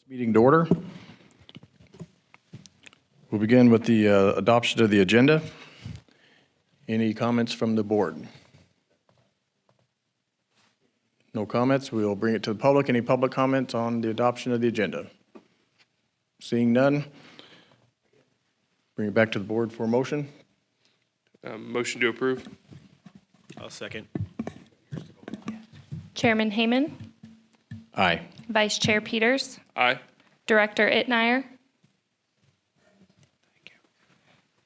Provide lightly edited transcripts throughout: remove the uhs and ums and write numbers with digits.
Meeting to order. We'll begin with the adoption of the agenda. Any comments from the board? No comments. We'll bring it to the public. Any public comments on the adoption of the agenda? Seeing none, bring it back to the board for a motion. Motion to approve. I'll second. Chairman Hayman, Aye. Vice Chair Peters, Aye. Director Itmeyer,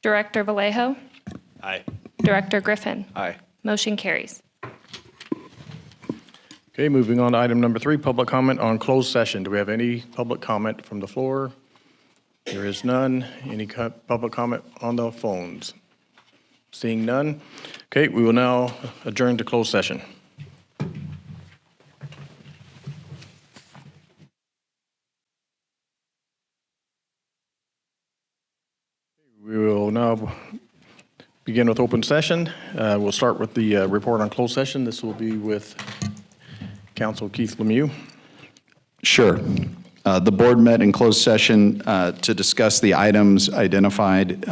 Director Vallejo, Aye. Director Griffin. Aye. Motion carries. Okay, moving on to item number 3, public comment on closed session. Do we have any public comment from the floor? There is none. Any public comment on the phones? Seeing none. Okay, we will now adjourn to closed session. We will now begin with open session. We'll start with the report on closed session. This will be with Council Keith Lemieux. Sure. The board met in closed session to discuss the items identified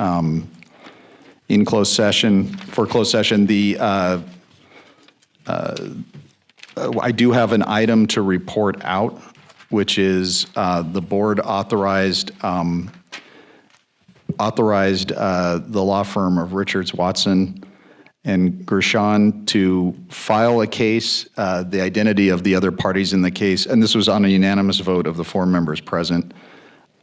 in closed session. For closed session, I do have an item to report out, which is the board authorized the law firm of Richards, Watson, and Gershon to file a case, the identity of the other parties in the case, and this was on a unanimous vote of the 4 members present.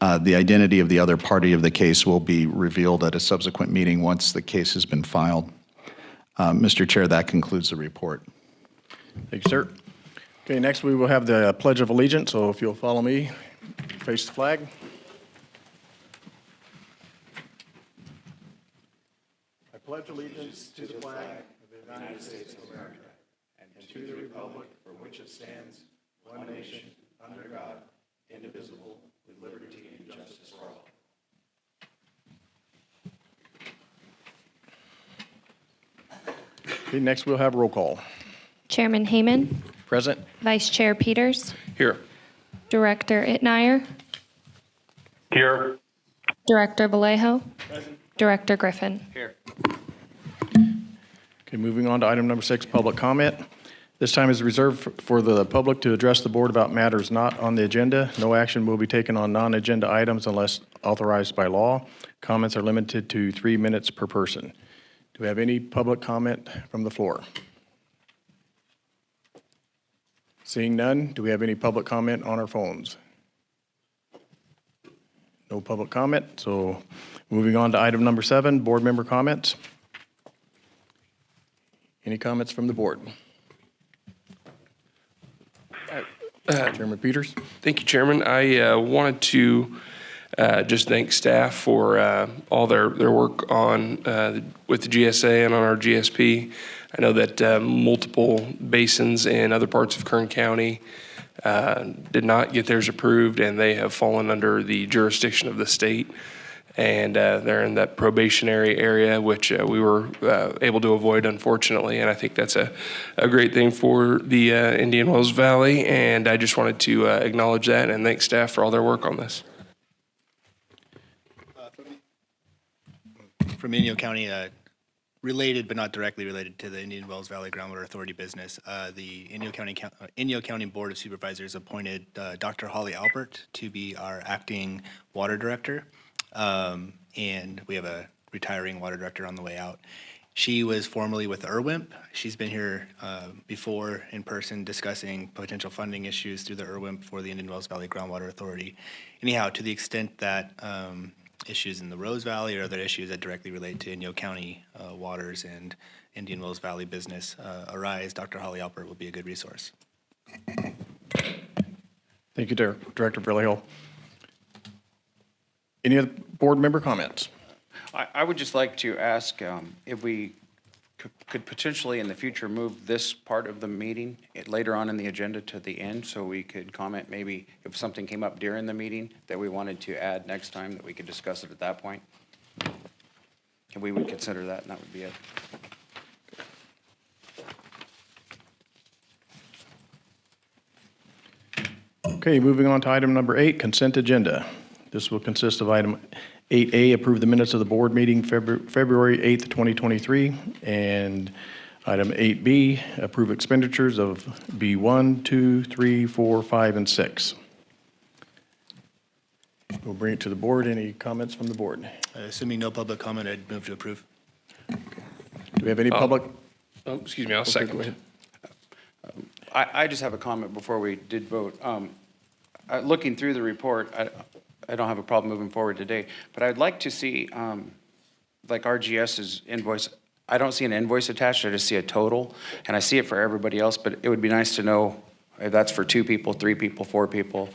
The identity of the other party of the case will be revealed at a subsequent meeting once the case has been filed. Mr. Chair, that concludes the report. Thank you, sir. Okay, next we will have the Pledge of Allegiance, so if you'll follow me, face the flag. I pledge allegiance to the flag of the United States of America and to the republic for which it stands, one nation, under God, indivisible, with liberty and justice for all. Okay, next we'll have roll call. Chairman Hayman, Present. Vice Chair Peters, Here. Director Director Itmeyer, Here. Director Vallejo, Director Griffin. Here. Okay, moving on to item number 6, public comment. This time is reserved for the public to address the board about matters not on the agenda. No action will be taken on non-agenda items unless authorized by law. Comments are limited to 3 minutes per person. Do we have any public comment from the floor? Seeing none, do we have any public comment on our phones? No public comment, so moving on to item number 7, board member comments. Any comments from the board? Chairman Peters? Thank you, Chairman. I wanted to just thank staff for all their work on with the GSA and on our GSP. I know that multiple basins in other parts of Kern County did not get theirs approved, and they have fallen under the jurisdiction of the state. And they're in that probationary area, which we were able to avoid, unfortunately. And I think that's a great thing for the Indian Wells Valley. And I just wanted to acknowledge that and thank staff for all their work on this. From Inyo County, related but not directly related to the Indian Wells Valley Groundwater Authority business, the Inyo County Board of Supervisors appointed Dr. Holly Albert to be our acting water director. And we have a retiring water director on the way out. She was formerly with IRWIMP. She's been here before in person discussing potential funding issues through the IRWIMP for the Indian Wells Valley Groundwater Authority. Anyhow, to the extent that issues in the Rose Valley or other issues that directly relate to Inyo County waters and Indian Wells Valley business arise, Dr. Holly Albert will be a good resource. Thank you, Director Vallejo. Any other board member comments? I would just like to ask if we could potentially in the future move this part of the meeting later on in the agenda to the end, so we could comment maybe if something came up during the meeting that we wanted to add next time, that we could discuss it at that point. And we would consider that, and that would be it. Okay. Okay, moving on to item number 8, consent agenda. This will consist of item 8A, approve the minutes of the board meeting February 8th, 2023, and item 8B, approve expenditures of B1, 2, 3, 4, 5, and 6. We'll bring it to the board. Any comments from the board? Assuming no public comment, I'd move to approve. Do we have any public? Oh, excuse me, I'll Okay, second. go ahead. I just have a comment before we did vote. Looking through the report, I don't have a problem moving forward today, but I'd like to see, like RGS's invoice. I don't see an invoice attached, I just see a total, and I see it for everybody else, but it would be nice to know if that's for 2 people, 3 people, 4 people,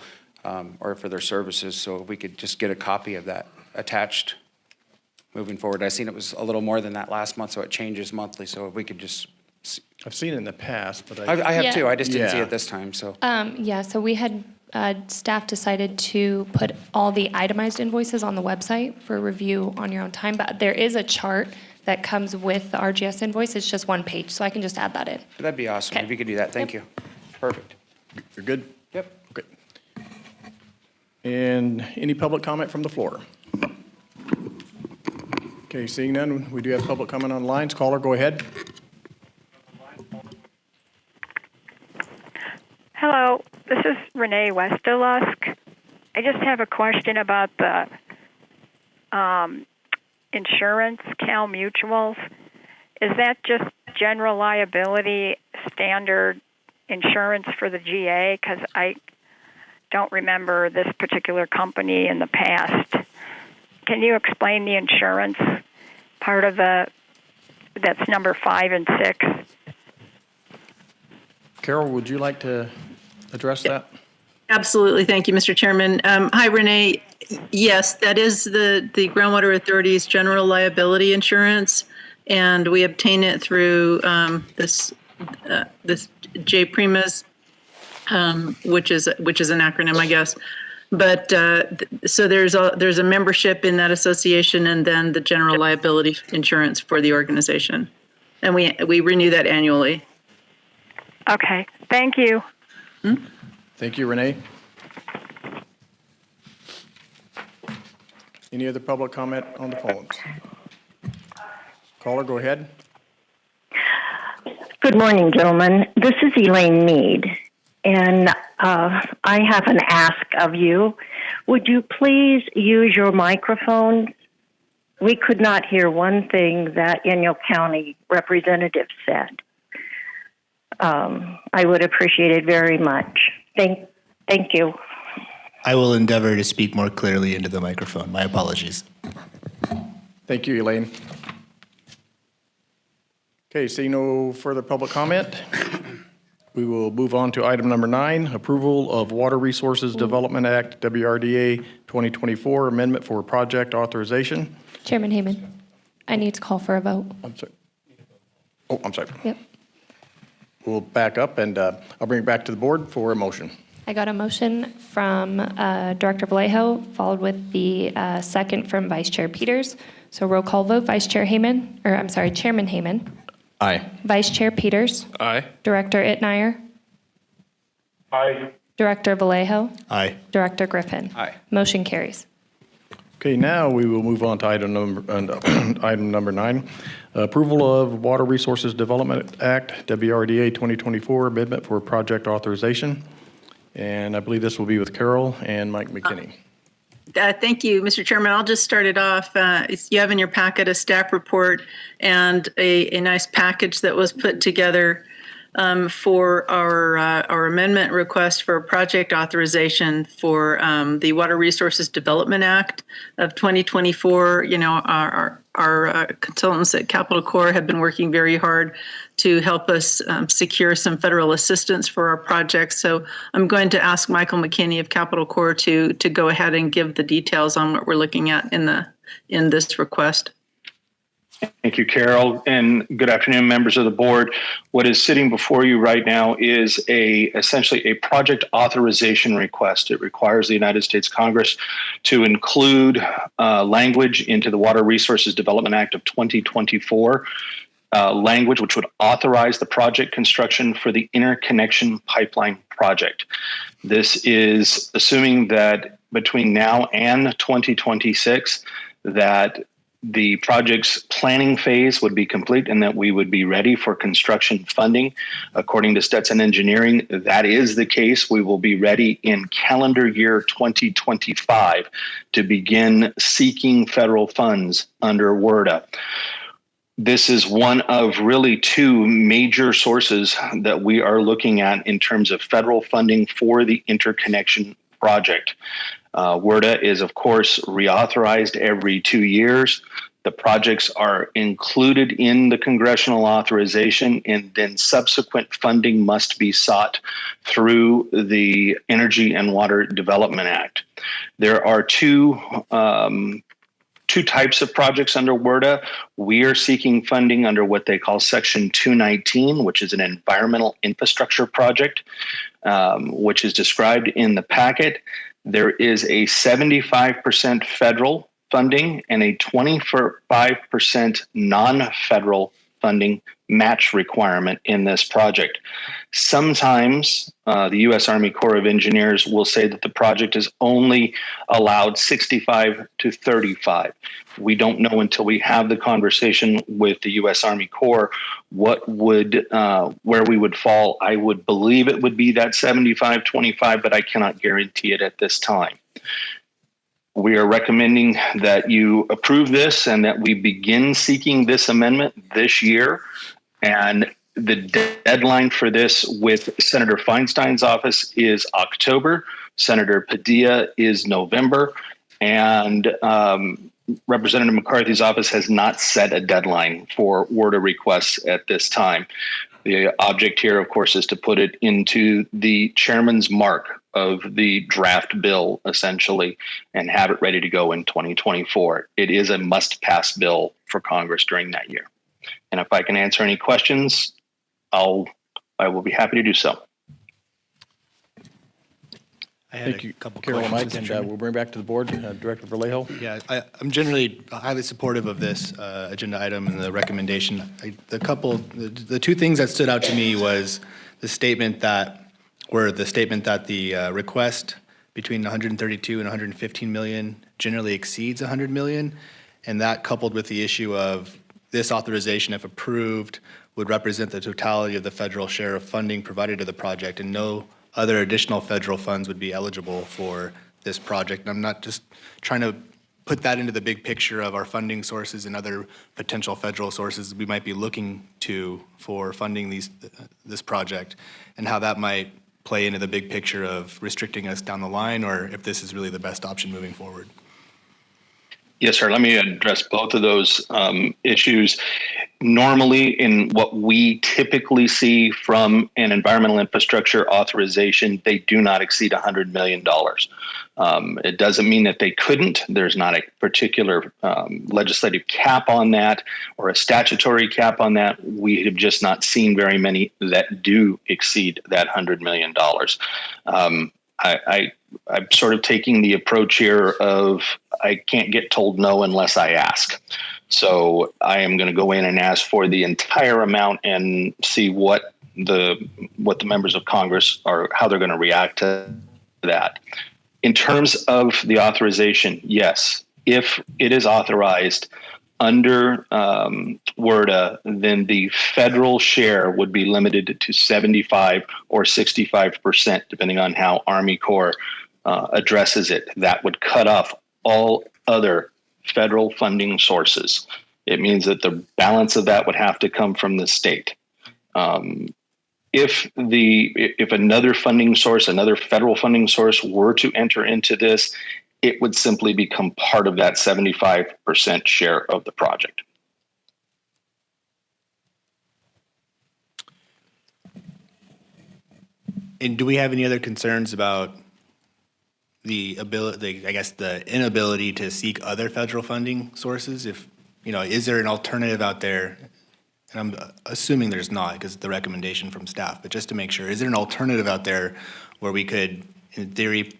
or for their services, so if we could just get a copy of that attached moving forward. I seen it was a little more than that last month, so it changes monthly, so if we could just, I've seen it in the past, but I have Yeah. too, I just didn't see Yeah. it this time, so. Yeah, so we had, staff decided to put all the itemized invoices on the website for review on your own time, but there is a chart that comes with the RGS invoice. It's just 1 page, so I can just add that in. That'd be awesome, Okay. if you could do that, thank you. Perfect. you're good? Yep. Okay. And any public comment from the floor? Okay, seeing none, we do have public comment on the lines. Caller, go ahead. Hello, this is Renee Westerlusk. I just have a question about the insurance, Cal Mutuals. Is that just general liability standard insurance for the GA? Because I don't remember this particular company in the past. Can you explain the insurance part of that's number 5 and 6? Carol, would you like to address that? Absolutely. Thank you, Mr. Chairman. Hi, Renee. Yes, that is the Groundwater Authority's general liability insurance, and we obtain it through this J Primas, which is an acronym, I guess. But so there's a membership in that association, and then the general liability insurance for the organization, and we renew that annually. Okay, thank you. Thank you, Renee. Any other public comment on the phones? Caller, go ahead. Good morning, gentlemen. This is Elaine Mead, and I have an ask of you. Would you please use your microphone? We could not hear one thing that Inyo County representative said. I would appreciate it very much. Thank you. I will endeavor to speak more clearly into the microphone. My apologies. Thank you, Elaine. Okay, seeing no further public comment, we will move on to item number 9, approval of Water Resources Development Act, WRDA 2024 amendment for project authorization. Chairman Heyman, I need to call for a vote. I'm sorry. Oh, I'm sorry. Yep. We'll back up, and I'll bring it back to the board for a motion. I got a motion from Director Vallejo, followed with the second from Vice Chair Peters. So roll call vote, Chairman Heyman. Aye. Vice Chair Peters. Aye. Director Itmeyer. Aye. Director Vallejo. Aye. Director Griffin. Aye. Motion carries. Okay, now we will move on to item number 9, approval of Water Resources Development Act, WRDA 2024 amendment for project authorization. And I believe this will be with Carol and Mike McKinney. Thank you, Mr. Chairman. I'll just start it off. You have in your packet a staff report and a nice package that was put together for our amendment request for project authorization for the Water Resources Development Act of 2024. You know, our consultants at Capital Corps have been working very hard to help us secure some federal assistance for our projects. So I'm going to ask Michael McKinney of Capital Corps to go ahead and give the details on what we're looking at in this request. Thank you, Carol, and good afternoon, members of the board. What is sitting before you right now is essentially a project authorization request. It requires the United States Congress to include language into the Water Resources Development Act of 2024 language which would authorize the project construction for the interconnection pipeline project. This is assuming that between now and 2026, that the project's planning phase would be complete and that we would be ready for construction funding. According to Stetson Engineering, that is the case. We will be ready in calendar year 2025 to begin seeking federal funds under WRDA. This is one of really two major sources that we are looking at in terms of federal funding for the interconnection project. WRDA is, of course, reauthorized every 2 years. The projects are included in the congressional authorization, and then subsequent funding must be sought through the Energy and Water Development Act. There are two types of projects under WRDA. We are seeking funding under what they call Section 219, which is an environmental infrastructure project, which is described in the packet. There is a 75% federal funding and a 25% non-federal funding match requirement in this project. Sometimes the U.S. Army Corps of Engineers will say that the project is only allowed 65 to 35. We don't know until we have the conversation with the U.S. Army Corps what would where we would fall. I would believe it would be that 75-25, but I cannot guarantee it at this time. We are recommending that you approve this and that we begin seeking this amendment this year. And the deadline for this with Senator Feinstein's office is October. Senator Padilla is November. And Representative McCarthy's office has not set a deadline for WRDA requests at this time. The object here, of course, is to put it into the chairman's mark of the draft bill, essentially, and have it ready to go in 2024. It is a must-pass bill for Congress during that year. And if I can answer any questions, I will be happy to do so. I had Thank you, a couple Carol and questions. Mike, Mr. and Chairman. we'll bring back to the board Director Vallejo. Yeah, I'm generally highly supportive of this agenda item and the recommendation. The two things that stood out to me was the statement that the request between 132 and 115 million generally exceeds 100 million, and that coupled with the issue of this authorization, if approved, would represent the totality of the federal share of funding provided to the project, and no other additional federal funds would be eligible for this project. And I'm not just trying to put that into the big picture of our funding sources and other potential federal sources we might be looking to for funding this project, and how that might play into the big picture of restricting us down the line, or if this is really the best option moving forward. Yes, sir. Let me address both of those issues. Normally, in what we typically see from an environmental infrastructure authorization, they do not exceed $100 million. It doesn't mean that they couldn't. There's not a particular legislative cap on that or a statutory cap on that. We have just not seen very many that do exceed that $100 million. I'm sort of taking the approach here of I can't get told no unless I ask. So I am going to go in and ask for the entire amount and see what the members of Congress are, how they're going to react to that. In terms of the authorization, yes, if it is authorized under WRDA, then the federal share would be limited to 75 or 65%, depending on how Army Corps addresses it. That would cut off all other federal funding sources. It means that the balance of that would have to come from the state. If another funding source, another federal funding source were to enter into this, it would simply become part of that 75% share of the project. And do we have any other concerns about the inability to seek other federal funding sources? If, is there an alternative out there? And I'm assuming there's not because it's the recommendation from staff, but just to make sure, is there an alternative out there where we could, in theory,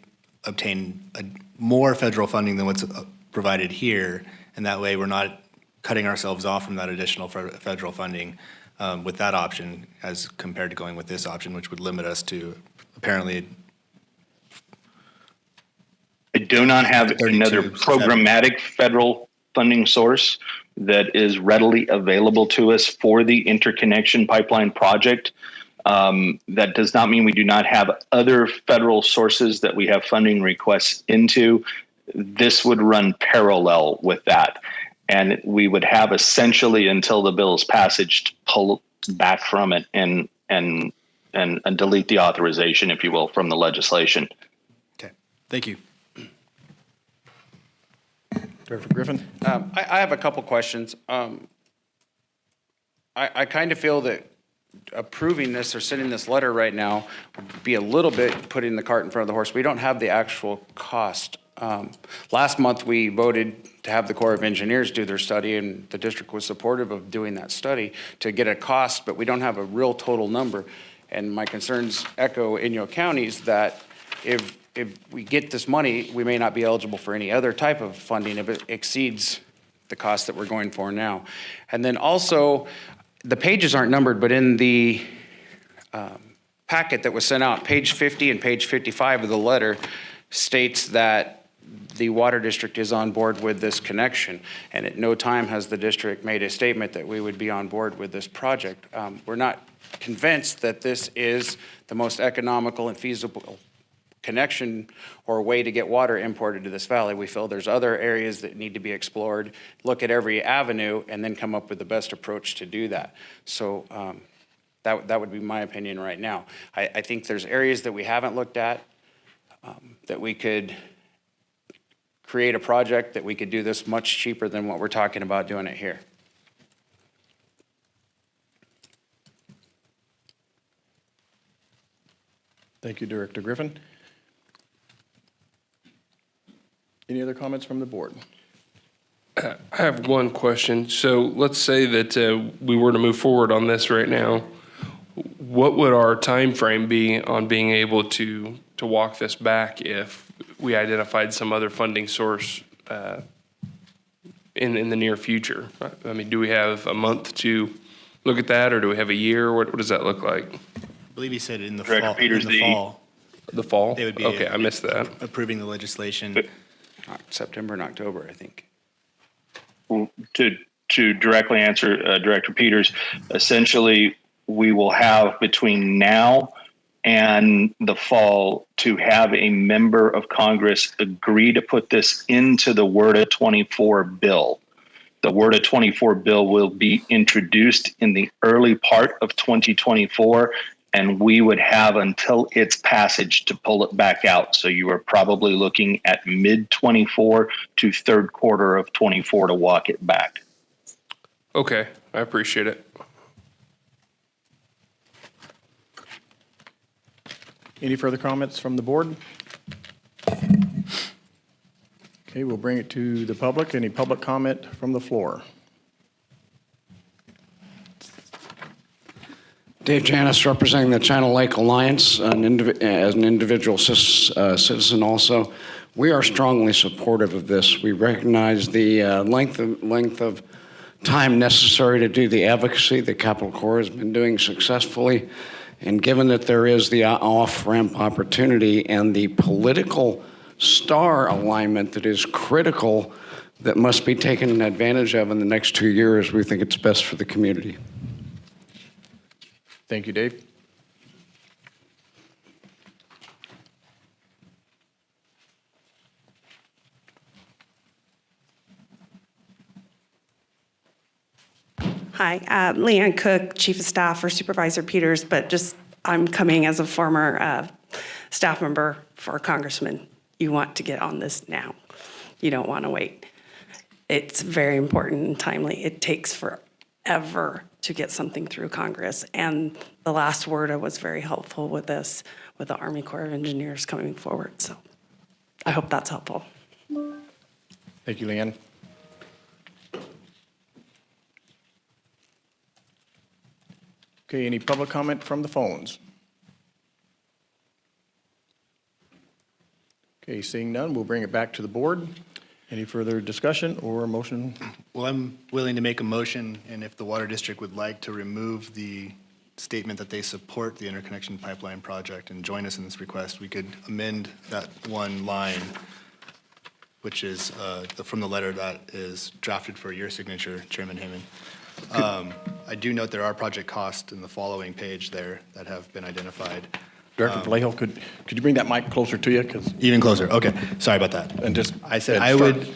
obtain more federal funding than what's provided here, and that way we're not cutting ourselves off from that additional federal funding with that option as compared to going with this option, which would limit us to apparently. I do not have 32, another 7. programmatic federal funding source that is readily available to us for the interconnection pipeline project. That does not mean we do not have other federal sources that we have funding requests into. This would run parallel with that. And we would have essentially until the bill's passage to pull back from it and delete the authorization, if you will, from the legislation. Okay, thank you. Director Griffin? I have a couple questions. I kind of feel that approving this or sending this letter right now would be a little bit putting the cart in front of the horse. We don't have the actual cost. Last month, we voted to have the Corps of Engineers do their study, and the district was supportive of doing that study to get a cost, but we don't have a real total number. And my concerns echo Inyo County's that if we get this money, we may not be eligible for any other type of funding if it exceeds the cost that we're going for now. And then also, the pages aren't numbered, but in the packet that was sent out, page 50 and page 55 of the letter states that the water district is on board with this connection. And at no time has the district made a statement that we would be on board with this project. We're not convinced that this is the most economical and feasible connection or way to get water imported to this valley. We feel there's other areas that need to be explored, look at every avenue, and then come up with the best approach to do that. So that would be my opinion right now. I think there's areas that we haven't looked at that we could create a project that we could do this much cheaper than what we're talking about doing it here. Thank you, Director Griffin. Any other comments from the board? I have one question. So let's say that we were to move forward on this right now. What would our time frame be on being able to walk this back if we identified some other funding source in the near future? I mean, do we have a month to look at that, or do we have a year? What does that look like? I believe he said in the Director fall. Peters, in the fall, The fall? they would be Okay, I missed that. approving the legislation. September and October, I think. To directly answer Director Peters, essentially we will have between now and the fall to have a member of Congress agree to put this into the WRDA 24 bill. The WRDA 24 bill will be introduced in the early part of 2024, and we would have until its passage to pull it back out. So you are probably looking at mid-24 to third quarter of 24 to walk it back. Okay, I appreciate it. Any further comments from the board? Okay, we'll bring it to the public. Any public comment from the floor? Dave Janis, representing the Channel Lake Alliance, as an individual citizen also. We are strongly supportive of this. We recognize the length of time necessary to do the advocacy that Capitol Corps has been doing successfully. And given that there is the off-ramp opportunity and the political star alignment that is critical that must be taken advantage of in the next 2 years, we think it's best for the community. Thank you, Dave. Hi, Leanne Cook, Chief of Staff for Supervisor Peters, but I'm coming as a former staff member for Congressman. You want to get on this now. You don't want to wait. It's very important and timely. It takes forever to get something through Congress, and the last WRDA was very helpful with this, with the Army Corps of Engineers coming forward. So I hope that's helpful. Thank you, Leanne. Okay, any public comment from the phones? Okay, seeing none, we'll bring it back to the board. Any further discussion or motion? Well, I'm willing to make a motion, and if the Water District would like to remove the statement that they support the interconnection pipeline project and join us in this request, we could amend that one line, which is from the letter that is drafted for your signature, Chairman Heyman. I do note there are project costs in the following page there that have been identified. Director Vallejo, could you bring that mic closer to you? Even closer, okay, sorry about that. And just. I said I would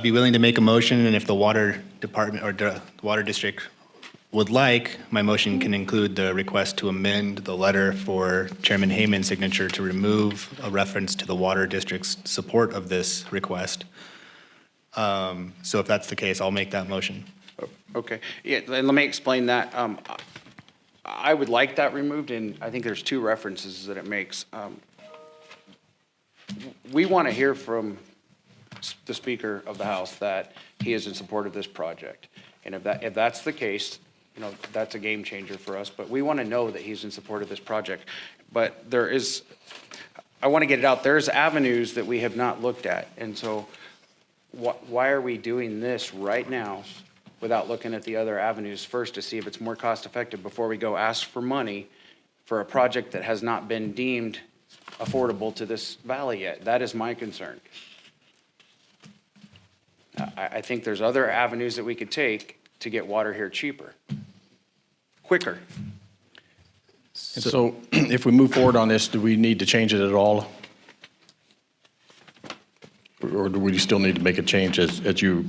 be willing to make a motion, and if the Water Department or the Water District would like, my motion can include the request to amend the letter for Chairman Heyman's signature to remove a reference to the Water District's support of this request. So if that's the case, I'll make that motion. Okay, yeah, and let me explain that. I would like that removed, and I think there's two references that it makes. We want to hear from the Speaker of the House that he is in support of this project. And if that's the case, you know, that's a game changer for us, but we want to know that he's in support of this project. But I want to get it out, there's avenues that we have not looked at, and so why are we doing this right now without looking at the other avenues first to see if it's more cost effective before we go ask for money for a project that has not been deemed affordable to this valley yet? That is my concern. I think there's other avenues that we could take to get water here cheaper, quicker. And so if we move forward on this, do we need to change it at all? Or do we still need to make a change as you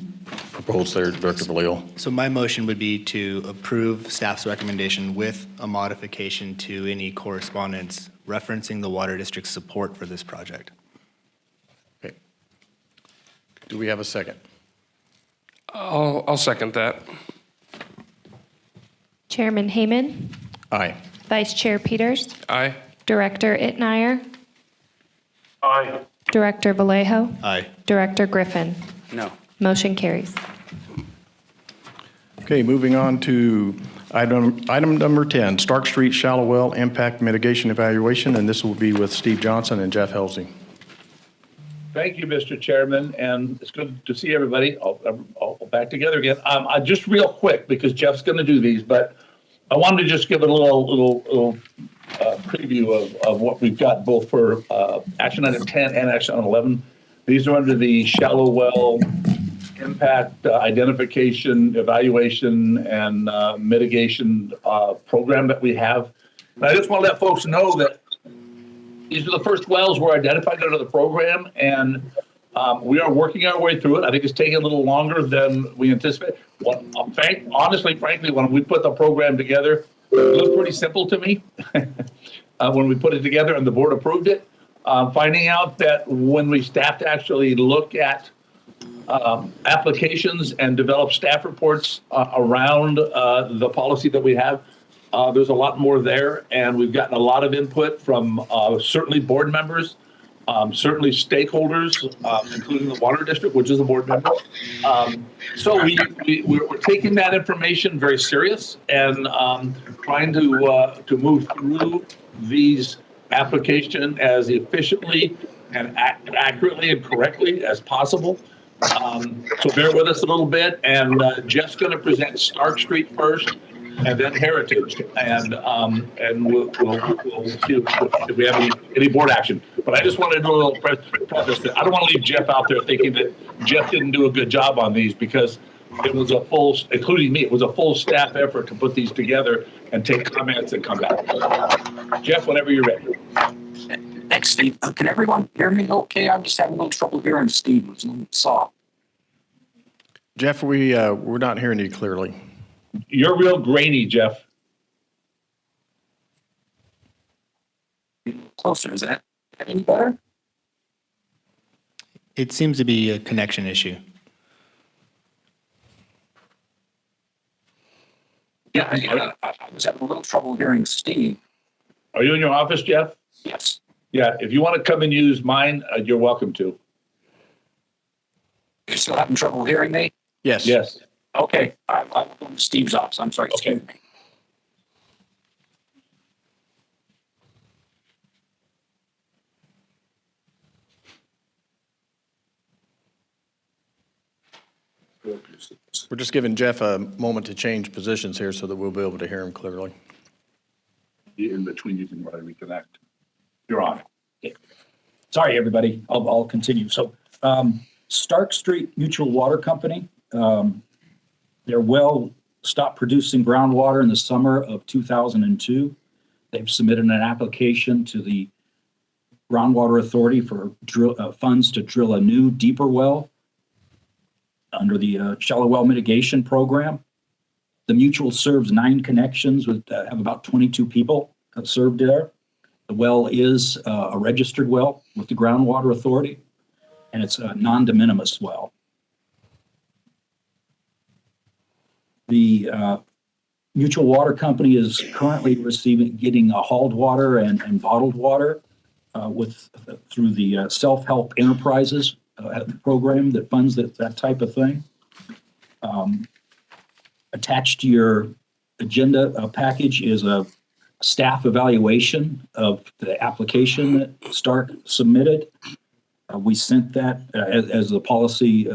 proposed there, Director Vallejo? So my motion would be to approve staff's recommendation with a modification to any correspondence referencing the Water District's support for this project. Okay. Do we have a second? I'll second that. Chairman Heyman, Aye. Vice Chair Peters, Aye. Director Itnire, Aye. Director Vallejo, Aye. Director Griffin. No. Motion carries. Okay, moving on to item number 10, Stark Street Shallow Well Impact Mitigation Evaluation, and this will be with Steve Johnson and Jeff Helsing. Thank you, Mr. Chairman, and it's good to see everybody all back together again. I just real quick, because Jeff's going to do these, but I wanted to just give a little preview of what we've got both for action item 10 and action item 11. These are under the shallow well impact identification, evaluation, and mitigation program that we have. And I just want to let folks know that these are the first wells were identified under the program, and we are working our way through it. I think it's taking a little longer than we anticipated. Honestly, frankly, when we put the program together, it was pretty simple to me when we put it together and the board approved it. Finding out that when we staffed actually look at applications and develop staff reports around the policy that we have, there's a lot more there, and we've gotten a lot of input from certainly board members, certainly stakeholders, including the Water District, which is a board member. So we're taking that information very serious and trying to move through these applications as efficiently and accurately and correctly as possible. So bear with us a little bit, and Jeff's going to present Stark Street first, and then Heritage, and we'll see if we have any board action. But I just wanted to do a little preface that I don't want to leave Jeff out there thinking that Jeff didn't do a good job on these, because it was a full, including me, it was a full staff effort to put these together and take comments and come back. Jeff, whenever you're ready. Thanks, Steve. Can everyone hear me okay? I'm just having a little trouble hearing Steve. It was a little soft. Jeff, we're not hearing you clearly. You're real grainy, Jeff. Closer, is that any better? It seems to be a connection issue. Yeah, I was having a little trouble hearing Steve. Are you in your office, Jeff? Yes. Yeah, if you want to come and use mine, you're welcome to. You're still having trouble hearing me? Yes. Yes. Okay, I'm going to Steve's office. I'm sorry, excuse me. We're just giving Jeff a moment to change positions here so that we'll be able to hear him clearly. In between, you can probably reconnect. You're on. Okay. Sorry, everybody. I'll continue. So, Stark Street Mutual Water Company, their well stopped producing groundwater in the summer of 2002. They've submitted an application to the Groundwater Authority for funds to drill a new, deeper well under the shallow well mitigation program. The mutual serves 9 connections with have about 22 people served there. The well is a registered well with the Groundwater Authority, and it's a non-de minimis well. The Mutual Water Company is currently getting hauled water and bottled water through the Self-Help Enterprises program that funds that type of thing. Attached to your agenda package is a staff evaluation of the application that Stark submitted. We sent that as the policy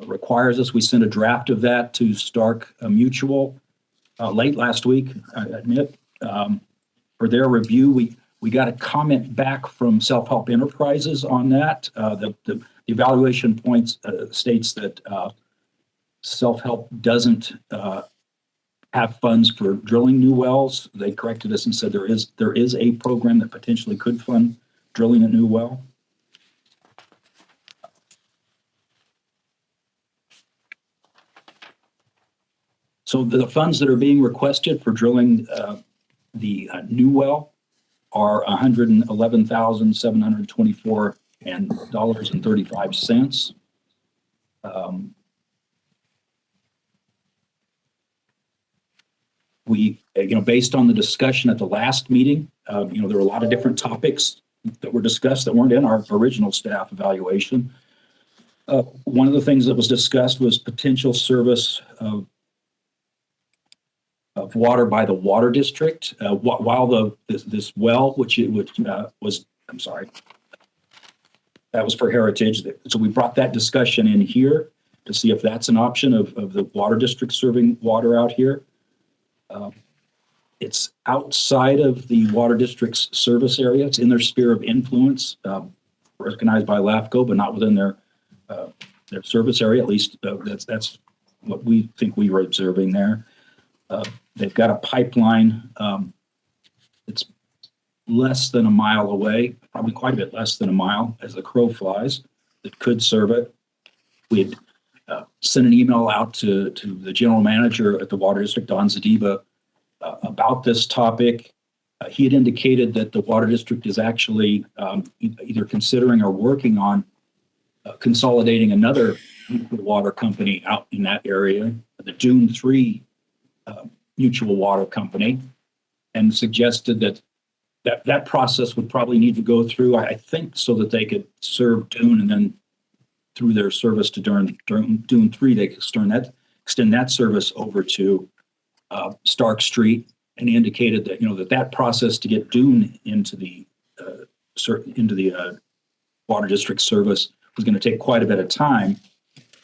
requires us. We sent a draft of that to Stark Mutual late last week, I admit, for their review. We got a comment back from Self-Help Enterprises on that. The evaluation points states that Self-Help doesn't have funds for drilling new wells. They corrected us and said there is a program that potentially could fund drilling a new well. So the funds that are being requested for drilling the new well are $111,724.35. Based on the discussion at the last meeting, there were a lot of different topics that were discussed that weren't in our original staff evaluation. One of the things that was discussed was potential service of water by the water district while this well, which was, I'm sorry, that was for Heritage. So we brought that discussion in here to see if that's an option of the water district serving water out here. It's outside of the water district's service area. It's in their sphere of influence, recognized by LAFCO, but not within their service area. At least that's what we think we were observing there. They've got a pipeline. It's less than a mile away, probably quite a bit less than a mile as the crow flies, that could serve it. We had sent an email out to the general manager at the water district, Don Zadiba, about this topic. He had indicated that the water district is actually either considering or working on consolidating another water company out in that area, the Dune 3 Mutual Water Company, and suggested that process would probably need to go through, I think, so that they could serve Dune, and then through their service to Dune 3, they could extend that service over to Stark Street. And he indicated that that process to get Dune into the water district service was going to take quite a bit of time,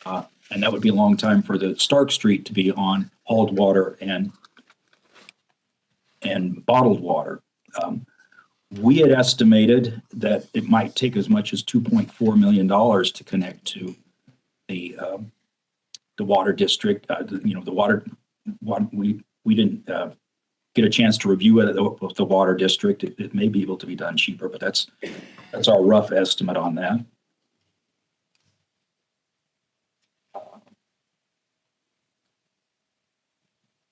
and that would be a long time for the Stark Street to be on hauled water and bottled water. We had estimated that it might take as much as $2.4 million to connect to the water district. We didn't get a chance to review it with the water district. It may be able to be done cheaper, but that's our rough estimate on that.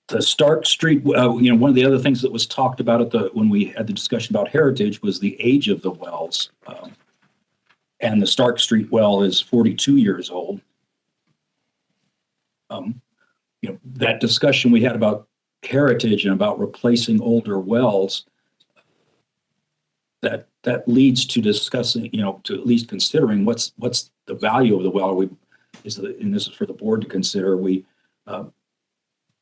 The Stark Street, one of the other things that was talked about when we had the discussion about Heritage was the age of the wells. And the Stark Street well is 42 years old. That discussion we had about Heritage and about replacing older wells, that leads to discussing, to at least considering what's the value of the well. And this is for the board to consider. Are we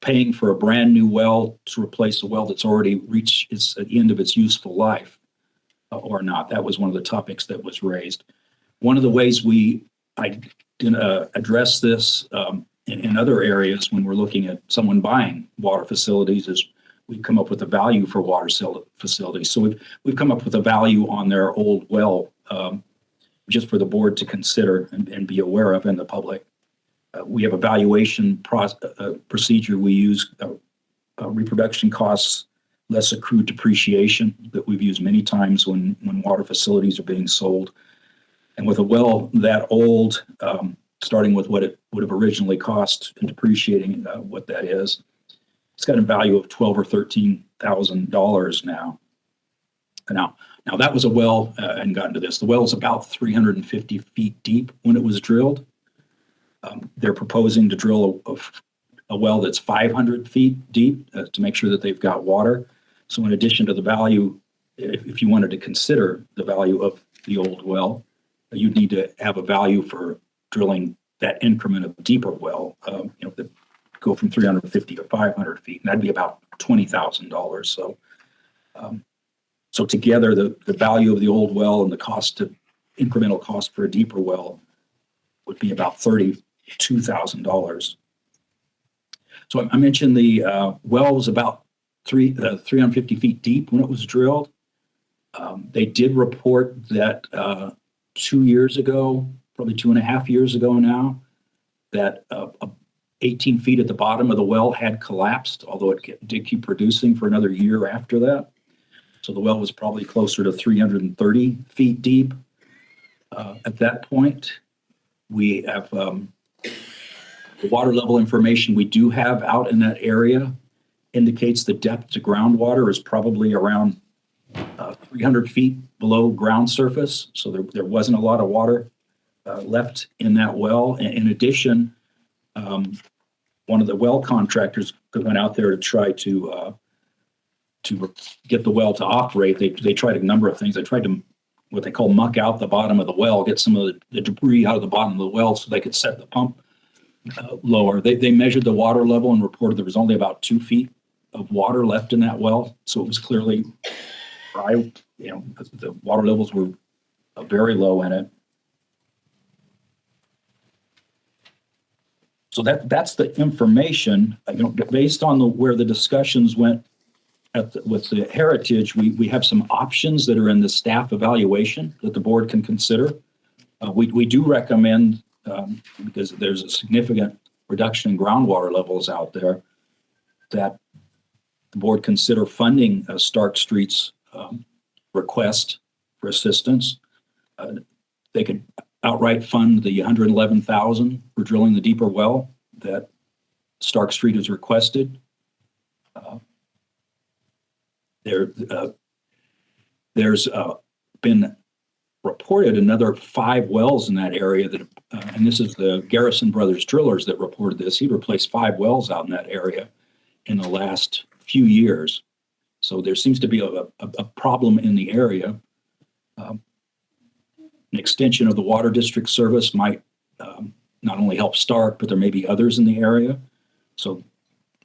paying for a brand new well to replace a well that's already reached at the end of its useful life or not? That was one of the topics that was raised. One of the ways I address this in other areas when we're looking at someone buying water facilities is we come up with a value for water facilities. So we've come up with a value on their old well, just for the board to consider and be aware of, and the public. We have a valuation procedure we use, reproduction costs less accrued depreciation, that we've used many times when water facilities are being sold. And with a well that old, starting with what it would have originally cost and depreciating what that is, it's got a value of $12,000 or $13,000 now. Now that was a well, and got into this. The well is about 350 feet deep when it was drilled. They're proposing to drill a well that's 500 feet deep to make sure that they've got water. So in addition to the value, if you wanted to consider the value of the old well, you'd need to have a value for drilling that increment of deeper well, that go from 350 to 500 feet, and that'd be about $20,000. So together, the value of the old well and the incremental cost for a deeper well would be about $32,000. So I mentioned the well was about 350 feet deep when it was drilled. They did report that 2 years ago, probably 2.5 years ago now, that 18 feet at the bottom of the well had collapsed, although it did keep producing for another year after that. So the well was probably closer to 330 feet deep. At that point, we have the water level information we do have out in that area indicates the depth to groundwater is probably around 300 feet below ground surface. So there wasn't a lot of water left in that well. In addition, one of the well contractors went out there to try to get the well to operate. They tried a number of things. They tried to what they call muck out the bottom of the well, get some of the debris out of the bottom of the well so they could set the pump lower. They measured the water level and reported there was only about 2 feet of water left in that well. So it was clearly dry. The water levels were very low in it. So that's the information, based on where the discussions went with the Heritage, we have some options that are in the staff evaluation that the board can consider. We do recommend, because there's a significant reduction in groundwater levels out there, that the board consider funding Stark Street's request for assistance. They could outright fund the $111,000 for drilling the deeper well that Stark Street has requested. There's been reported another 5 wells in that area that, and this is the Garrison Brothers drillers that reported this. He replaced 5 wells out in that area in the last few years. So there seems to be a problem in the area. An extension of the water district service might not only help Stark, but there may be others in the area. So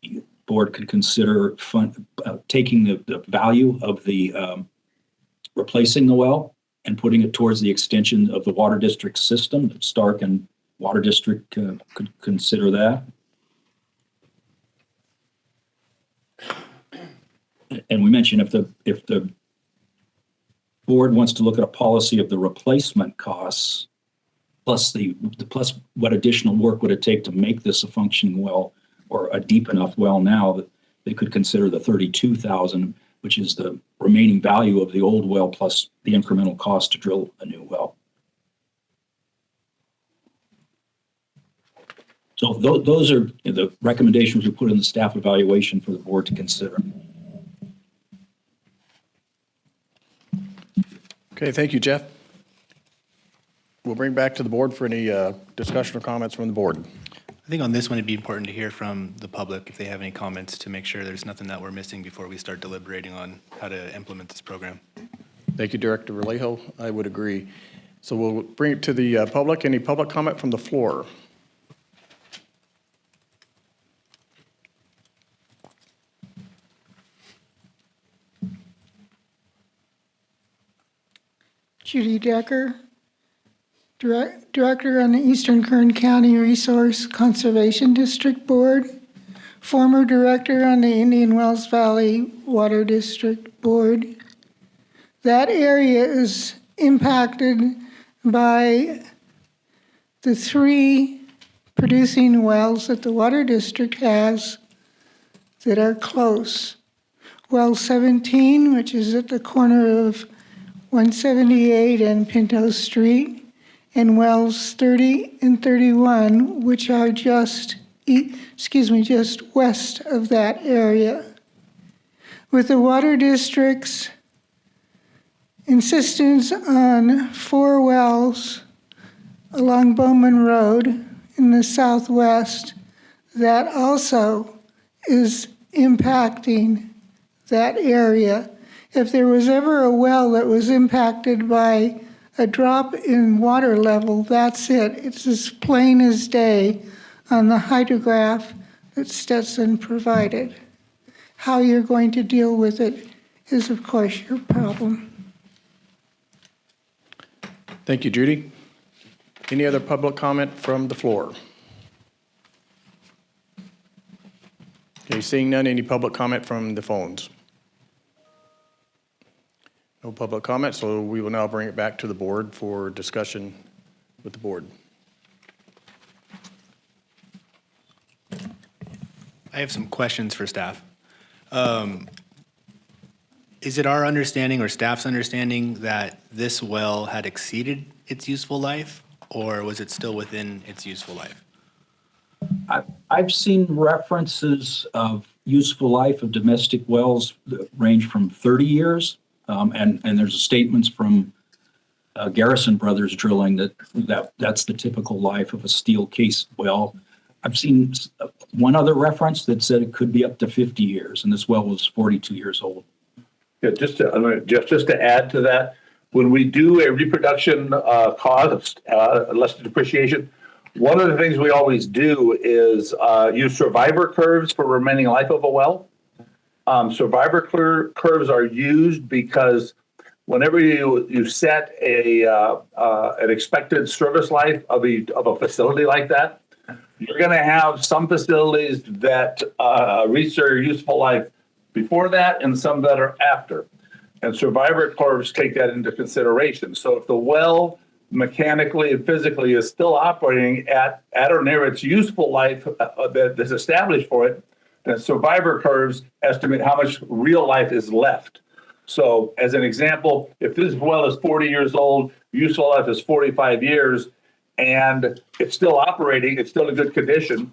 the board could consider taking the value of the replacing the well and putting it towards the extension of the water district system. Stark and water district could consider that. And we mentioned if the board wants to look at a policy of the replacement costs plus plus what additional work would it take to make this a functioning well or a deep enough well now, that they could consider the $32,000, which is the remaining value of the old well plus the incremental cost to drill a new well. So those are the recommendations we put in the staff evaluation for the board to consider. Okay, thank you, Jeff. We'll bring back to the board for any discussion or comments from the board. I think on this one, it'd be important to hear from the public if they have any comments to make sure there's nothing that we're missing before we start deliberating on how to implement this program. Thank you, Director Vallejo. I would agree. So we'll bring it to the public. Any public comment from the floor? Judy Decker, Director on the Eastern Kern County Resource Conservation District Board, former director on the Indian Wells Valley Water District Board. That area is impacted by the 3 producing wells that the Water District has that are close. Well 17, which is at the corner of 178 and Pinto Street, and wells 30 and 31, which are just west of that area. With the Water District's insistence on 4 wells along Bowman Road in the southwest, that also is impacting that area. If there was ever a well that was impacted by a drop in water level, that's it. It's as plain as day on the hydrograph that Stetson provided. How you're going to deal with it is, of course, your problem. Thank you, Judy. Any other public comment from the floor? Okay, seeing none, any public comment from the phones? No public comment, so we will now bring it back to the board for discussion with the board. I have some questions for staff. Is it our understanding or staff's understanding that this well had exceeded its useful life, or was it still within its useful life? I've seen references of useful life of domestic wells that range from 30 years. And there's statements from Garrison Brothers Drilling that's the typical life of a steel case well. I've seen one other reference that said it could be up to 50 years, and this well was 42 years old. Yeah, just to add to that, when we do a reproduction cost, less depreciation, one of the things we always do is use survivor curves for remaining life of a well. Survivor curves are used because whenever you set an expected service life of a facility like that, you're going to have some facilities that reach their useful life before that and some that are after. And survivor curves take that into consideration. So if the well mechanically and physically is still operating at or near its useful life that is established for it, then survivor curves estimate how much real life is left. So as an example, if this well is 40 years old, useful life is 45 years, and it's still operating, it's still in good condition,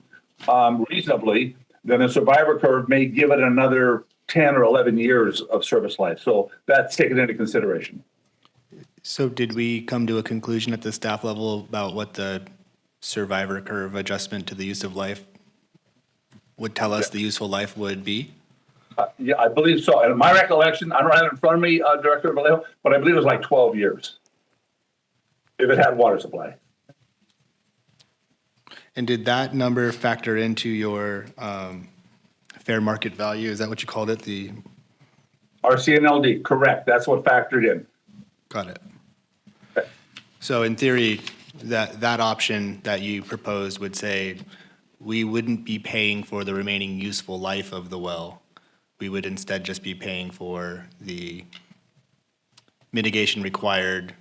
reasonably, then a survivor curve may give it another 10 or 11 years of service life. So that's taken into consideration. So did we come to a conclusion at the staff level about what the survivor curve adjustment to the use of life would tell us the useful life would be? Yeah, I believe so. And my recollection, I don't have it in front of me, Director Vallejo, but I believe it was like 12 years if it had water supply. And did that number factor into your fair market value? Is that what you called it? The RCNLD, correct. That's what factored in. Got it. Okay. So in theory, that option that you proposed would say we wouldn't be paying for the remaining useful life of the well. We would instead just be paying for the mitigation required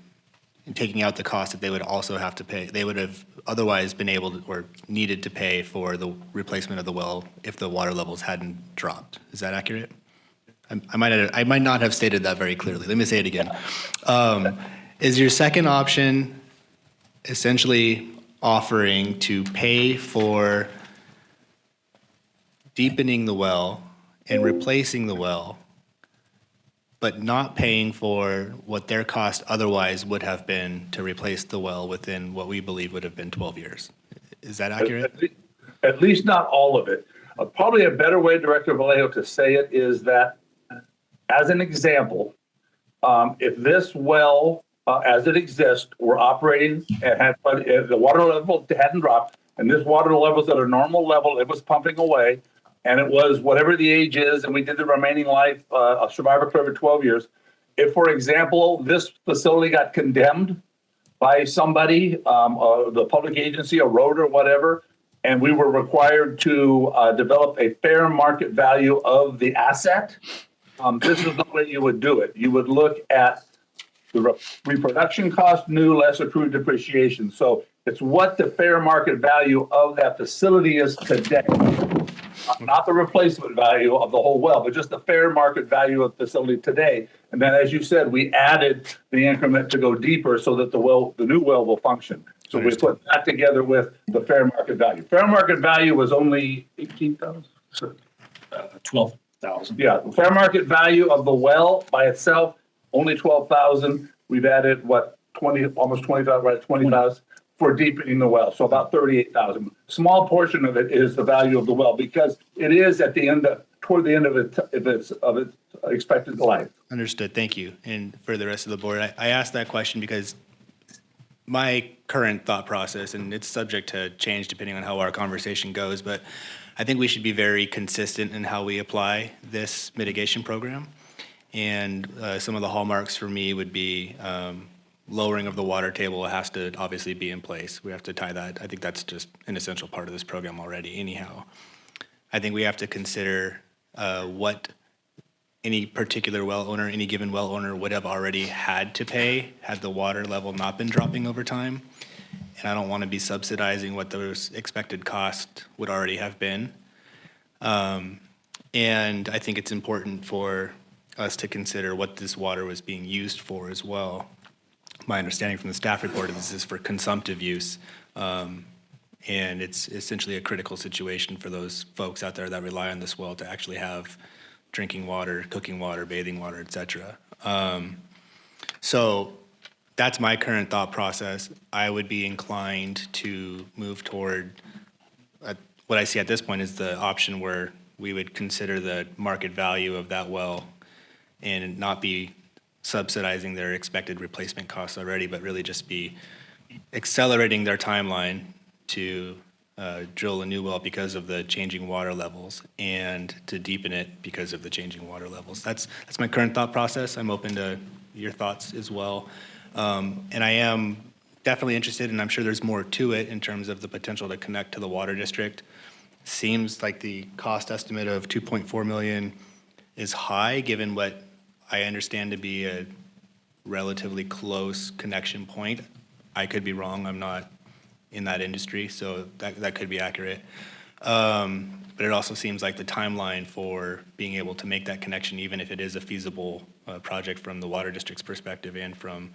and taking out the cost that they would also have to pay. They would have otherwise been able to or needed to pay for the replacement of the well if the water levels hadn't dropped. Is that accurate? I might not have stated that very clearly. Let me say it again. Is your second option essentially offering to pay for deepening the well and replacing the well, but not paying for what their cost otherwise would have been to replace the well within what we believe would have been 12 years? Is that accurate? At least not all of it. Probably a better way, Director Vallejo, to say it is that, as an example, if this well, as it exists, were operating and had the water level hadn't dropped, and this water level is at a normal level, it was pumping away, and it was whatever the age is, and we did the remaining life, a survivor curve of 12 years. If, for example, this facility got condemned by somebody, the public agency, a road or whatever, and we were required to develop a fair market value of the asset, this is the way you would do it. You would look at the reproduction cost, new less accrued depreciation. So it's what the fair market value of that facility is today. Not the replacement value of the whole well, but just the fair market value of the facility today. And then, as you said, we added the increment to go deeper so that the new well will function. So we put that together with the fair market value. Fair market value was only 18,000? 12,000. Yeah, the fair market value of the well by itself, only 12,000. We've added almost 20,000, right? 20,000 for deepening the well. So about 38,000. Small portion of it is the value of the well because it is toward the end of its expected life. Understood. Thank you. And for the rest of the board, I asked that question because my current thought process, and it's subject to change depending on how our conversation goes, but I think we should be very consistent in how we apply this mitigation program. And some of the hallmarks for me would be lowering of the water table has to obviously be in place. We have to tie that. I think that's just an essential part of this program already anyhow. I think we have to consider what any particular well owner, any given well owner would have already had to pay had the water level not been dropping over time. And I don't want to be subsidizing what those expected costs would already have been. And I think it's important for us to consider what this water was being used for as well. My understanding from the staff report is this is for consumptive use. And it's essentially a critical situation for those folks out there that rely on this well to actually have drinking water, cooking water, bathing water, et cetera. So that's my current thought process. I would be inclined to move toward what I see at this point is the option where we would consider the market value of that well and not be subsidizing their expected replacement costs already, but really just be accelerating their timeline to drill a new well because of the changing water levels and to deepen it because of the changing water levels. That's my current thought process. I'm open to your thoughts as well. And I am definitely interested, and I'm sure there's more to it in terms of the potential to connect to the water district. Seems like the cost estimate of $2.4 million is high, given what I understand to be a relatively close connection point. I could be wrong. I'm not in that industry, so that could be accurate. But it also seems like the timeline for being able to make that connection, even if it is a feasible project from the water district's perspective and from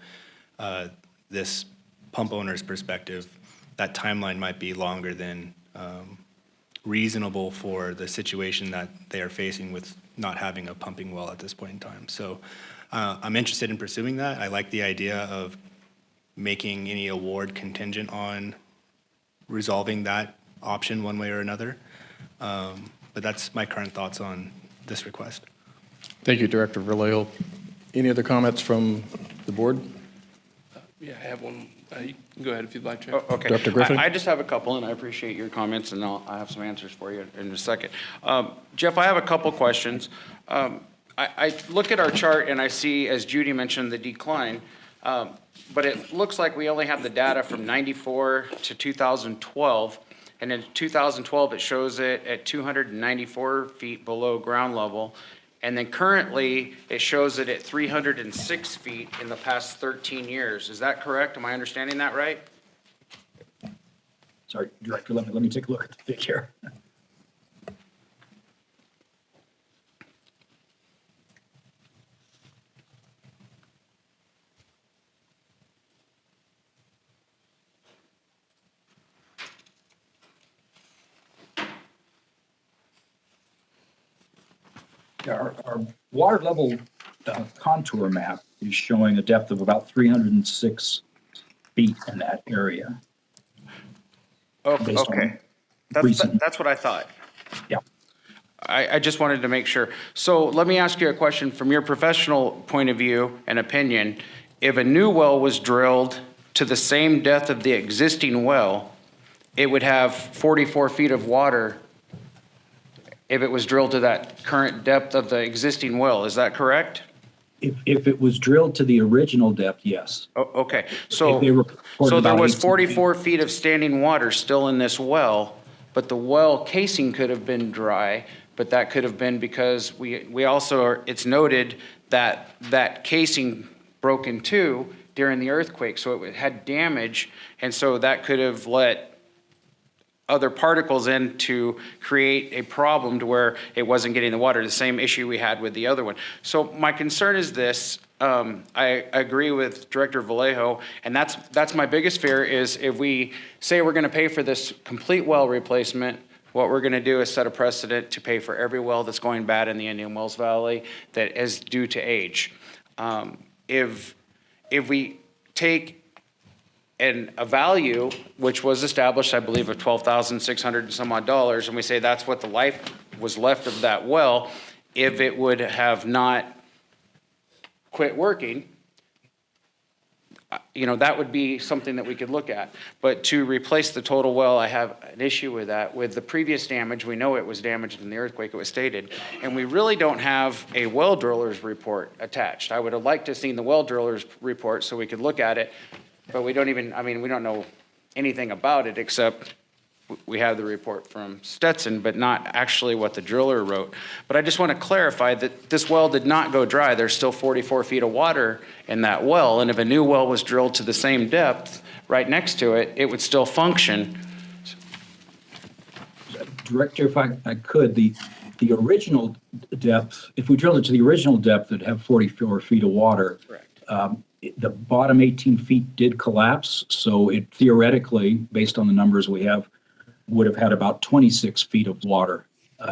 this pump owner's perspective, that timeline might be longer than reasonable for the situation that they are facing with not having a pumping well at this point in time. So I'm interested in pursuing that. I like the idea of making any award contingent on resolving that option one way or another. But that's my current thoughts on this request. Thank you, Director Vallejo. Any other comments from the board? Yeah, I have one. You can go ahead if you'd like to. Okay. Dr. Griffin? I just have a couple, and I appreciate your comments, and I have some answers for you in a second. Jeff, I have a couple questions. I look at our chart, and I see, as Judy mentioned, the decline, but it looks like we only have the data from 94 to 2012, and in 2012, it shows it at 294 feet below ground level. And then currently, it shows it at 306 feet in the past 13 years. Is that correct? Am I understanding that right? Sorry, Director, let me take a look at the figure. Our water level contour map is showing a depth of about 306 feet in that area. Okay. That's what I thought. Yeah. I just wanted to make sure. So let me ask you a question from your professional point of view and opinion. If a new well was drilled to the same depth of the existing well, it would have 44 feet of water if it was drilled to that current depth of the existing well. Is that correct? If it was drilled to the original depth, yes. Okay, so, They reported so there about was 18 44 feet of standing water still in this well, but the well casing could have been dry, but that could have been because we also, it's noted that that casing broke in two during the earthquake, so it had damage, and so that could have let other particles in to create a problem to where it wasn't getting the water, the same issue we had with the other one. So my concern is this, I agree with Director Vallejo, and that's my biggest fear is if we say we're gonna pay for this complete well replacement, what we're gonna do is set a precedent to pay for every well that's going bad in the Indian Wells Valley that is due to age. If we take a value which was established, I believe, of $12,600 and some odd dollars, and we say that's what the life was left of that well, if it would have not quit working, that would be something that we could look at. But to replace the total well, I have an issue with that. With the previous damage, we know it was damaged in the earthquake, it was stated, and we really don't have a well driller's report attached. I would have liked to have seen the well driller's report so we could look at it, but we don't even, we don't know anything about it except we have the report from Stetson, but not actually what the driller wrote. But I just want to clarify that this well did not go dry. There's still 44 feet of water in that well, and if a new well was drilled to the same depth right next to it, it would still function. Director, if I could, the original depth, if we drilled it to the original depth, it'd have 44 feet of water. Correct. The bottom 18 feet did collapse, so it theoretically, based on the numbers we have, would have had about 26 feet of water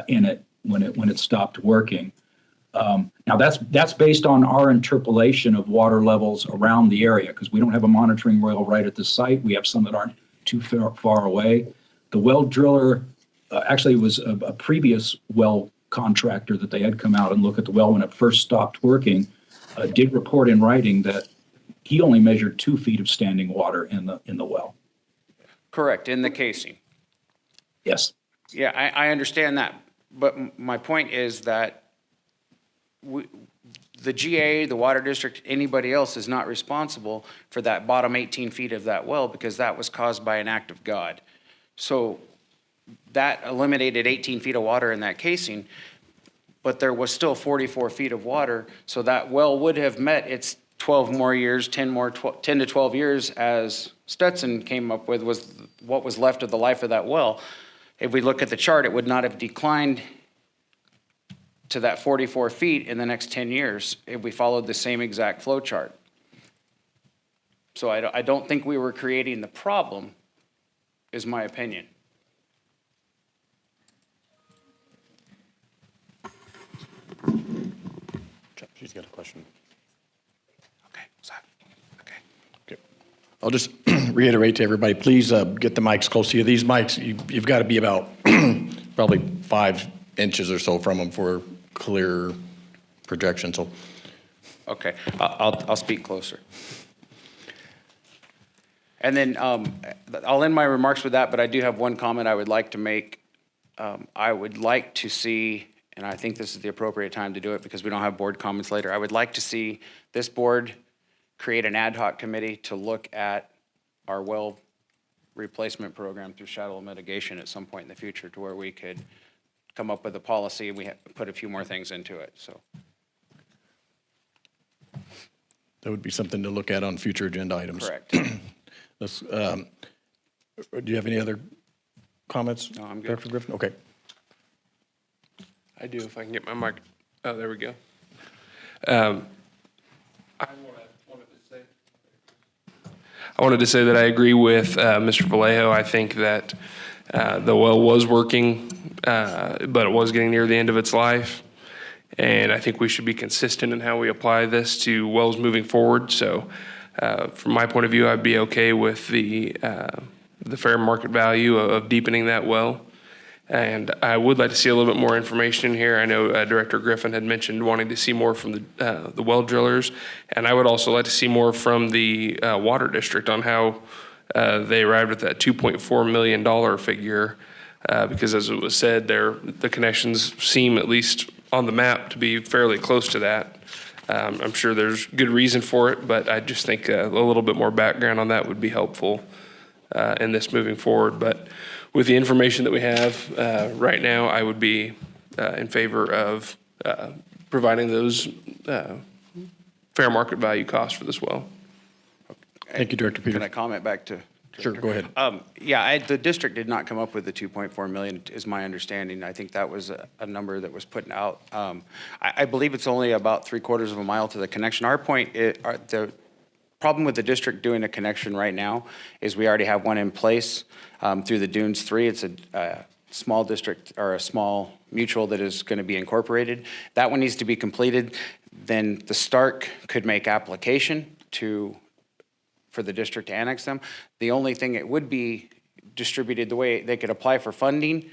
in it when it stopped working. Now that's based on our interpolation of water levels around the area, because we don't have a monitoring well right at the site. We have some that aren't too far away. The well driller actually was a previous well contractor that they had come out and look at the well when it first stopped working, did report in writing that he only measured 2 feet of standing water in the well. Correct, in the casing. Yes. Yeah, I understand that, but my point is that the GA, the water district, anybody else is not responsible for that bottom 18 feet of that well because that was caused by an act of God. So that eliminated 18 feet of water in that casing, but there was still 44 feet of water, so that well would have met its 12 more years, 10 to 12 years, as Stetson came up with, was what was left of the life of that well. If we look at the chart, it would not have declined to that 44 feet in the next 10 years if we followed the same exact flow chart. So I don't think we were creating the problem, is my opinion. She's got a question. Okay, Zach. Okay. I'll just reiterate to everybody, please get the mics close to you. These mics, you've got to be about probably 5 inches or so from them for clear projection. So, okay, I'll speak closer. And then I'll end my remarks with that, but I do have one comment I would like to make. I would like to see, and I think this is the appropriate time to do it because we don't have board comments later. I would like to see this board create an ad hoc committee to look at our well replacement program through shadow mitigation at some point in the future to where we could come up with a policy and we put a few more things into it. So that would be something to look at on future agenda items. Correct. Do you have any other comments? No, I'm good. Dr. Griffin? Okay. I do, if I can get my mic. Oh, there we go. I wanted to say that I agree with Mr. Vallejo. I think that the well was working, but it was getting near the end of its life. And I think we should be consistent in how we apply this to wells moving forward. So from my point of view, I'd be okay with the fair market value of deepening that well. And I would like to see a little bit more information here. I know Director Griffin had mentioned wanting to see more from the well drillers, and I would also like to see more from the water district on how they arrived at that $2.4 million figure, because as it was said, the connections seem, at least on the map, to be fairly close to that. I'm sure there's good reason for it, but I just think a little bit more background on that would be helpful in this moving forward. But with the information that we have right now, I would be in favor of providing those fair market value costs for this well. Thank you, Director Peters. Can I comment back to? Sure, go ahead. The district did not come up with the 2.4 million, is my understanding. I think that was a number that was put out. I believe it's only about 3/4 of a mile to the connection. The problem with the district doing a connection right now is we already have one in place through the Dunes 3. It's a small district or a small mutual that is going to be incorporated. That one needs to be completed. Then the Stark could make application for the district to annex them. The only thing, it would be distributed the way they could apply for funding,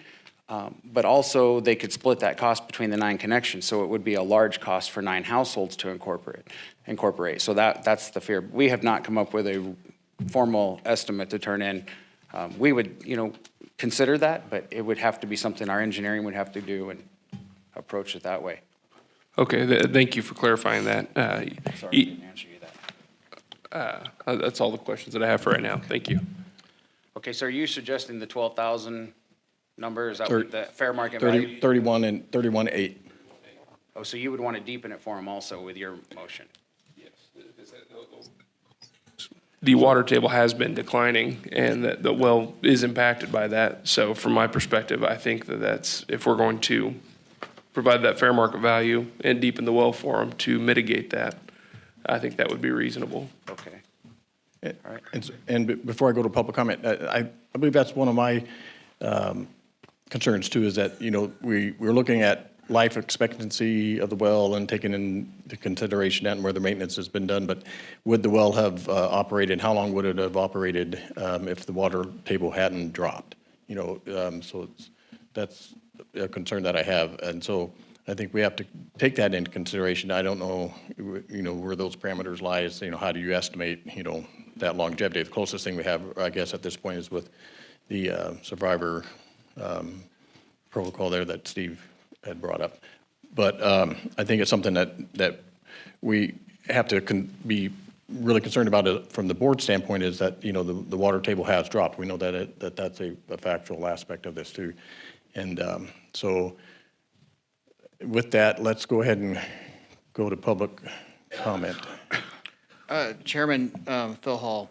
but also they could split that cost between the 9 connections. So it would be a large cost for 9 households to incorporate. So that's the fear. We have not come up with a formal estimate to turn in. We would, consider that, but it would have to be something our engineering would have to do and approach it that way. Okay, thank you for clarifying that. Sorry, I didn't answer you that. That's all the questions that I have for right now. Thank you. Okay, so are you suggesting the 12,000 number? Is that what the fair market value? 31 and 31.8. Oh, so you would want to deepen it for them also with your motion? The water table has been declining, and that the well is impacted by that. So from my perspective, I think that's, if we're going to provide that fair market value and deepen the well for them to mitigate that, I think that would be reasonable. Okay. All right. And before I go to public comment, I believe that's one of my concerns too, is that, we're looking at life expectancy of the well and taking into consideration that and where the maintenance has been done. But would the well have operated? How long would it have operated if the water table hadn't dropped? So that's a concern that I have. And so I think we have to take that into consideration. I don't know, where those parameters lie. Is, how do you estimate, that longevity? The closest thing we have, I guess, at this point is with the survivor protocol there that Steve had brought up. But I think it's something that we have to be really concerned about it from the board standpoint, is that, the water table has dropped. We know that that's a factual aspect of this too. And so with that, let's go ahead and go to public comment. Chairman Phil Hall,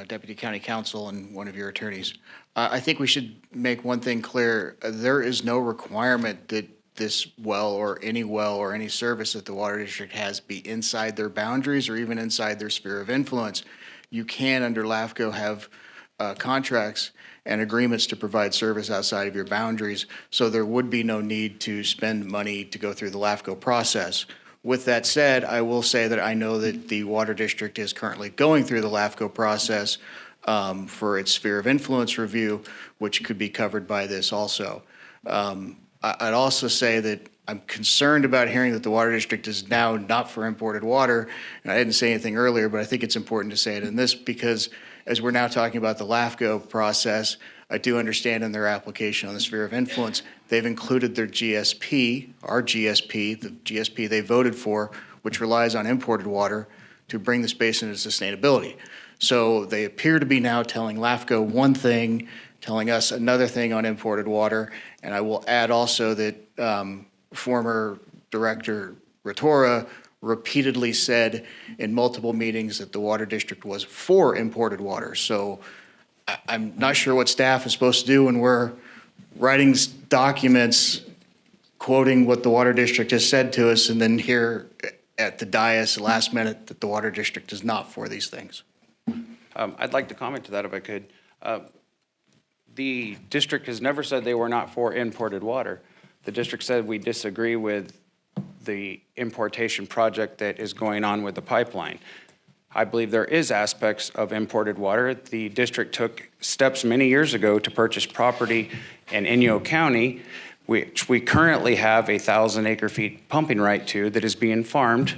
Deputy County Counsel and one of your attorneys. I think we should make one thing clear. There is no requirement that this well or any service that the water district has be inside their boundaries or even inside their sphere of influence. You can, under LAFCO, have contracts and agreements to provide service outside of your boundaries, so there would be no need to spend money to go through the LAFCO process. With that said, I will say that I know that the water district is currently going through the LAFCO process for its sphere of influence review, which could be covered by this also. I'd also say that I'm concerned about hearing that the water district is now not for imported water. And I didn't say anything earlier, but I think it's important to say it in this, because as we're now talking about the LAFCO process, I do understand in their application on the sphere of influence, they've included their GSP, our GSP, the GSP they voted for, which relies on imported water to bring this basin into sustainability. So they appear to be now telling LAFCO one thing, telling us another thing on imported water. And I will add also that former Director Rotora repeatedly said in multiple meetings that the water district was for imported water. So I'm not sure what staff is supposed to do when we're writing documents quoting what the water district has said to us, and then here at the dais last minute that the water district is not for these things. I'd like to comment to that if I could. The district has never said they were not for imported water. The district said we disagree with the importation project that is going on with the pipeline. I believe there is aspects of imported water. The district took steps many years ago to purchase property in Inyo County, which we currently have 1,000 acre-feet pumping right to, that is being farmed.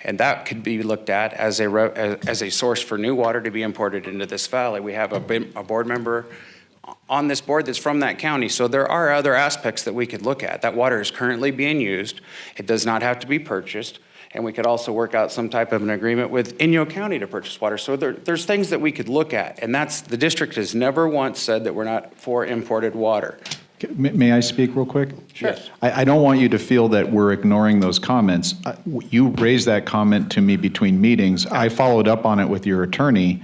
And that could be looked at as a source for new water to be imported into this valley. We have a board member on this board that's from that county. So there are other aspects that we could look at. That water is currently being used. It does not have to be purchased. And we could also work out some type of an agreement with Inyo County to purchase water. So there's things that we could look at. And the district has never once said that we're not for imported water. May I speak real quick? Sure. I don't want you to feel that we're ignoring those comments. You raised that comment to me between meetings. I followed up on it with your attorney.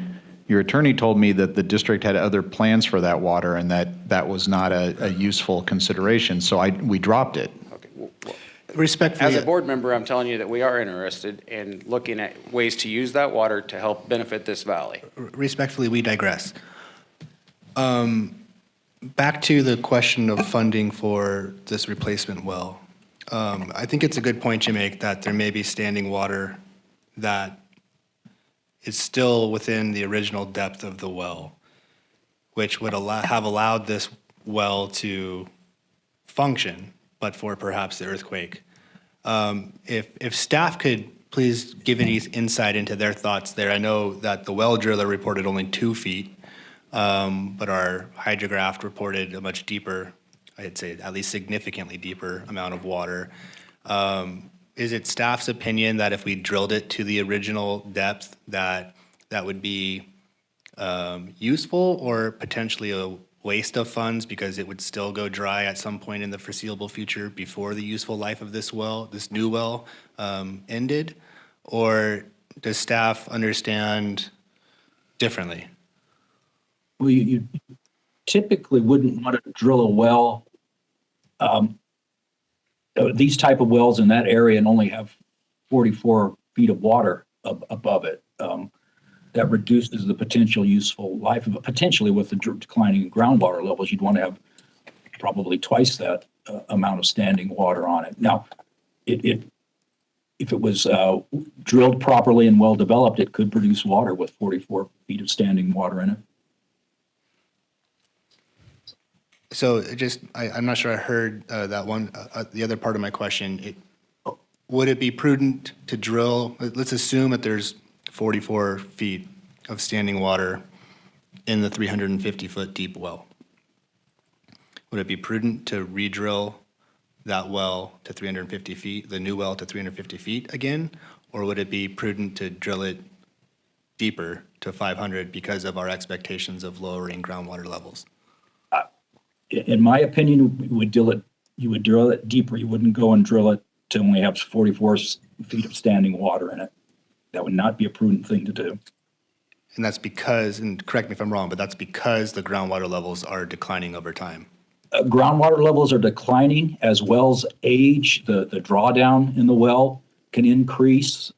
Your attorney told me that the district had other plans for that water and that was not a useful consideration, so we dropped it. Okay. Well, Respectfully, as a board member, I'm telling you that we are interested in looking at ways to use that water to help benefit this valley. respectfully, we digress. Back to the question of funding for this replacement well. I think it's a good point you make that there may be standing water that is still within the original depth of the well, which would have allowed this well to function, but for perhaps the earthquake. If staff could please give any insight into their thoughts there. I know that the well driller reported only 2 feet, but our hydrograph reported a much deeper, I'd say at least significantly deeper amount of water. Is it staff's opinion that if we drilled it to the original depth, that would be useful or potentially a waste of funds because it would still go dry at some point in the foreseeable future before the useful life of this well, this new well, ended? Or does staff understand differently? Well, you typically wouldn't want to drill a well, these type of wells in that area and only have 44 feet of water above it. That reduces the potential useful life of it. Potentially with the declining groundwater levels, you'd want to have probably twice that amount of standing water on it. Now, if it was drilled properly and well developed, it could produce water with 44 feet of standing water in it. So I'm not sure I heard that one, the other part of my question. Would it be prudent to drill, let's assume that there's 44 feet of standing water in the 350-foot deep well. Would it be prudent to re-drill that well to 350 feet, the new well to 350 feet again? Or would it be prudent to drill it deeper to 500 because of our expectations of lowering groundwater levels? In my opinion, you would drill it deeper. You wouldn't go and drill it to only have 44 feet of standing water in it. That would not be a prudent thing to do. And that's because, and correct me if I'm wrong, but that's because the groundwater levels are declining over time. Groundwater levels are declining as wells age. The drawdown in the well can increase,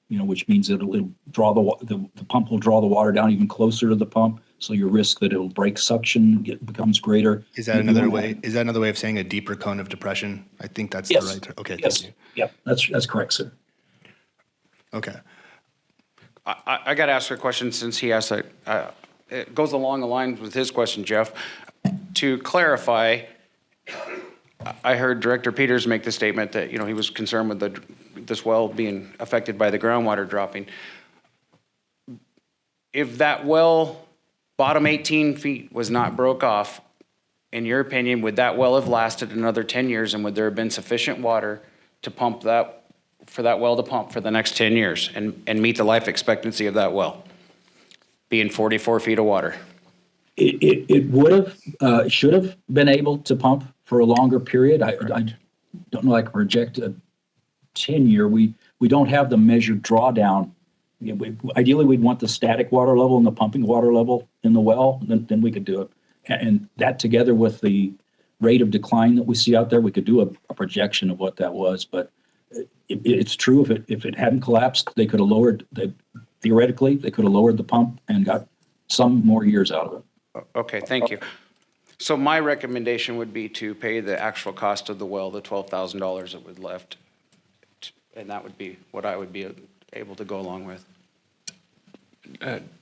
which means that it'll draw the pump will draw the water down even closer to the pump. So your risk that it'll break suction becomes greater. Is that another way? Is that another way of saying a deeper cone of depression? I think that's yes. the right term. Okay. Yes. Thank you. Yep. That's correct, sir. Okay. I got to ask a question since he asked that. It goes along the lines with his question, Jeff. To clarify, I heard Director Peters make the statement that he was concerned with this well being affected by the groundwater dropping. If that well bottom 18 feet was not broke off, in your opinion, would that well have lasted another 10 years, and would there have been sufficient water to pump for that well to pump for the next 10 years and meet the life expectancy of that well, being 44 feet of water? It would have, should have been able to pump for a longer period. I don't know, I can project a 10-year. We don't have the measured drawdown. Ideally, we'd want the static water level and the pumping water level in the well, then we could do it. And that together with the rate of decline that we see out there, we could do a projection of what that was. But it's true, if it hadn't collapsed, they could have lowered, theoretically, they could have lowered the pump and got some more years out of it. Okay, thank you. So my recommendation would be to pay the actual cost of the well, the $12,000 that was left. And that would be what I would be able to go along with.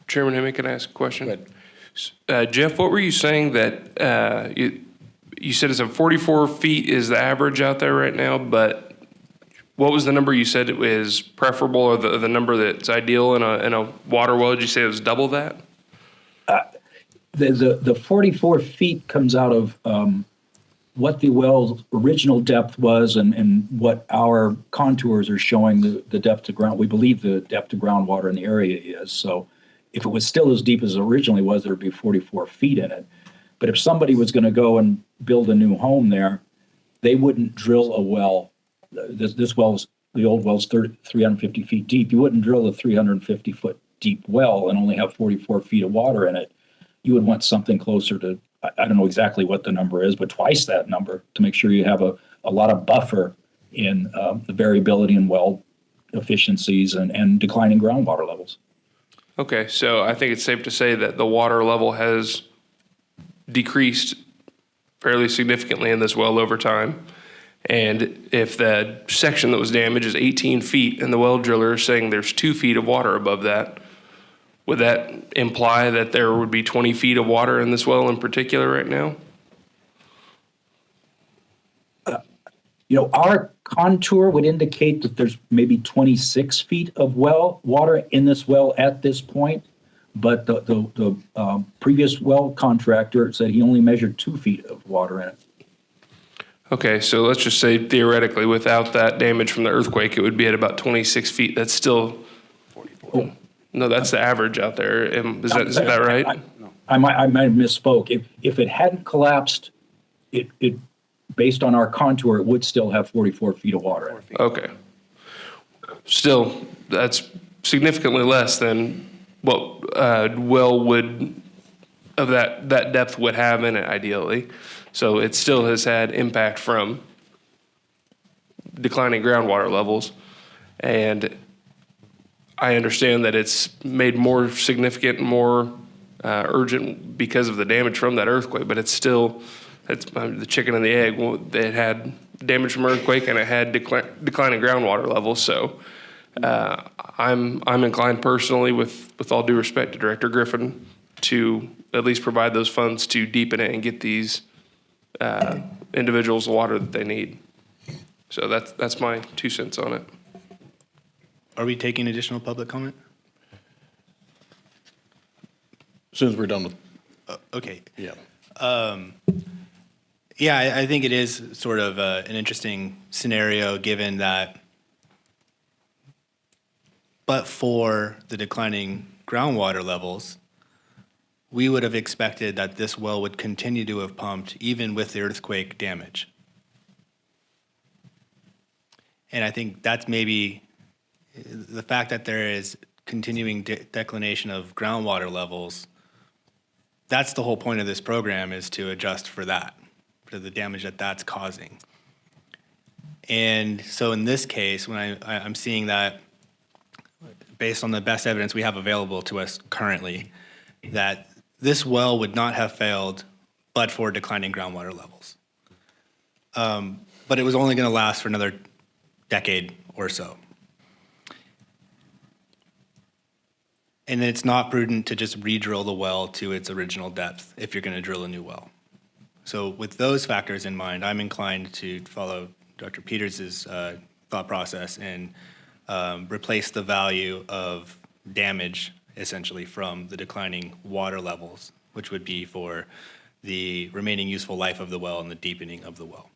Chairman Hemme, can I ask a question? Jeff, what were you saying that you said it's 44 feet is the average out there right now, but what was the number you said it was preferable, or the number that's ideal in a water well? Did you say it was double that? The 44 feet comes out of what the well's original depth was and what our contours are showing the depth to ground. We believe the depth to groundwater in the area is. So if it was still as deep as it originally was, there'd be 44 feet in it. But if somebody was going to go and build a new home there, they wouldn't drill a well. This well's, the old well's 350 feet deep. You wouldn't drill a 350 foot deep well and only have 44 feet of water in it. You would want something closer to, I don't know exactly what the number is, but twice that number to make sure you have a lot of buffer in the variability in well efficiencies and declining groundwater levels. Okay, so I think it's safe to say that the water level has decreased fairly significantly in this well over time. And if the section that was damaged is 18 feet and the well driller is saying there's 2 feet of water above that, would that imply that there would be 20 feet of water in this well in particular right now? Our contour would indicate that there's maybe 26 feet of well water in this well at this point. But the previous well contractor said he only measured 2 feet of water in it. Okay, so let's just say theoretically, without that damage from the earthquake, it would be at about 26 feet. That's still 44. No, that's the average out there. Is that right? I might have misspoke. If it hadn't collapsed, it based on our contour, it would still have 44 feet of water in it. Okay. Still, that's significantly less than what well would of that depth would have in it ideally. So it still has had impact from declining groundwater levels. And I understand that it's made more significant and more urgent because of the damage from that earthquake, but it's the chicken and the egg. Well, it had damage from earthquake and it had declining groundwater levels. So I'm inclined personally, with all due respect to Director Griffin, to at least provide those funds to deepen it and get these individuals the water that they need. So that's my 2 cents on it. Are we taking additional public comment? As soon as we're done with. Okay. Yeah. Yeah, I think it is sort of an interesting scenario given that, but for the declining groundwater levels, we would have expected that this well would continue to have pumped even with the earthquake damage. And I think that's maybe the fact that there is continuing declination of groundwater levels. That's the whole point of this program, is to adjust for that, for the damage that that's causing. And so in this case, when I'm seeing that, based on the best evidence we have available to us currently, that this well would not have failed but for declining groundwater levels. But it was only going to last for another decade or so. And it's not prudent to just re-drill the well to its original depth if you're going to drill a new well. So with those factors in mind, I'm inclined to follow Dr. Peters' thought process and replace the value of damage essentially from the declining water levels, which would be for the remaining useful life of the well and the deepening of the well.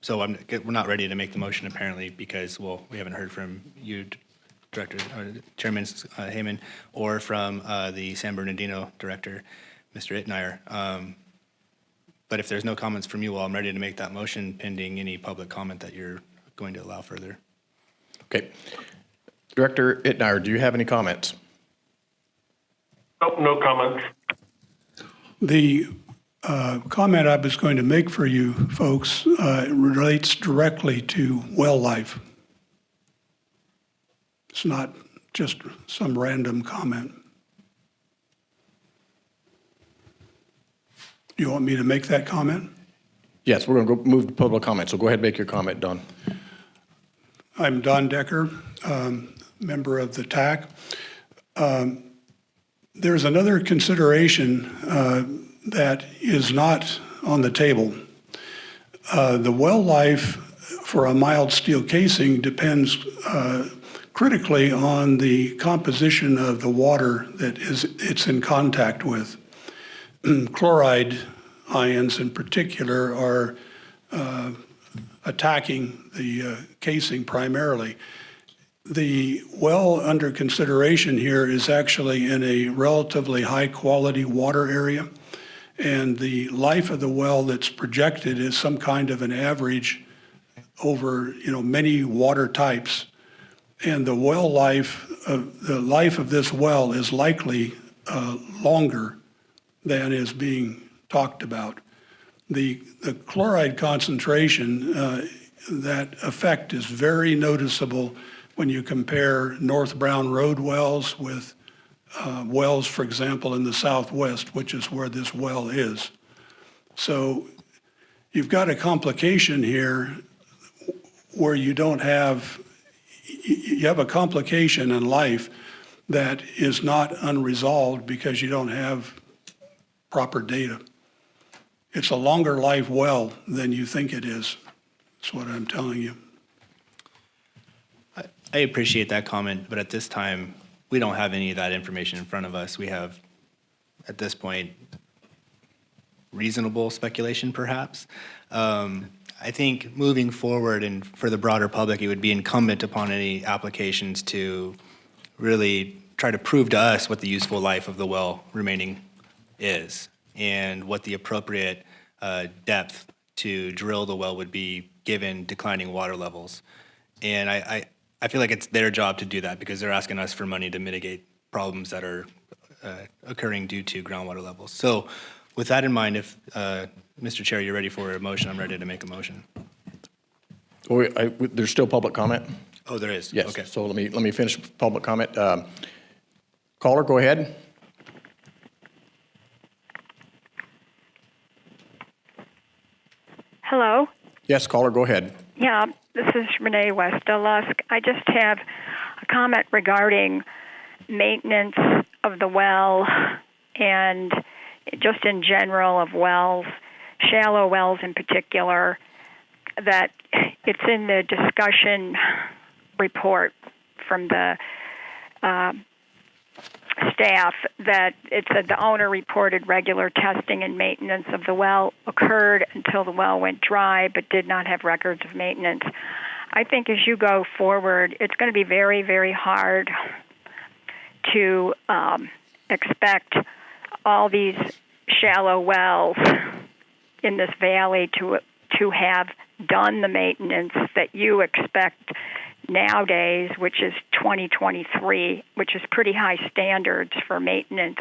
So we're not ready to make the motion apparently because, well, we haven't heard from you, Director, Chairman Heyman, or from the San Bernardino Director, Mr. Ittmeyer. But if there's no comments from you all, I'm ready to make that motion pending any public comment that you're going to allow further. Okay. Director Ittmeyer, do you have any comments? Nope, no comments. The comment I was going to make for you folks relates directly to well life. It's not just some random comment. You want me to make that comment? Yes, we're going to go move to public comment, so go ahead and make your comment, Don. I'm Don Decker, member of the TAC. There's another consideration that is not on the table. The well life for a mild steel casing depends critically on the composition of the water that it's in contact with. Chloride ions in particular are attacking the casing primarily. The well under consideration here is actually in a relatively high-quality water area, and the life of the well that's projected is some kind of an average over, many water types. And the life of this well is likely longer than is being talked about. The chloride concentration, that effect is very noticeable when you compare North Brown Road wells with wells, for example, in the southwest, which is where this well is. So you've got a complication here where you have a complication in life that is not unresolved because you don't have proper data. It's a longer life well than you think it is. That's what I'm telling you. I appreciate that comment, but at this time, we don't have any of that information in front of us. We have, at this point, reasonable speculation, perhaps. I think moving forward and for the broader public, it would be incumbent upon any applications to really try to prove to us what the useful life of the well remaining is and what the appropriate depth to drill the well would be given declining water levels. And I feel like it's their job to do that because they're asking us for money to mitigate problems that are occurring due to groundwater levels. So with that in mind, if Mr. Chair, you're ready for a motion, I'm ready to make a motion. Oh, there's still public comment? Oh, there is? Yes. Okay. So let me finish public comment. Caller, go ahead. Hello? Yes, caller, go ahead. Yeah, this is Renee West-Lusk. I just have a comment regarding maintenance of the well and just in general of wells, shallow wells in particular, that it's in the discussion report from the staff that it said the owner reported regular testing and maintenance of the well occurred until the well went dry but did not have records of maintenance. I think as you go forward, it's going to be very, very hard to expect all these shallow wells in this valley to have done the maintenance that you expect nowadays, which is 2023, which is pretty high standards for maintenance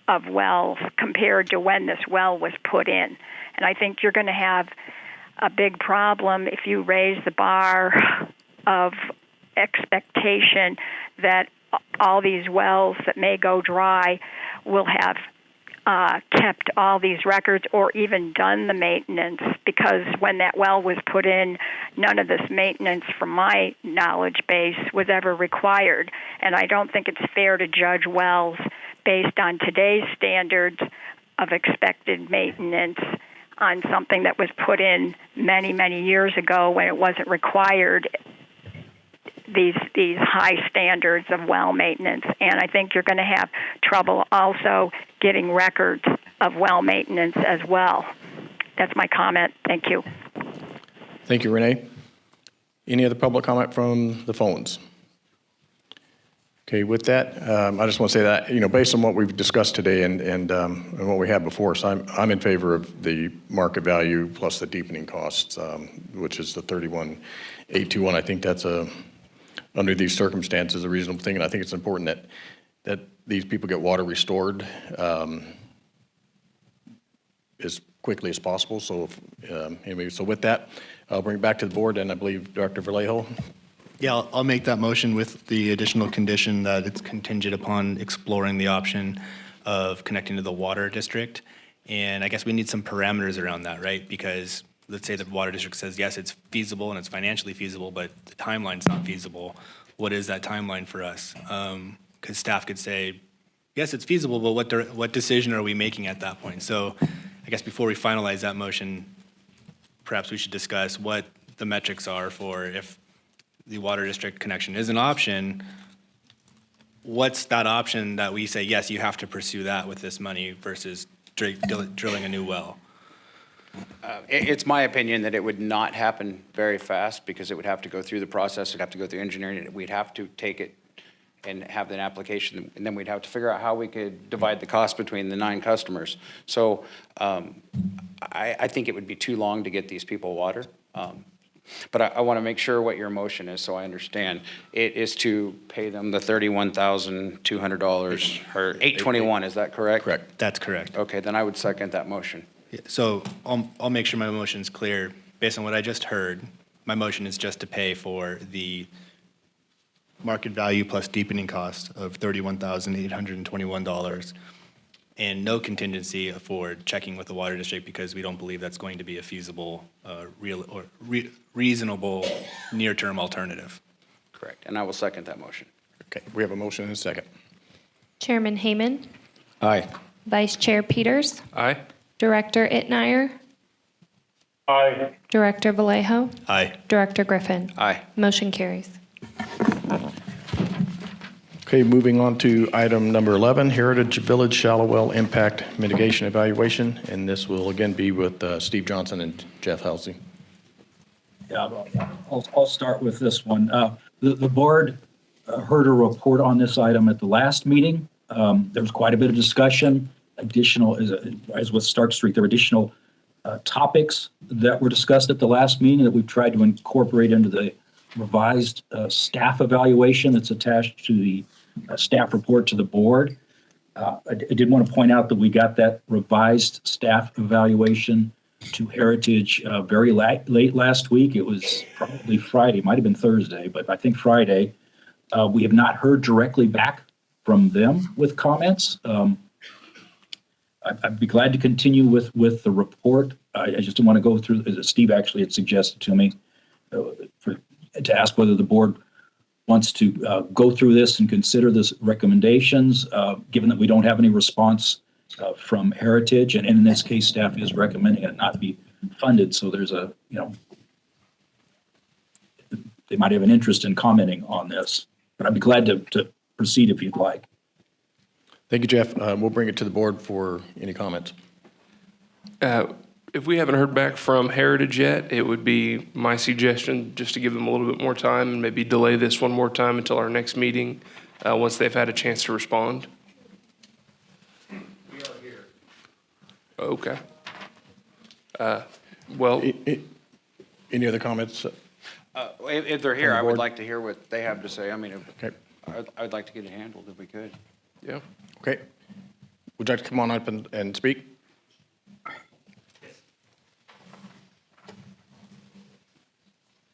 of wells compared to when this well was put in. And I think you're going to have a big problem if you raise the bar of expectation that all these wells that may go dry will have kept all these records or even done the maintenance, because when that well was put in, none of this maintenance from my knowledge base was ever required. And I don't think it's fair to judge wells based on today's standards of expected maintenance on something that was put in many, many years ago when it wasn't required, these high standards of well maintenance. And I think you're going to have trouble also getting records of well maintenance as well. That's my comment. Thank you. Thank you, Renee. Any other public comment from the phones? Okay, with that, I just want to say that, based on what we've discussed today and what we had before, so I'm in favor of the market value plus the deepening costs, which is the 31,821. I think that's under these circumstances, a reasonable thing, and I think it's important that these people get water restored as quickly as possible. So, so with that, I'll bring it back to the board, and I believe Dr. Vallejo. Yeah, I'll make that motion with the additional condition that it's contingent upon exploring the option of connecting to the water district. And I guess we need some parameters around that, right? Because let's say the water district says, yes, it's feasible and it's financially feasible, but the timeline's not feasible. What is that timeline for us? Because staff could say, yes, it's feasible, but what decision are we making at that point? So I guess before we finalize that motion, perhaps we should discuss what the metrics are for if the water district connection is an option. What's that option that we say, yes, you have to pursue that with this money versus drilling a new well? It's my opinion that it would not happen very fast because it would have to go through the process, it'd have to go through engineering, and we'd have to take it and have an application, and then we'd have to figure out how we could divide the cost between the 9 customers. So I think it would be too long to get these people water. But I want to make sure what your motion is so I understand. It is to pay them the $31,200 or $821, is that correct? Correct. That's correct. Okay, then I would second that motion. So I'll make sure my motion's clear. Based on what I just heard, my motion is just to pay for the market value plus deepening cost of $31,821 and no contingency for checking with the water district because we don't believe that's going to be a feasible, reasonable near-term alternative. Correct, and I will second that motion. Okay, we have a motion and a second. Chairman Heyman, Aye. Vice Chair Peters, Aye. Director Itmeyer, Aye. Director Vallejo, Aye. Director Griffin. Aye. Motion carries. Okay, moving on to item number 11, Heritage Village Shallow Well Impact Mitigation Evaluation. And this will again be with Steve Johnson and Jeff Halsey. Yeah, I'll start with this one. The board heard a report on this item at the last meeting. There was quite a bit of discussion. Additional, as with Stark Street, there were additional topics that were discussed at the last meeting that we've tried to incorporate into the revised staff evaluation that's attached to the staff report to the board. I did want to point out that we got that revised staff evaluation to Heritage very late last week. It was probably Friday, it might have been Thursday, but I think Friday. We have not heard directly back from them with comments. I'd be glad to continue with the report. I just didn't want to go through, as Steve actually had suggested to me, to ask whether the board wants to go through this and consider this recommendations, given that we don't have any response from Heritage. And in this case, staff is recommending it not be funded. So there's they might have an interest in commenting on this. But I'd be glad to proceed if you'd like. Thank you, Jeff. We'll bring it to the board for any comments. If we haven't heard back from Heritage yet, it would be my suggestion just to give them a little bit more time and maybe delay this one more time until our next meeting, once they've had a chance to respond. We are here. Okay. Well, any other comments? If they're here, I would like to hear what they have to say. I mean, Okay. I'd like to get it handled if we could. Yeah. Okay. Would you like to come on up and speak?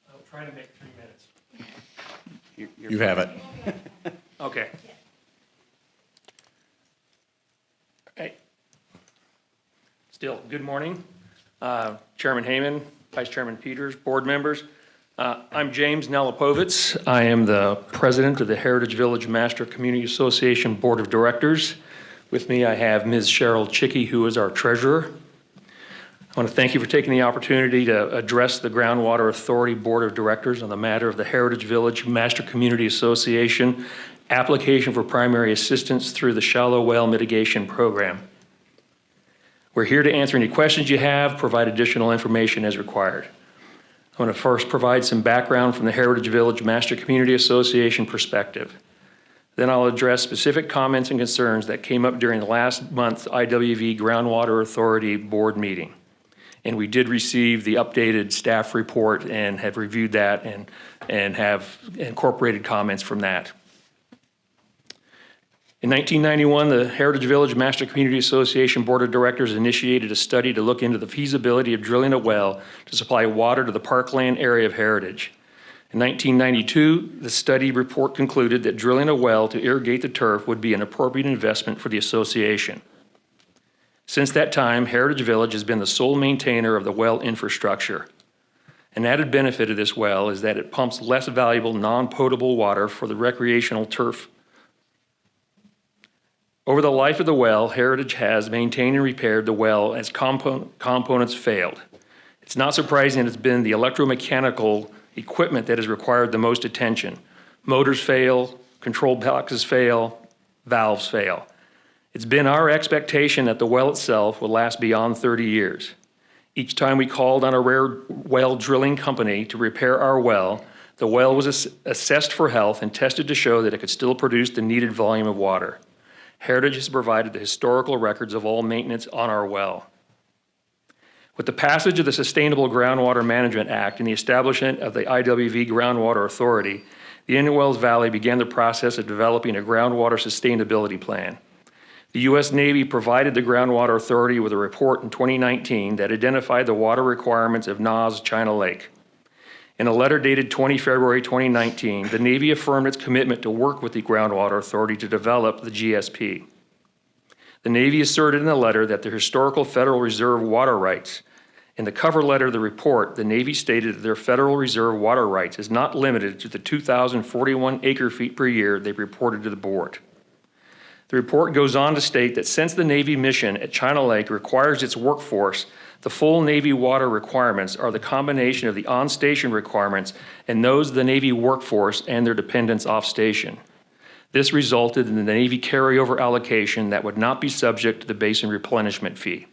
I'll try to make 3 minutes. You have it. Okay. Hey. Still, good morning. Chairman Heyman, Vice Chairman Peters, board members. I'm James Nelipovitz. I am the president of the Heritage Village Master Community Association Board of Directors. With me, I have Ms. Cheryl Chickey, who is our treasurer. I want to thank you for taking the opportunity to address the Groundwater Authority Board of Directors on the matter of the Heritage Village Master Community Association application for primary assistance through the Shallow Well Mitigation Program. We're here to answer any questions you have, provide additional information as required. I want to first provide some background from the Heritage Village Master Community Association perspective. Then I'll address specific comments and concerns that came up during the last month's IWV Groundwater Authority Board meeting. And we did receive the updated staff report and have reviewed that and have incorporated comments from that. In 1991, the Heritage Village Master Community Association Board of Directors initiated a study to look into the feasibility of drilling a well to supply water to the parkland area of Heritage. In 1992, the study report concluded that drilling a well to irrigate the turf would be an appropriate investment for the association. Since that time, Heritage Village has been the sole maintainer of the well infrastructure. An added benefit of this well is that it pumps less valuable non-potable water for the recreational turf. Over the life of the well, Heritage has maintained and repaired the well as components failed. It's not surprising that it's been the electromechanical equipment that has required the most attention. Motors fail, control boxes fail, valves fail. It's been our expectation that the well itself will last beyond 30 years. Each time we called on a rare well drilling company to repair our well, the well was assessed for health and tested to show that it could still produce the needed volume of water. Heritage has provided the historical records of all maintenance on our well. With the passage of the Sustainable Groundwater Management Act and the establishment of the IWV Groundwater Authority, the Indian Wells Valley began the process of developing a groundwater sustainability plan. The U.S. Navy provided the Groundwater Authority with a report in 2019 that identified the water requirements of NAS China Lake. In a letter dated 20 February 2019, the Navy affirmed its commitment to work with the Groundwater Authority to develop the GSP. The Navy asserted in the letter that the historical Federal Reserve water rights. In the cover letter of the report, the Navy stated that their Federal Reserve water rights is not limited to the 2,041 acre-feet per year they reported to the board. The report goes on to state that since the Navy mission at China Lake requires its workforce, the full Navy water requirements are the combination of the on-station requirements and those of the Navy workforce and their dependents off-station. This resulted in the Navy carryover allocation that would not be subject to the basin replenishment fee.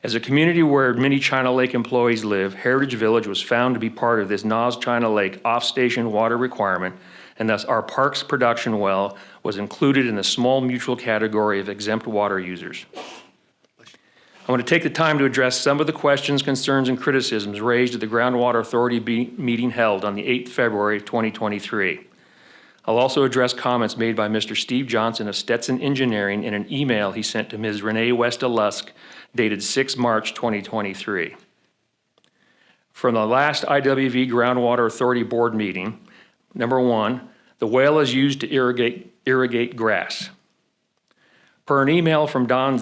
As a community where many China Lake employees live, Heritage Village was found to be part of this NAS China Lake off-station water requirement, and thus our park's production well was included in the small mutual category of exempt water users. I want to take the time to address some of the questions, concerns, and criticisms raised at the Groundwater Authority meeting held on the 8th February 2023. I'll also address comments made by Mr. Steve Johnson of Stetson Engineering in an email he sent to Ms. Renee Westa-Lusk dated 6 March 2023. From the last IWV Groundwater Authority Board meeting, number 1, the well is used to irrigate grass. Per an email from Don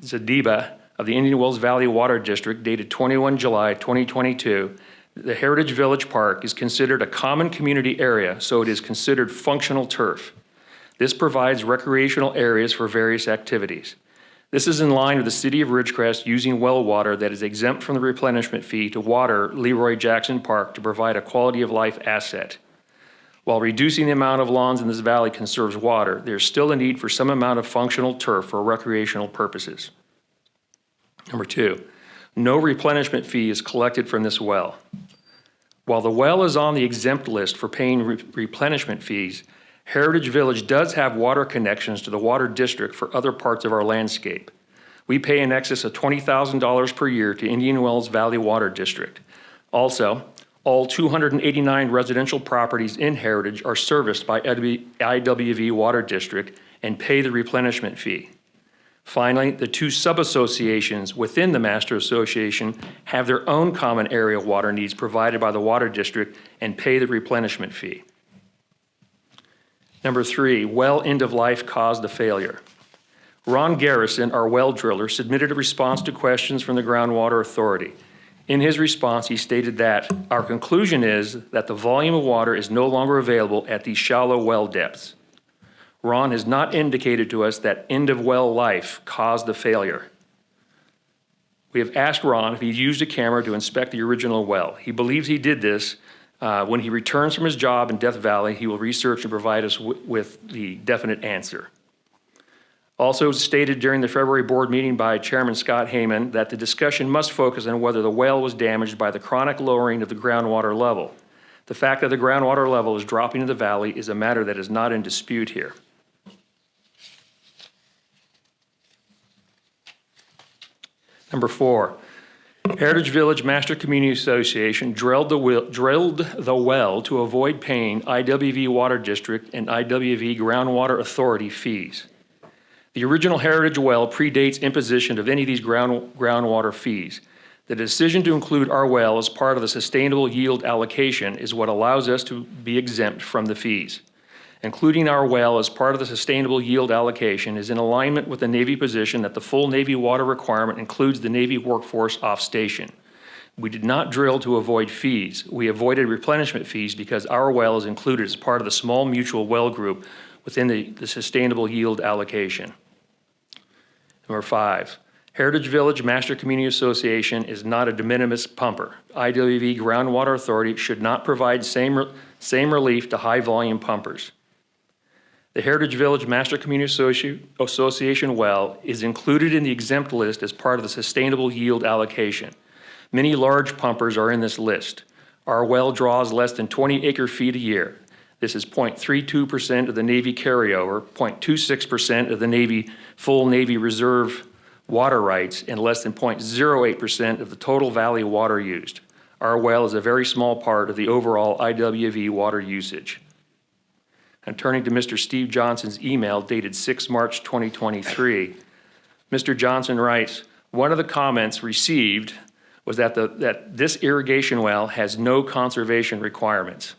Zadiba of the Indian Wells Valley Water District dated 21 July 2022, the Heritage Village Park is considered a common community area, so it is considered functional turf. This provides recreational areas for various activities. This is in line with the City of Ridgecrest using well water that is exempt from the replenishment fee to water Leroy Jackson Park to provide a quality of life asset. While reducing the amount of lawns in this valley conserves water, there is still a need for some amount of functional turf for recreational purposes. Number 2, no replenishment fee is collected from this well. While the well is on the exempt list for paying replenishment fees, Heritage Village does have water connections to the water district for other parts of our landscape. We pay in excess of $20,000 per year to Indian Wells Valley Water District. Also, all 289 residential properties in Heritage are serviced by IWV Water District and pay the replenishment fee. Finally, the 2 sub-associations within the Master Association have their own common area water needs provided by the Water District and pay the replenishment fee. Number 3, well end of life caused the failure. Ron Garrison, our well driller, submitted a response to questions from the Groundwater Authority. In his response, he stated that our conclusion is that the volume of water is no longer available at these shallow well depths. Ron has not indicated to us that end of well life caused the failure. We have asked Ron if he used a camera to inspect the original well. He believes he did this. When he returns from his job in Death Valley, he will research and provide us with the definite answer. Also stated during the February board meeting by Chairman Scott Heyman that the discussion must focus on whether the well was damaged by the chronic lowering of the groundwater level. The fact that the groundwater level is dropping in the valley is a matter that is not in dispute here. Number 4, Heritage Village Master Community Association drilled the well to avoid paying IWV Water District and IWV Groundwater Authority fees. The original Heritage well predates imposition of any of these groundwater fees. The decision to include our well as part of the sustainable yield allocation is what allows us to be exempt from the fees. Including our well as part of the sustainable yield allocation is in alignment with the Navy position that the full Navy water requirement includes the Navy workforce off-station. We did not drill to avoid fees. We avoided replenishment fees because our well is included as part of the small mutual well group within the sustainable yield allocation. Number 5, Heritage Village Master Community Association is not a de minimis pumper. IWV Groundwater Authority should not provide same relief to high volume pumpers. The Heritage Village Master Community Association well is included in the exempt list as part of the sustainable yield allocation. Many large pumpers are in this list. Our well draws less than 20 acre-feet a year. This is 0.32% of the Navy carryover, 0.26% of the Navy full Navy Reserve water rights, and less than 0.08% of the total valley water used. Our well is a very small part of the overall IWV water usage. And turning to Mr. Steve Johnson's email dated 6 March 2023, Mr. Johnson writes, one of the comments received was that this irrigation well has no conservation requirements.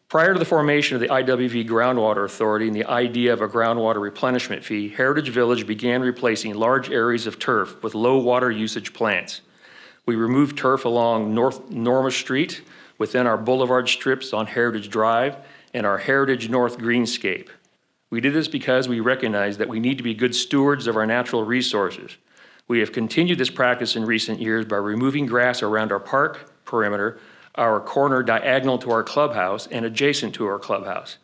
Prior to the formation of the IWV Groundwater Authority and the idea of a groundwater replenishment fee, Heritage Village began replacing large areas of turf with low water usage plants. We removed turf along North Norma Street, within our boulevard strips on Heritage Drive, and our Heritage North Greenscape. We did this because we recognize that we need to be good stewards of our natural resources. We have continued this practice in recent years by removing grass around our park perimeter, our corner diagonal to our clubhouse, and adjacent to our clubhouse.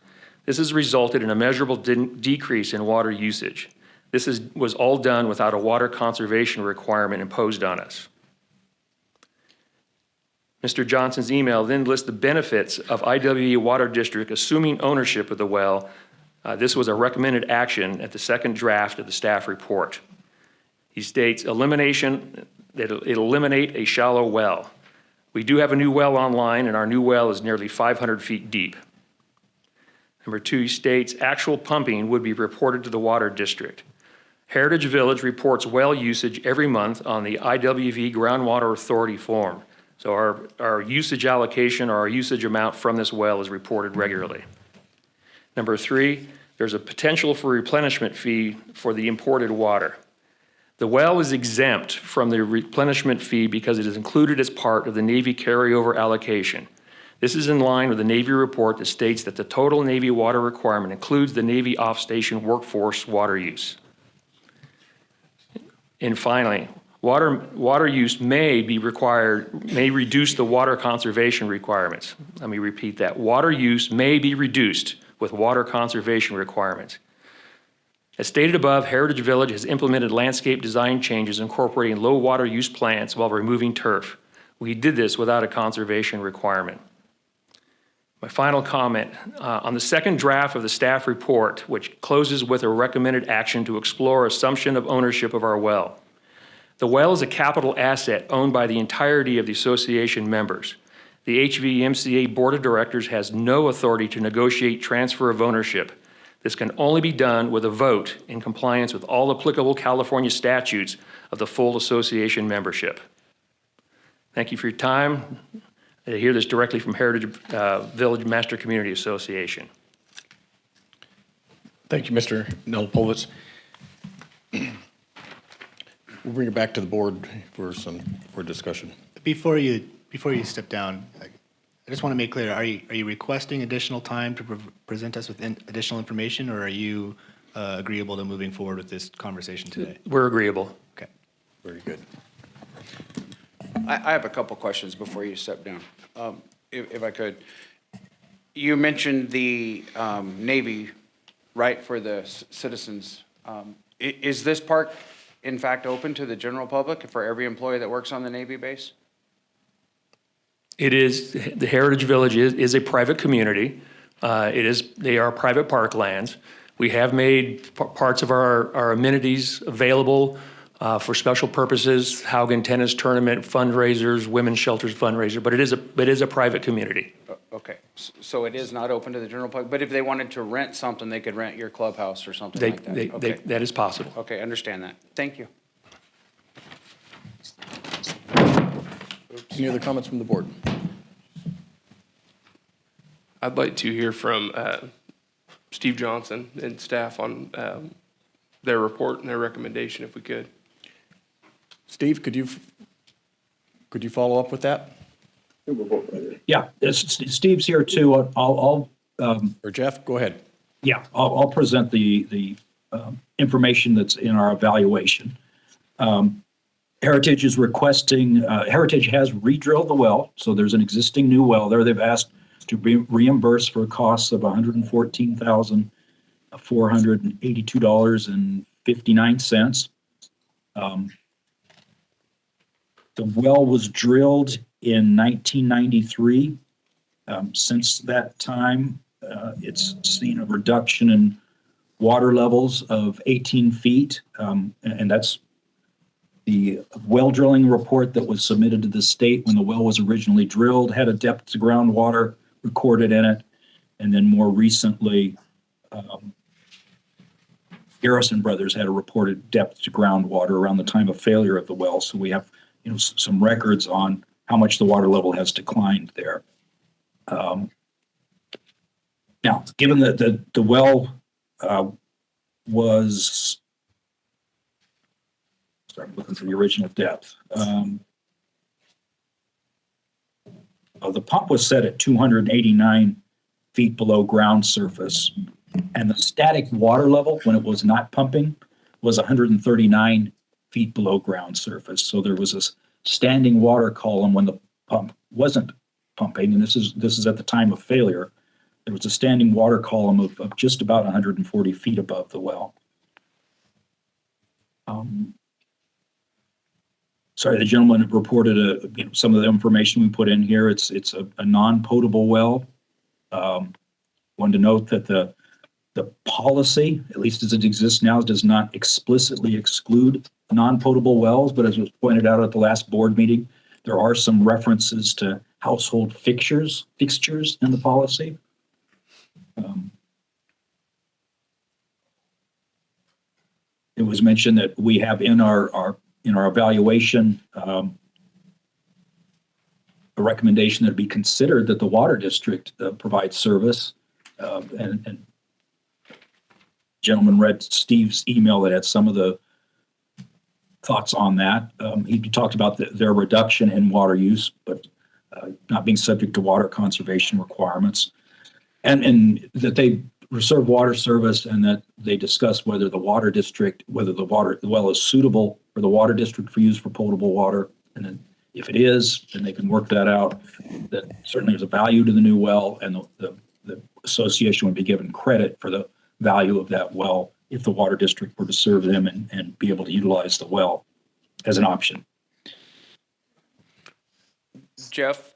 This has resulted in a measurable decrease in water usage. This was all done without a water conservation requirement imposed on us. Mr. Johnson's email then lists the benefits of IWV Water District assuming ownership of the well. This was a recommended action at the second draft of the staff report. He states, that it'll eliminate a shallow well. We do have a new well online, and our new well is nearly 500 feet deep. Number 2, he states, actual pumping would be reported to the Water District. Heritage Village reports well usage every month on the IWV Groundwater Authority form. So our usage allocation or our usage amount from this well is reported regularly. Number 3, there's a potential for replenishment fee for the imported water. The well is exempt from the replenishment fee because it is included as part of the Navy carryover allocation. This is in line with the Navy report that states that the total Navy water requirement includes the Navy off-station workforce water use. And finally, water use may reduce the water conservation requirements. Let me repeat that. Water use may be reduced with water conservation requirements. As stated above, Heritage Village has implemented landscape design changes incorporating low water use plants while removing turf. We did this without a conservation requirement. My final comment, on the second draft of the staff report, which closes with a recommended action to explore assumption of ownership of our well. The well is a capital asset owned by the entirety of the association members. The HVMCA Board of Directors has no authority to negotiate transfer of ownership. This can only be done with a vote in compliance with all applicable California statutes of the full association membership. Thank you for your time. I hear this directly from Heritage Village Master Community Association. Thank you, Mr. Nelapovitz. We'll bring it back to the board for discussion. Before you step down, I just want to make clear, are you requesting additional time to present us with additional information, or are you agreeable to moving forward with this conversation today? We're agreeable. Okay. Very good. I have a couple questions before you step down, if I could. You mentioned the Navy, right, for the citizens. Is this park, in fact, open to the general public for every employee that works on the Navy base? It is, the Heritage Village is a private community. They are private parklands. We have made parts of our amenities available for special purposes, Haugen Tennis Tournament, fundraisers, women's shelters fundraiser, but it is a private community. Okay, so it is not open to the general public, but if they wanted to rent something, they could rent your clubhouse or something like that? Okay. That is possible. Okay, understand that. Thank you. Any other comments from the board? I'd like to hear from Steve Johnson and staff on their report and their recommendation, if we could. Steve, could you follow up with that? Yeah, Steve's here too. I'll or Jeff, go ahead. Yeah, I'll present the information that's in our evaluation. Heritage is requesting, Heritage has re-drilled the well, so there's an existing new well there. They've asked to be reimbursed for costs of $114,482.59. The well was drilled in 1993. Since that time, it's seen a reduction in water levels of 18 feet, and that's the well drilling report that was submitted to the state when the well was originally drilled, had a depth to groundwater recorded in it, and then more recently, Garrison Brothers had a reported depth to groundwater around the time of failure of the well. So we have, some records on how much the water level has declined there. Now, given that the well was, sorry, I'm looking for the original depth. The pump was set at 289 feet below ground surface, and the static water level when it was not pumping was 139 feet below ground surface. So there was a standing water column when the pump wasn't pumping, and this is at the time of failure. There was a standing water column of just about 140 feet above the well. Sorry, the gentleman reported some of the information we put in here. It's a non-potable well. Wanted to note that the policy, at least as it exists now, does not explicitly exclude non-potable wells, but as was pointed out at the last board meeting, there are some references to household fixtures in the policy. It was mentioned that we have in our evaluation a recommendation that it be considered that the water district provides service, and gentleman read Steve's email that had some of the thoughts on that. He talked about their reduction in water use, but not being subject to water conservation requirements, and that they reserve water service, and that they discuss whether the water district, the well is suitable for the water district for use for potable water, and then if it is, then they can work that out. That certainly there's a value to the new well, and the association would be given credit for the value of that well if the water district were to serve them and be able to utilize the well as an option. Jeff?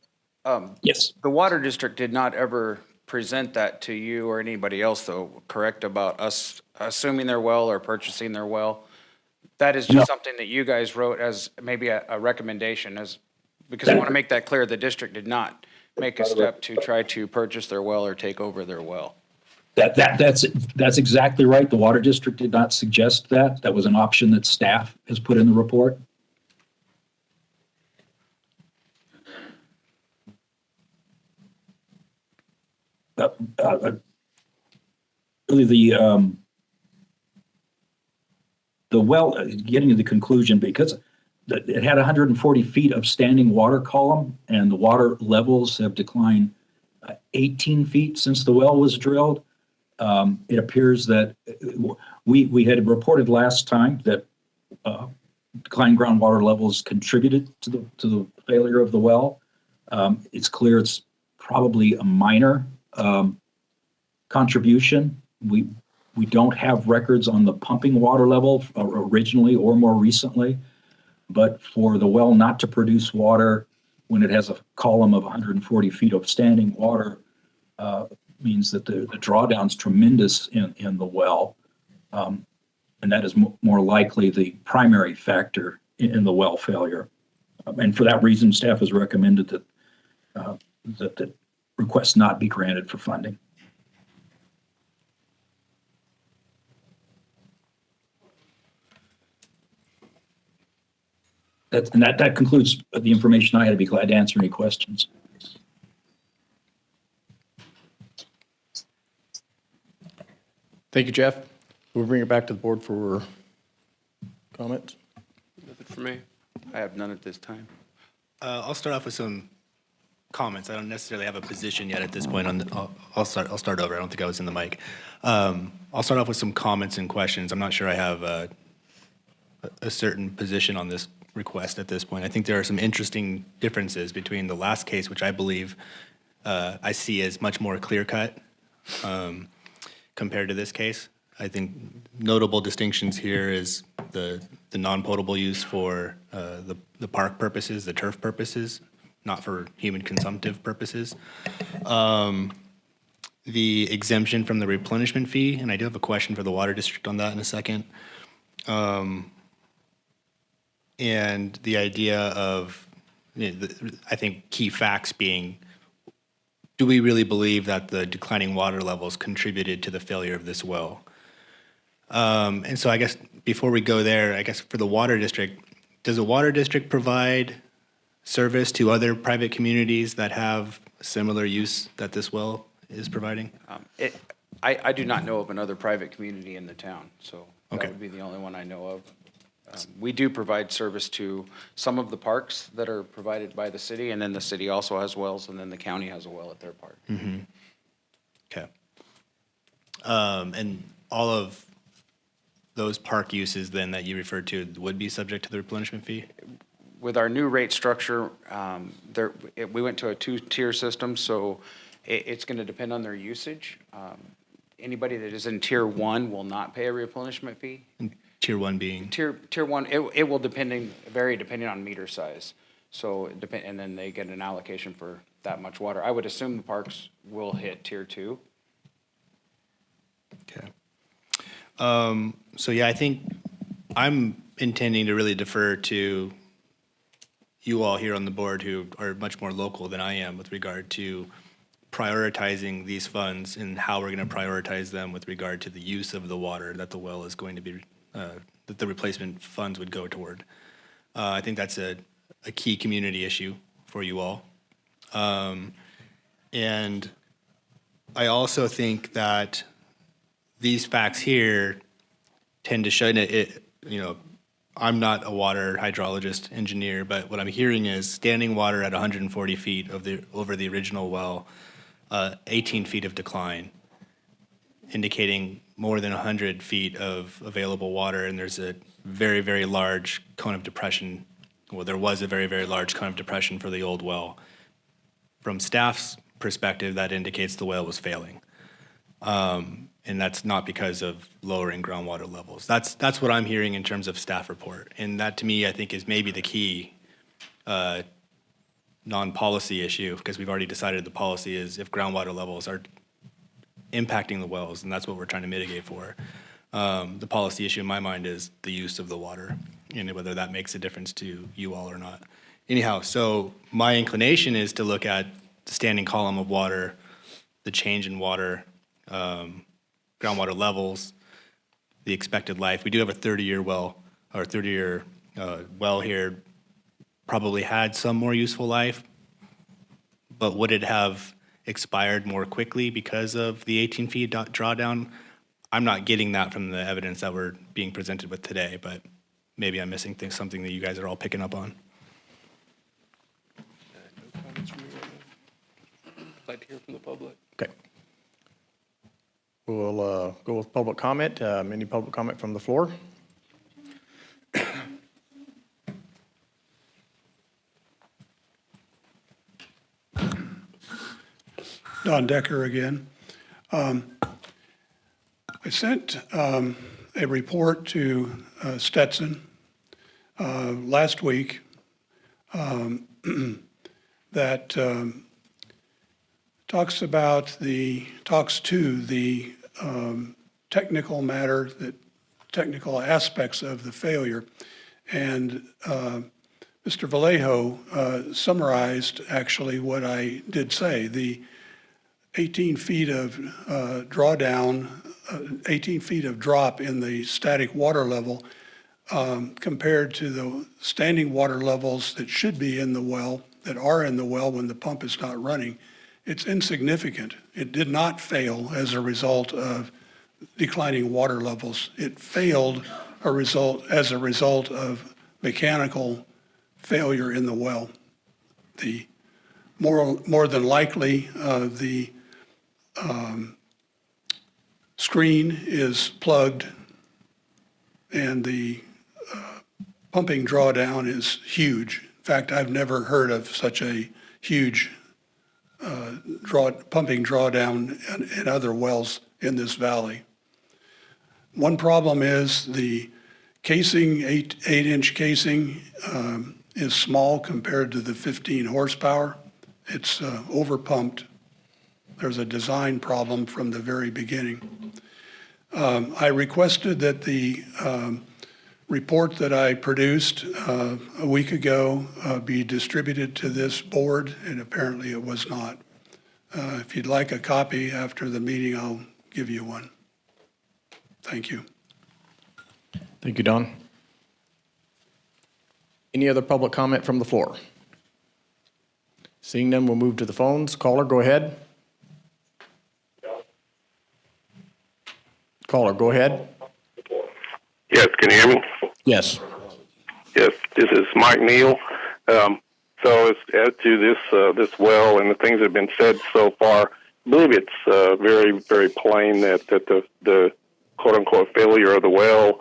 Yes. The water district did not ever present that to you or anybody else, though, correct, about us assuming their well or purchasing their well? That is just something that you guys wrote as maybe a recommendation, because I want to make that clear. The district did not make a step to try to purchase their well or take over their well. That's exactly right. The water district did not suggest that. That was an option that staff has put in the report. Really, the well, getting to the conclusion, because it had 140 feet of standing water column, and the water levels have declined 18 feet since the well was drilled. It appears that we had reported last time that declined groundwater levels contributed to the failure of the well. It's clear it's probably a minor contribution. We don't have records on the pumping water level originally or more recently, but for the well not to produce water when it has a column of 140 feet of standing water means that the drawdown's tremendous in the well, and that is more likely the primary factor in the well failure. And for that reason, staff has recommended that the request not be granted for funding. That concludes the information I had. To be glad to answer any questions. Thank you, Jeff. We'll bring it back to the board for comments. Nothing for me. I have none at this time. I'll start off with some comments. I don't necessarily have a position yet at this point. I'll start over. I don't think I was in the mic. I'll start off with some comments and questions. I'm not sure I have a certain position on this request at this point. I think there are some interesting differences between the last case, which I believe I see as much more clear-cut compared to this case. I think notable distinctions here is the non-potable use for the park purposes, the turf purposes, not for human consumptive purposes. The exemption from the replenishment fee, and I do have a question for the water district on that in a second. And the idea of, I think, key facts being, do we really believe that the declining water levels contributed to the failure of this well? And so I guess before we go there, I guess for the water district, does the water district provide service to other private communities that have similar use that this well is providing? I do not know of another private community in the town, so that Okay. would be the only one I know of. We do provide service to some of the parks that are provided by the city, and then the city also has wells, and then the county has a well at their park. Okay. And all of those park uses then that you referred to would be subject to the replenishment fee? With our new rate structure, we went to a two-tier system, so it's going to depend on their usage. Anybody that is in Tier 1 will not pay a replenishment fee. And Tier 1 being? Tier 1, it will vary depending on meter size. So, and then they get an allocation for that much water. I would assume the parks will hit Tier 2. Okay. So yeah, I think I'm intending to really defer to you all here on the board who are much more local than I am with regard to prioritizing these funds and how we're going to prioritize them with regard to the use of the water that the well is going to be, that the replacement funds would go toward. I think that's a key community issue for you all. And I also think that these facts here tend to show it, I'm not a water hydrologist engineer, but what I'm hearing is standing water at 140 feet over the original well, 18 feet of decline, indicating more than 100 feet of available water, and there's a very, very large cone of depression. Well, there was a very, very large cone of depression for the old well. From staff's perspective, that indicates the well was failing. And that's not because of lowering groundwater levels. That's what I'm hearing in terms of staff report. And that, to me, I think is maybe the key non-policy issue, because we've already decided the policy is if groundwater levels are impacting the wells, and that's what we're trying to mitigate for. The policy issue in my mind is the use of the water, and whether that makes a difference to you all or not. Anyhow, so my inclination is to look at the standing column of water, the change in water, groundwater levels, the expected life. We do have a 30-year well, or 30-year well here, probably had some more useful life, but would it have expired more quickly because of the 18 feet drawdown? I'm not getting that from the evidence that we're being presented with today, but maybe I'm missing something that you guys are all picking up on. No comments from me right now. I'd like to hear from the public. Okay. We'll go with public comment. Any public comment from the floor? Don Decker again. I sent a report to Stetson last week that talks to the technical matter, the technical aspects of the failure. And Mr. Vallejo summarized actually what I did say. The 18 feet of drawdown, 18 feet of drop in the static water level compared to the standing water levels that should be in the well, that are in the well when the pump is not running, it's insignificant. It did not fail as a result of declining water levels. It failed as a result of mechanical failure in the well. The more than likely, the screen is plugged and the pumping drawdown is huge. In fact, I've never heard of such a huge pumping drawdown in other wells in this valley. One problem is the casing, 8-inch casing, is small compared to the 15 horsepower. It's overpumped. There's a design problem from the very beginning. I requested that the report that I produced a week ago be distributed to this board, and apparently it was not. If you'd like a copy after the meeting, I'll give you one. Thank you. Thank you, Don. Any other public comment from the floor? Seeing none, we'll move to the phones. Caller, go ahead. Caller, go ahead. Yes, can you hear me? Yes. Yes, this is Mike Neal. So as to this well and the things that have been said so far, I believe it's very, very plain that the quote-unquote failure of the well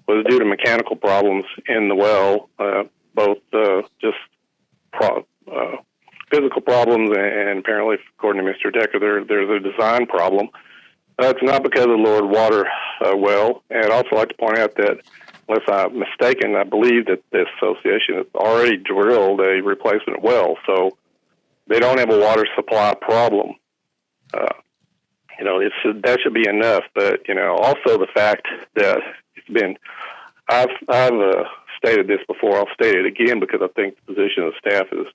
was due to mechanical problems in the well, both just physical problems and apparently, according to Mr. Decker, there's a design problem. It's not because of the lowered water well. And I'd also like to point out that, unless I'm mistaken, I believe that this association has already drilled a replacement well, so they don't have a water supply problem. That should be enough. But also the fact that it's been, I've stated this before. I'll state it again because I think the position of the staff is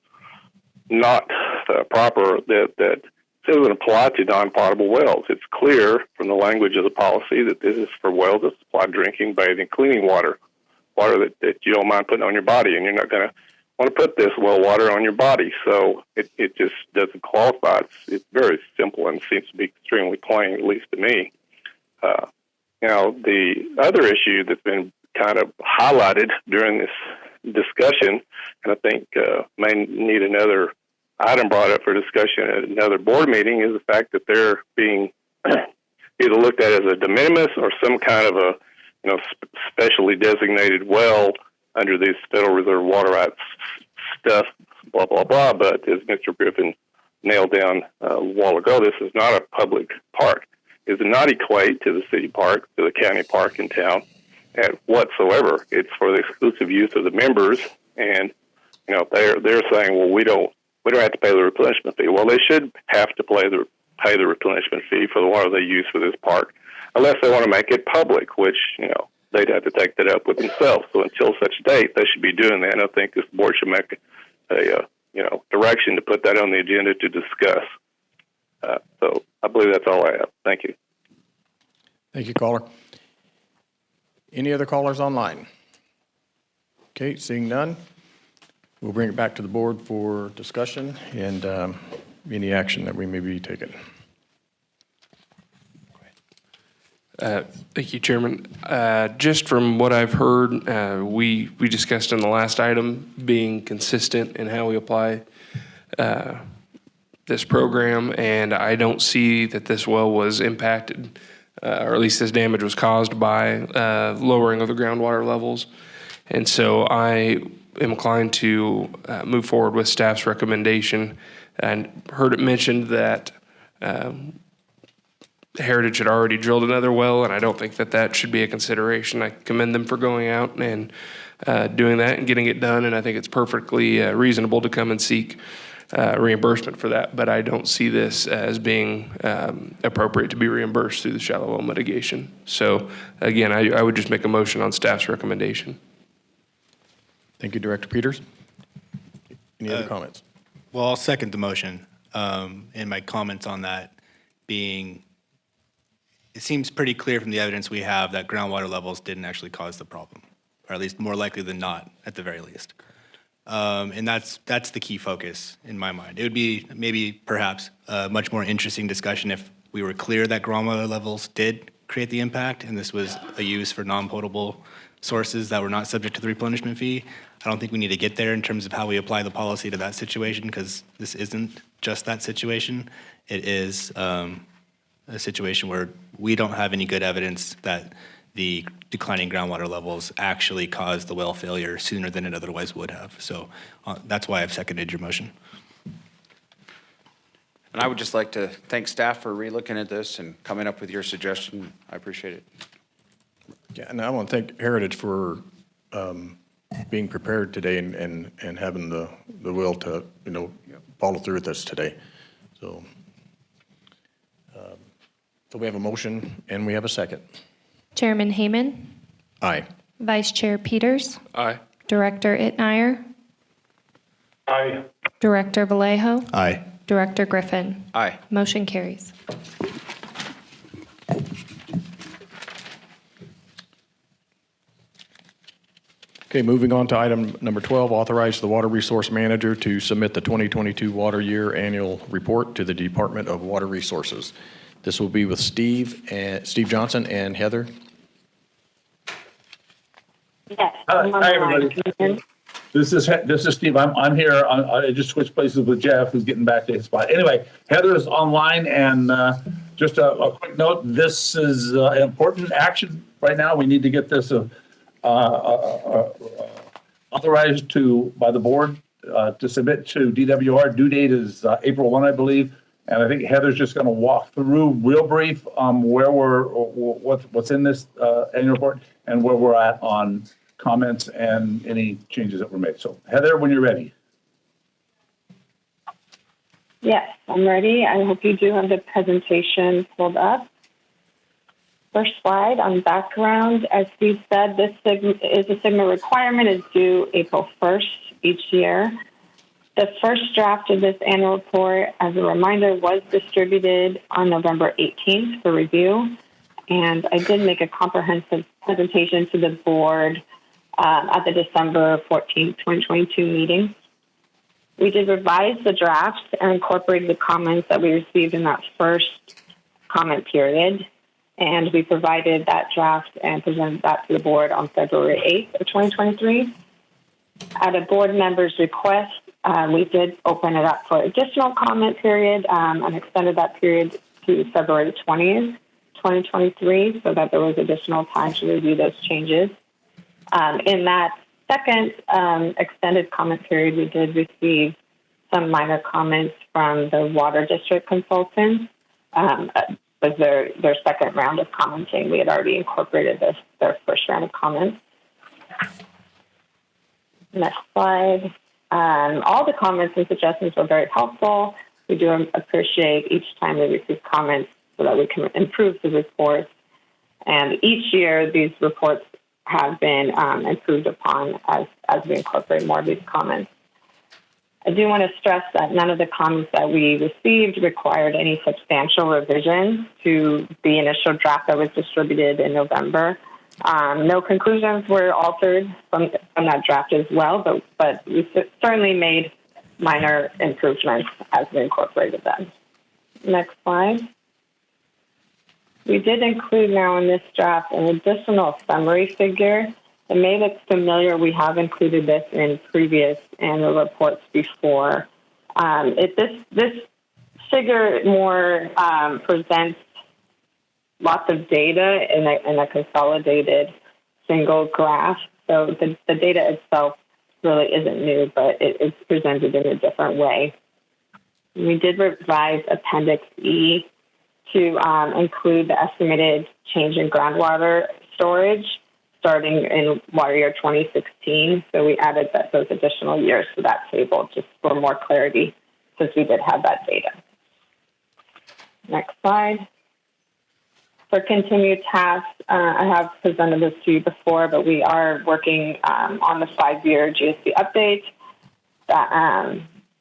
not proper. That it doesn't apply to non-potable wells. It's clear from the language of the policy that this is for wells that supply drinking, bathing, cleaning water that you don't mind putting on your body, and you're not going to want to put this well water on your body. So it just doesn't qualify. It's very simple and seems to be extremely plain, at least to me. The other issue that's been kind of highlighted during this discussion, and I think may need another item brought up for discussion at another board meeting, is the fact that they're being either looked at as a de minimis or some kind of a specially designated well under these Federal Reserve water rights stuff, blah, blah, blah. But as Mr. Griffin nailed down a while ago, this is not a public park. It does not equate to the city park, to the county park in town whatsoever. It's for the exclusive use of the members. And, they're saying, well, we don't have to pay the replenishment fee. Well, they should have to pay the replenishment fee for the water they use for this park, unless they want to make it public, which, they'd have to take that up with themselves. So until such date, they should be doing that. And I think this board should make a direction to put that on the agenda to discuss. So I believe that's all I have. Thank you. Thank you, caller. Any other callers online? Okay, seeing none, we'll bring it back to the board for discussion and any action that we may be taking. Thank you, Chairman. Just from what I've heard, we discussed in the last item being consistent in how we apply this program, and I don't see that this well was impacted, or at least this damage was caused by lowering of the groundwater levels. And so I am inclined to move forward with staff's recommendation, and heard it mentioned that Heritage had already drilled another well, and I don't think that should be a consideration. I commend them for going out and doing that and getting it done, and I think it's perfectly reasonable to come and seek reimbursement for that. But I don't see this as being appropriate to be reimbursed through the shallow well mitigation. So again, I would just make a motion on staff's recommendation. Thank you, Director Peters. Any other comments? Well, I'll second the motion. And my comments on that being, it seems pretty clear from the evidence we have that groundwater levels didn't actually cause the problem, or at least more likely than not, at the very least. And that's the key focus in my mind. It would be maybe perhaps a much more interesting discussion if we were clear that groundwater levels did create the impact and this was a use for non-potable sources that were not subject to the replenishment fee. I don't think we need to get there in terms of how we apply the policy to that situation, because this isn't just that situation. It is a situation where we don't have any good evidence that the declining groundwater levels actually caused the well failure sooner than it otherwise would have. So that's why I've seconded your motion. And I would just like to thank staff for relooking at this and coming up with your suggestion. I appreciate it. Yeah, and I want to thank Heritage for being prepared today and having the will to, follow through with this today. So, so we have a motion and we have a second. Chairman Hayman, Aye. Vice Chair Peters, Aye. Director Itmeyer, Aye. Director Vallejo, Aye. Director Griffin. Aye. Motion carries. Okay, moving on to item number 12, authorize the Water Resource Manager to submit the 2022 Water Year Annual Report to the Department of Water Resources. This will be with Steve Johnson and Heather. Hi, everybody. This is Steve. I'm here. I just switched places with Jeff, who's getting back to his spot. Anyway, Heather is online, and just a quick note: this is an important action right now. We need to get this authorized by the board to submit to DWR. Due date is April 1, I believe. And I think Heather's just going to walk through real brief where what's in this annual report and where we're at on comments and any changes that were made. So Heather, when you're ready. Yes, I'm ready. I hope you do have the presentation pulled up. First slide on background. As Steve said, this is a SGMA requirement. It's due April 1st each year. The first draft of this annual report, as a reminder, was distributed on November 18th for review. And I did make a comprehensive presentation to the board at the December 14th, 2022 meeting. We did revise the draft and incorporate the comments that we received in that first comment period. And we provided that draft and presented that to the board on February 8th of 2023. At a board member's request, we did open it up for additional comment period and extended that period to February 20th, 2023, so that there was additional time to review those changes. In that second extended comment period, we did receive some minor comments from the water district consultants. Was their second round of commenting. We had already incorporated their first round of comments. Next slide. All the comments and suggestions were very helpful. We do appreciate each time we receive comments so that we can improve the reports. And each year, these reports have been improved upon as we incorporate more of these comments. I do want to stress that none of the comments that we received required any substantial revisions to the initial draft that was distributed in November. No conclusions were altered from that draft as well, but we certainly made minor improvements as we incorporated them. Next slide. We did include now in this draft an additional summary figure. It may look familiar. We have included this in previous annual reports before. This figure more presents lots of data in a consolidated single graph. So the data itself really isn't new, but it's presented in a different way. We did revise Appendix E to include the estimated change in groundwater storage starting in water year 2016. So we added those additional years to that table just for more clarity since we did have that data. Next slide. For continued tasks, I have presented this to you before, but we are working on the 5-year GSP update.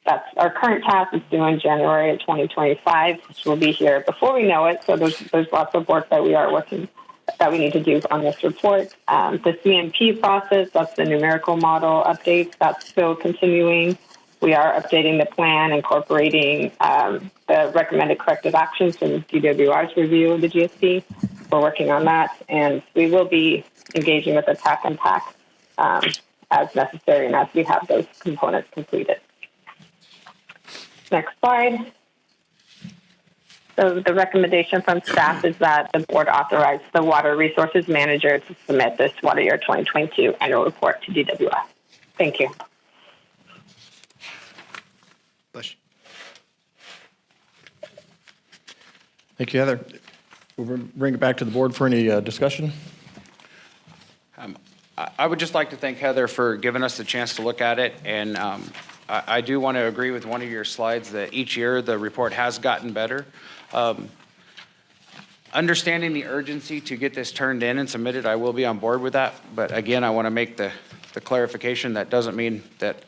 That's our current task is due in January of 2025, which will be here before we know it. So there's lots of work that we need to do on this report. The CMP process, that's the numerical model updates, that's still continuing. We are updating the plan, incorporating the recommended corrective actions from DWR's review of the GSP. We're working on that, and we will be engaging with the TAC and PAC as necessary and as we have those components completed. Next slide. So the recommendation from staff is that the board authorize the Water Resources Manager to submit this water year 2022 annual report to DWR. Thank you. Bush. Thank you, Heather. We'll bring it back to the board for any discussion. I would just like to thank Heather for giving us the chance to look at it, and I do want to agree with one of your slides that each year the report has gotten better. Understanding the urgency to get this turned in and submitted, I will be on board with that, but again, I want to make the clarification that doesn't mean that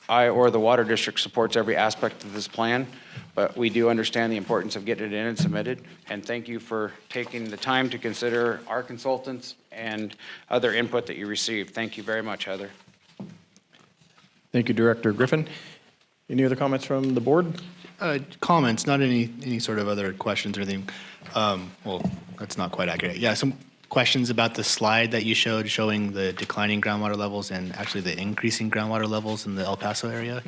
I or the Water District supports every aspect of this plan, but we do understand the importance of getting it in and submitted, and thank you for taking the time to consider our consultants and other input that you received. Thank you very much, Heather. Thank you, Director Griffin. Any other comments from the board? Comments, not any sort of other questions or anything. Well, that's not quite accurate. Yeah, some questions about the slide that you showed showing the declining groundwater levels and actually the increasing groundwater levels in the El Paso area.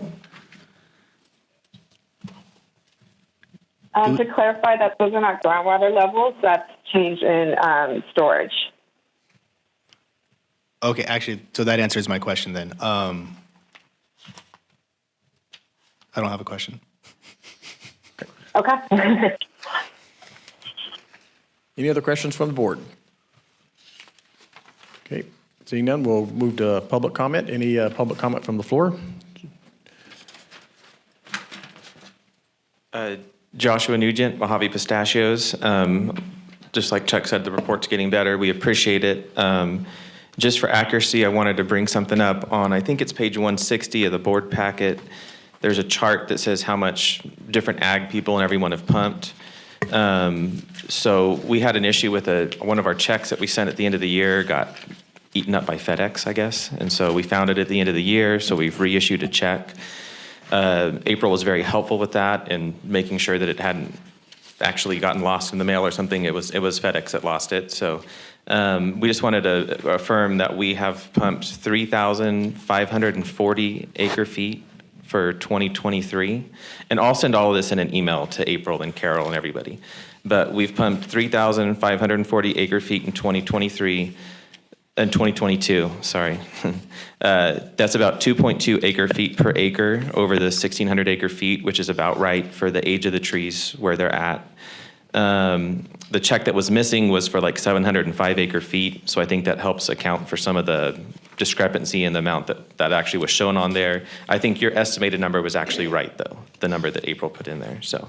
To clarify, that those are not groundwater levels, that's change in storage. Okay, actually, so that answers my question then. I don't have a question. Okay. Any other questions from the board? Okay, seeing none, we'll move to public comment. Any public comment from the floor? Joshua Nugent, Mojave Pistachios. Just like Chuck said, the report's getting better. We appreciate it. Just for accuracy, I wanted to bring something up on, I think it's page 160 of the board packet. There's a chart that says how much different ag people and everyone have pumped. So we had an issue with one of our checks that we sent at the end of the year got eaten up by FedEx, I guess. And so we found it at the end of the year, so we've reissued a check. April was very helpful with that and making sure that it hadn't actually gotten lost in the mail or something. It was FedEx that lost it. So we just wanted to affirm that we have pumped 3,540 acre feet for 2023. And I'll send all of this in an email to April and Carol and everybody. But we've pumped 3,540 acre feet in 2023. In 2022, sorry. That's about 2.2 acre feet per acre over the 1,600 acre feet, which is about right for the age of the trees where they're at. The check that was missing was for like 705 acre feet, so I think that helps account for some of the discrepancy in the amount that actually was shown on there. I think your estimated number was actually right, though, the number that April put in there. So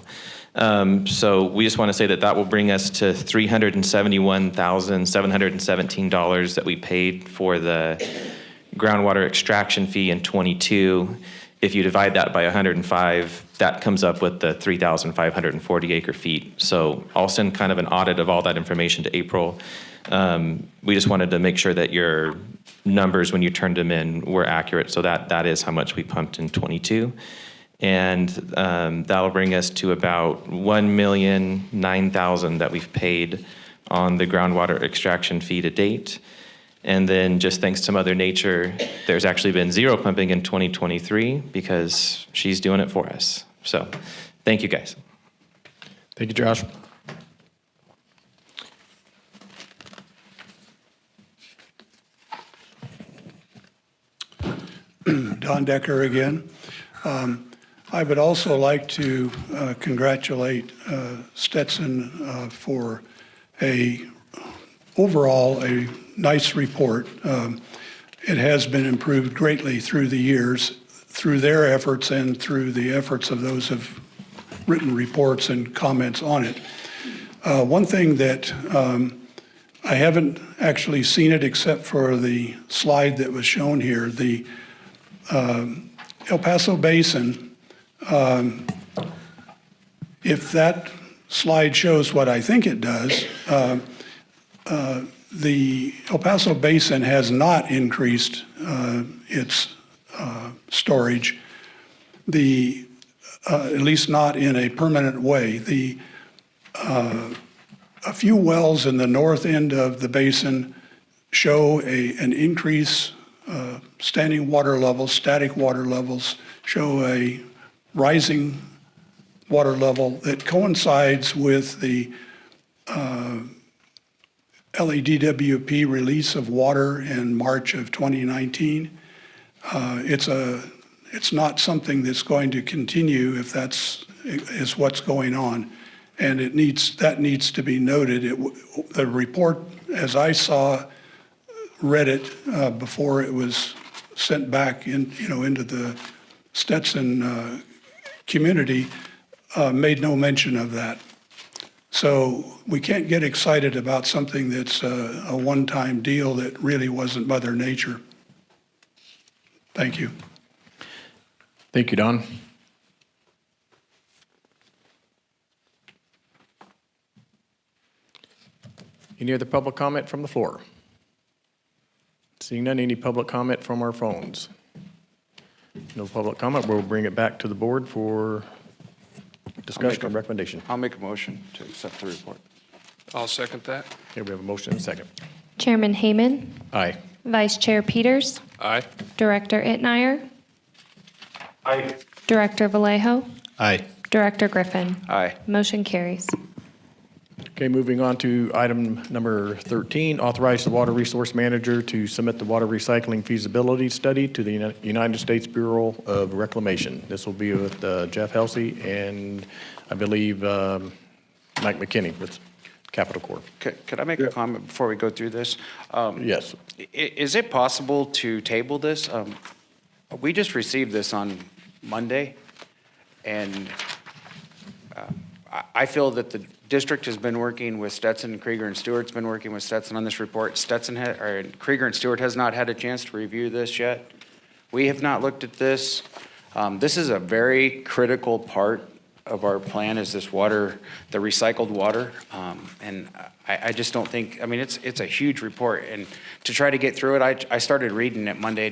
we just want to say that will bring us to $371,717 that we paid for the groundwater extraction fee in 22. If you divide that by 105, that comes up with the 3,540 acre feet. So I'll send kind of an audit of all that information to April. We just wanted to make sure that your numbers when you turned them in were accurate. So that is how much we pumped in 22. And that'll bring us to about $1,009,000 that we've paid on the groundwater extraction fee to date. And then just thanks to Mother Nature, there's actually been zero pumping in 2023 because she's doing it for us. So thank you, guys. Thank you, Josh. Don Decker again. I would also like to congratulate Stetson for overall a nice report. It has been improved greatly through the years, through their efforts and through the efforts of those who've written reports and comments on it. One thing that I haven't actually seen it except for the slide that was shown here, the El Paso Basin, if that slide shows what I think it does, the El Paso Basin has not increased its storage, at least not in a permanent way. A few wells in the north end of the basin show an increase, standing water levels, static water levels show a rising water level that coincides with the LADWP release of water in March of 2019. It's not something that's going to continue if is what's going on, and that needs to be noted. The report, as I saw, read it before it was sent back into the Stetson community, made no mention of that. So we can't get excited about something that's a one-time deal that really wasn't Mother Nature. Thank you. Thank you, Don. Any other public comment from the floor? Seeing none, any public comment from our phones? No public comment. We'll bring it back to the board for discussion and recommendation. I'll make a motion to accept the report. I'll second that. Okay, we have a motion and a second. Chairman Hayman, Aye. Vice Chair Peters, Aye. Director Itnire, Aye. Director Vallejo, Aye. Director Griffin. Aye. Motion carries. Okay, moving on to item number 13, authorize the Water Resource Manager to submit the water recycling feasibility study to the United States Bureau of Reclamation. This will be with Jeff Helsey and I believe Mike McKinney with Capital Corp. Could I make a comment before we go through this? Yes. Is it possible to table this? We just received this on Monday, and I feel that the district has been working with Stetson, Krieger, and Stewart's been working with Stetson on this report. Krieger and Stewart has not had a chance to review this yet. We have not looked at this. This is a very critical part of our plan, is this water, the recycled water. And I just don't think, I mean, it's a huge report. And to try to get through it, I started reading it Monday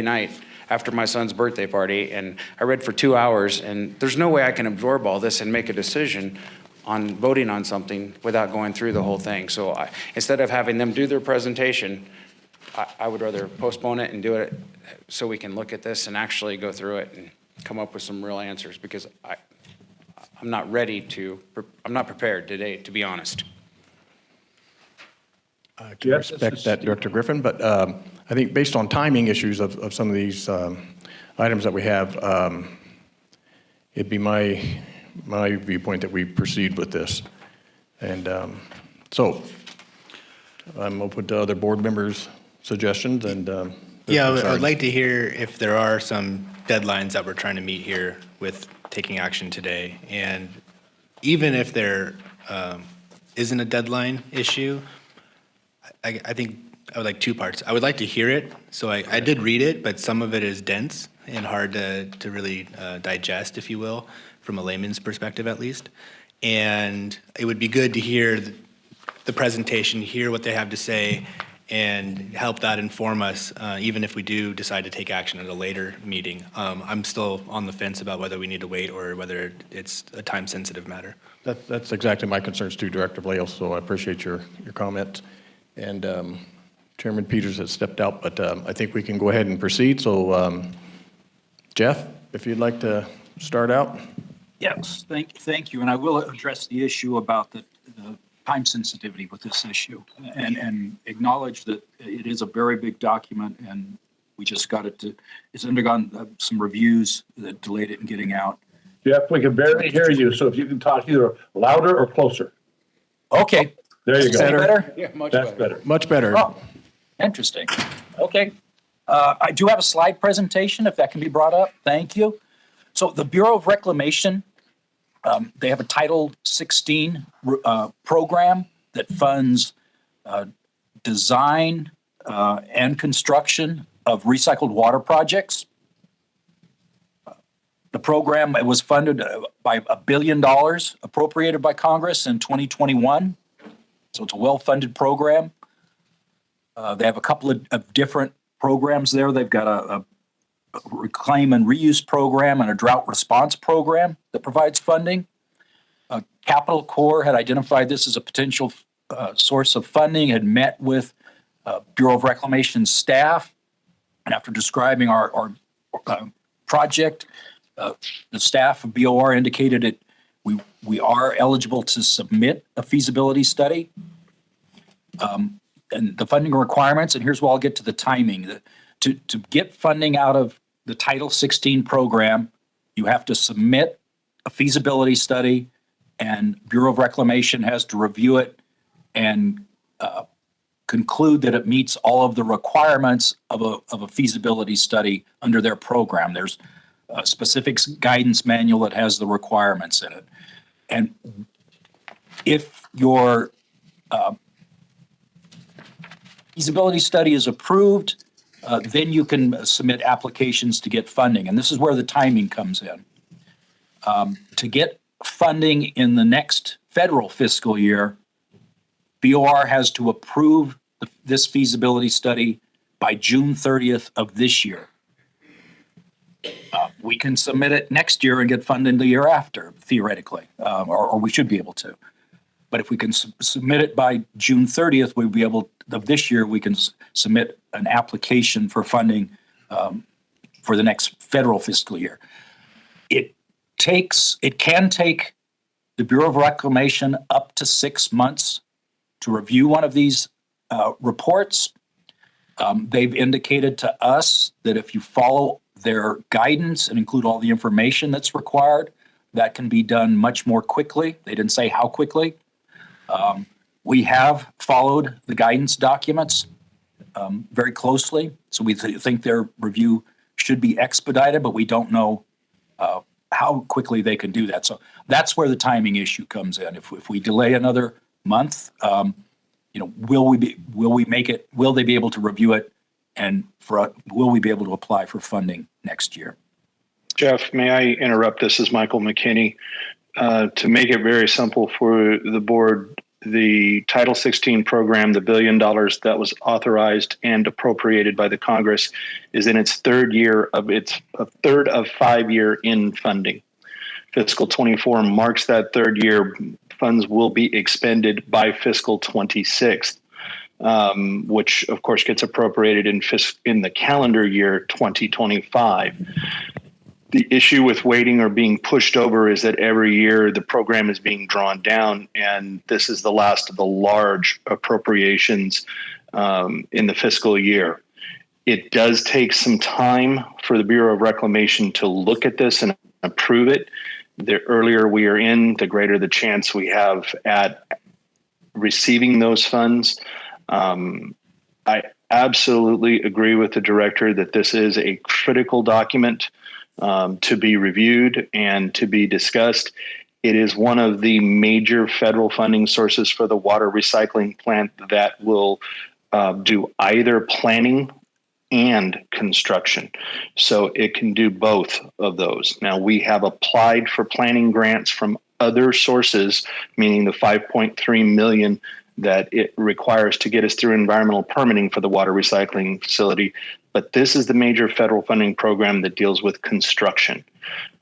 night after my son's birthday party, and I read for 2 hours, and there's no way I can absorb all this and make a decision on voting on something without going through the whole thing. So instead of having them do their presentation, I would rather postpone it and do it so we can look at this and actually go through it and come up with some real answers, because I'm not prepared today, to be honest. I can respect that, Director Griffin, but I think based on timing issues of some of these items that we have, it'd be my viewpoint that we proceed with this. And so I'm open to other board members' suggestions and yeah, I would like to hear if there are some deadlines that we're trying to meet here with taking action today. And even if there isn't a deadline issue, I think I would like two parts. I would like to hear it. So I did read it, but some of it is dense and hard to really digest, if you will, from a layman's perspective at least. And it would be good to hear the presentation, hear what they have to say, and help that inform us, even if we do decide to take action at a later meeting. I'm still on the fence about whether we need to wait or whether it's a time-sensitive matter. that's exactly my concerns too, Director Vallejo, so I appreciate your comment. And Chairman Peters has stepped out, but I think we can go ahead and proceed. So Jeff, if you'd like to start out. Yes, thank you. And I will address the issue about the time sensitivity with this issue and acknowledge that it is a very big document and we just got it to, it's undergone some reviews that delayed it in getting out. Jeff, we can barely hear you, so if you can talk either louder or closer. Okay. There you go. Better? Yeah, That's better. Much better. Oh, interesting. Okay. I do have a slide presentation, if that can be brought up. Thank you. So the Bureau of Reclamation, they have a Title 16 program that funds design and construction of recycled water projects. The program, it was funded by $1 billion appropriated by Congress in 2021. So it's a well-funded program. They have a couple of different programs there. They've got a reclaim and reuse program and a drought response program that provides funding. Capital Corps had identified this as a potential source of funding, had met with Bureau of Reclamation staff, and after describing our project, the staff of BOR indicated that we are eligible to submit a feasibility study. And the funding requirements, and here's where I'll get to the timing. To get funding out of the Title 16 program, you have to submit a feasibility study, and Bureau of Reclamation has to review it and conclude that it meets all of the requirements of a feasibility study under their program. There's a specific guidance manual that has the requirements in it. And if your feasibility study is approved, then you can submit applications to get funding. And this is where the timing comes in. To get funding in the next federal fiscal year, BOR has to approve this feasibility study by June 30th of this year. We can submit it next year and get funding the year after, theoretically, or we should be able to. But if we can submit it by June 30th, we'll be able, of this year, we can submit an application for funding for the next federal fiscal year. It can take the Bureau of Reclamation up to 6 months to review one of these reports. They've indicated to us that if you follow their guidance and include all the information that's required, that can be done much more quickly. They didn't say how quickly. We have followed the guidance documents very closely, so we think their review should be expedited, but we don't know how quickly they can do that. So that's where the timing issue comes in. If we delay another month, will they be able to review it, and will we be able to apply for funding next year? Jeff, may I interrupt? This is Michael McKinney. To make it very simple for the board, the Title 16 program, the $1 billion that was authorized and appropriated by the Congress, is in its third year of a third of 5 year in funding. Fiscal 24 marks that third year. Funds will be expended by fiscal 26, which of course gets appropriated in the calendar year 2025. The issue with waiting or being pushed over is that every year the program is being drawn down, and this is the last of the large appropriations in the fiscal year. It does take some time for the Bureau of Reclamation to look at this and approve it. The earlier we are in, the greater the chance we have at receiving those funds. I absolutely agree with the director that this is a critical document to be reviewed and to be discussed. It is one of the major federal funding sources for the water recycling plant that will do either planning and construction. So it can do both of those. Now, we have applied for planning grants from other sources, meaning the $5.3 million that it requires to get us through environmental permitting for the water recycling facility. But this is the major federal funding program that deals with construction.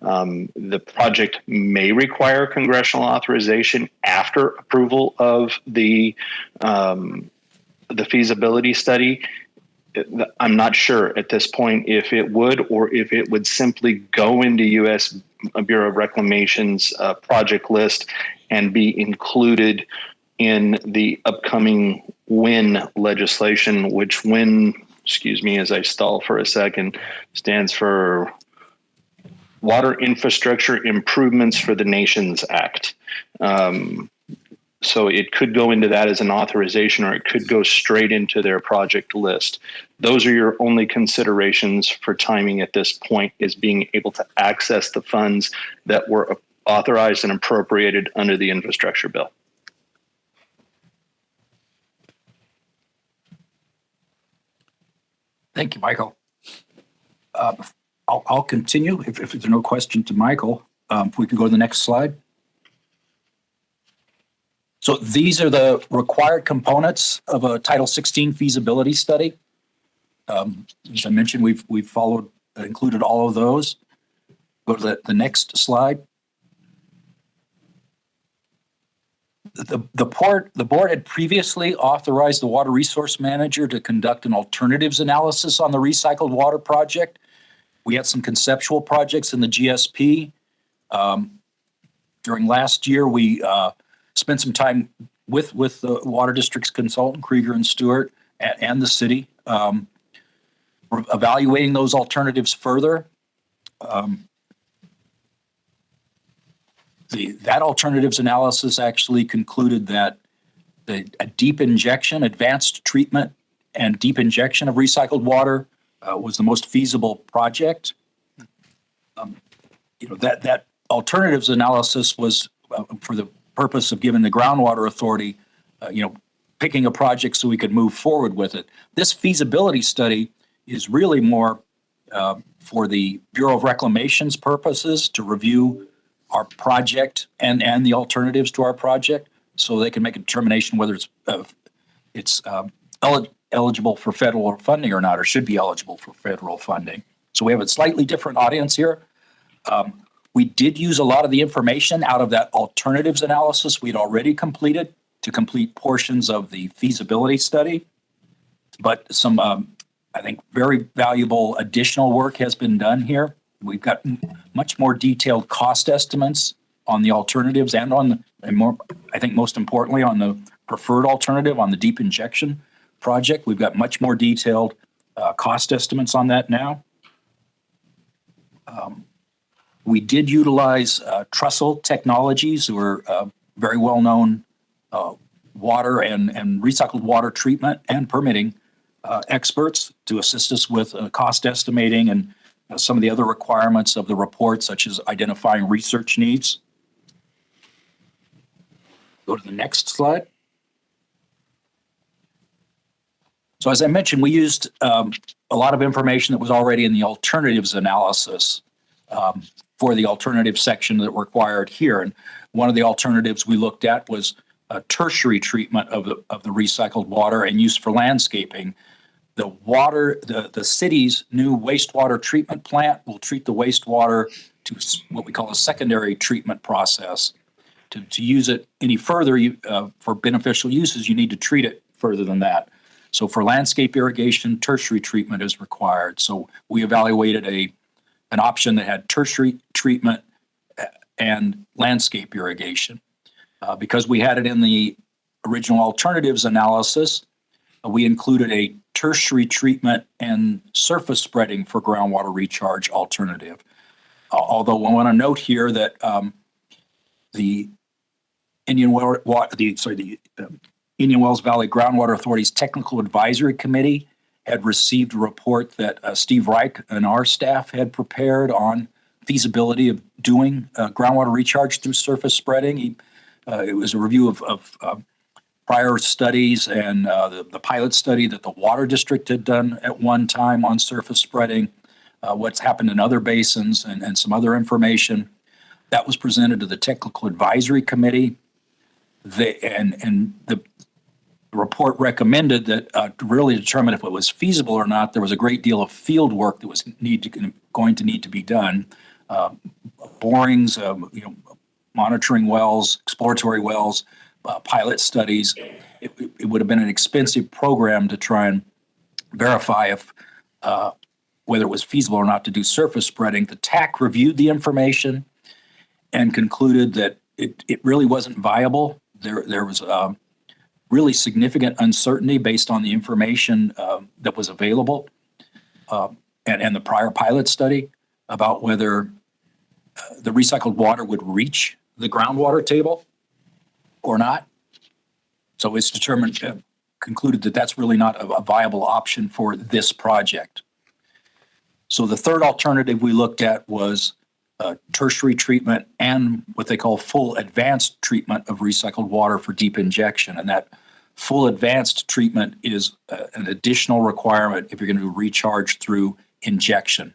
The project may require congressional authorization after approval of the feasibility study. I'm not sure at this point if it would, or if it would simply go into U.S. Bureau of Reclamation's project list and be included in the upcoming WIN legislation, which WIN, excuse me as I stall for a second, stands for Water Infrastructure Improvements for the Nations Act. So it could go into that as an authorization, or it could go straight into their project list. Those are your only considerations for timing at this point, is being able to access the funds that were authorized and appropriated under the infrastructure bill. Thank you, Michael. I'll continue if there's no question to Michael. If we can go to the next slide. So these are the required components of a Title 16 feasibility study. As I mentioned, we've followed, included all of those. Go to the next slide. The board had previously authorized the water resource manager to conduct an alternatives analysis on the recycled water project. We had some conceptual projects in the GSP. During last year, we spent some time with the water district's consultant, Krieger and Stewart, and the city, evaluating those alternatives further. That alternatives analysis actually concluded that a deep injection, advanced treatment and deep injection of recycled water was the most feasible project. That alternatives analysis was for the purpose of giving the groundwater authority, picking a project so we could move forward with it. This feasibility study is really more for the Bureau of Reclamation's purposes to review our project and the alternatives to our project, so they can make a determination whether it's eligible for federal funding or not, or should be eligible for federal funding. So we have a slightly different audience here. We did use a lot of the information out of that alternatives analysis we'd already completed to complete portions of the feasibility study. But some, I think, very valuable additional work has been done here. We've got much more detailed cost estimates on the alternatives and more, I think most importantly, on the preferred alternative on the deep injection project. We've got much more detailed cost estimates on that now. We did utilize Trestle Technologies, who are very well-known water and recycled water treatment and permitting experts to assist us with cost estimating and some of the other requirements of the report, such as identifying research needs. Go to the next slide. So as I mentioned, we used a lot of information that was already in the alternatives analysis for the alternative section that required here. And one of the alternatives we looked at was a tertiary treatment of the recycled water and use for landscaping. The city's new wastewater treatment plant will treat the wastewater to what we call a secondary treatment process. To use it any further for beneficial uses, you need to treat it further than that. So for landscape irrigation, tertiary treatment is required. So we evaluated an option that had tertiary treatment and landscape irrigation. Because we had it in the original alternatives analysis, we included a tertiary treatment and surface spreading for groundwater recharge alternative. Although I want to note here that the Indian Wells Valley Groundwater Authority's Technical Advisory Committee had received a report that Steve Reich and our staff had prepared on feasibility of doing groundwater recharge through surface spreading. It was a review of prior studies and the pilot study that the Water District had done at one time on surface spreading, what's happened in other basins, and some other information. That was presented to the Technical Advisory Committee. The report recommended that to really determine if it was feasible or not, there was a great deal of field work that was going to need to be done. Borings, monitoring wells, exploratory wells, pilot studies. It would have been an expensive program to try and verify if whether it was feasible or not to do surface spreading. The TAC reviewed the information and concluded that it really wasn't viable. There was really significant uncertainty based on the information that was available and the prior pilot study about whether the recycled water would reach the groundwater table or not. So it's concluded that that's really not a viable option for this project. So the third alternative we looked at was tertiary treatment and what they call full advanced treatment of recycled water for deep injection. And that full advanced treatment is an additional requirement if you're going to recharge through injection.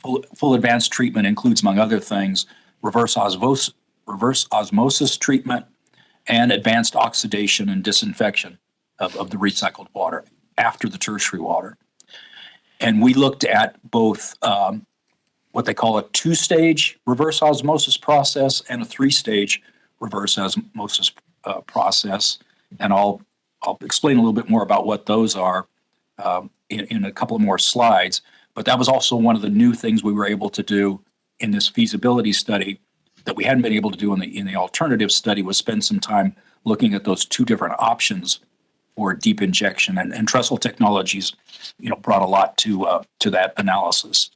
Full advanced treatment includes, among other things, reverse osmosis treatment and advanced oxidation and disinfection of the recycled water after the tertiary water. And we looked at both what they call a two-stage reverse osmosis process and a three-stage reverse osmosis process. And I'll explain a little bit more about what those are in a couple of more slides. But that was also one of the new things we were able to do in this feasibility study that we hadn't been able to do in the alternative study, was spend some time looking at those two different options for deep injection. And Trestle Technologies, brought a lot to that analysis.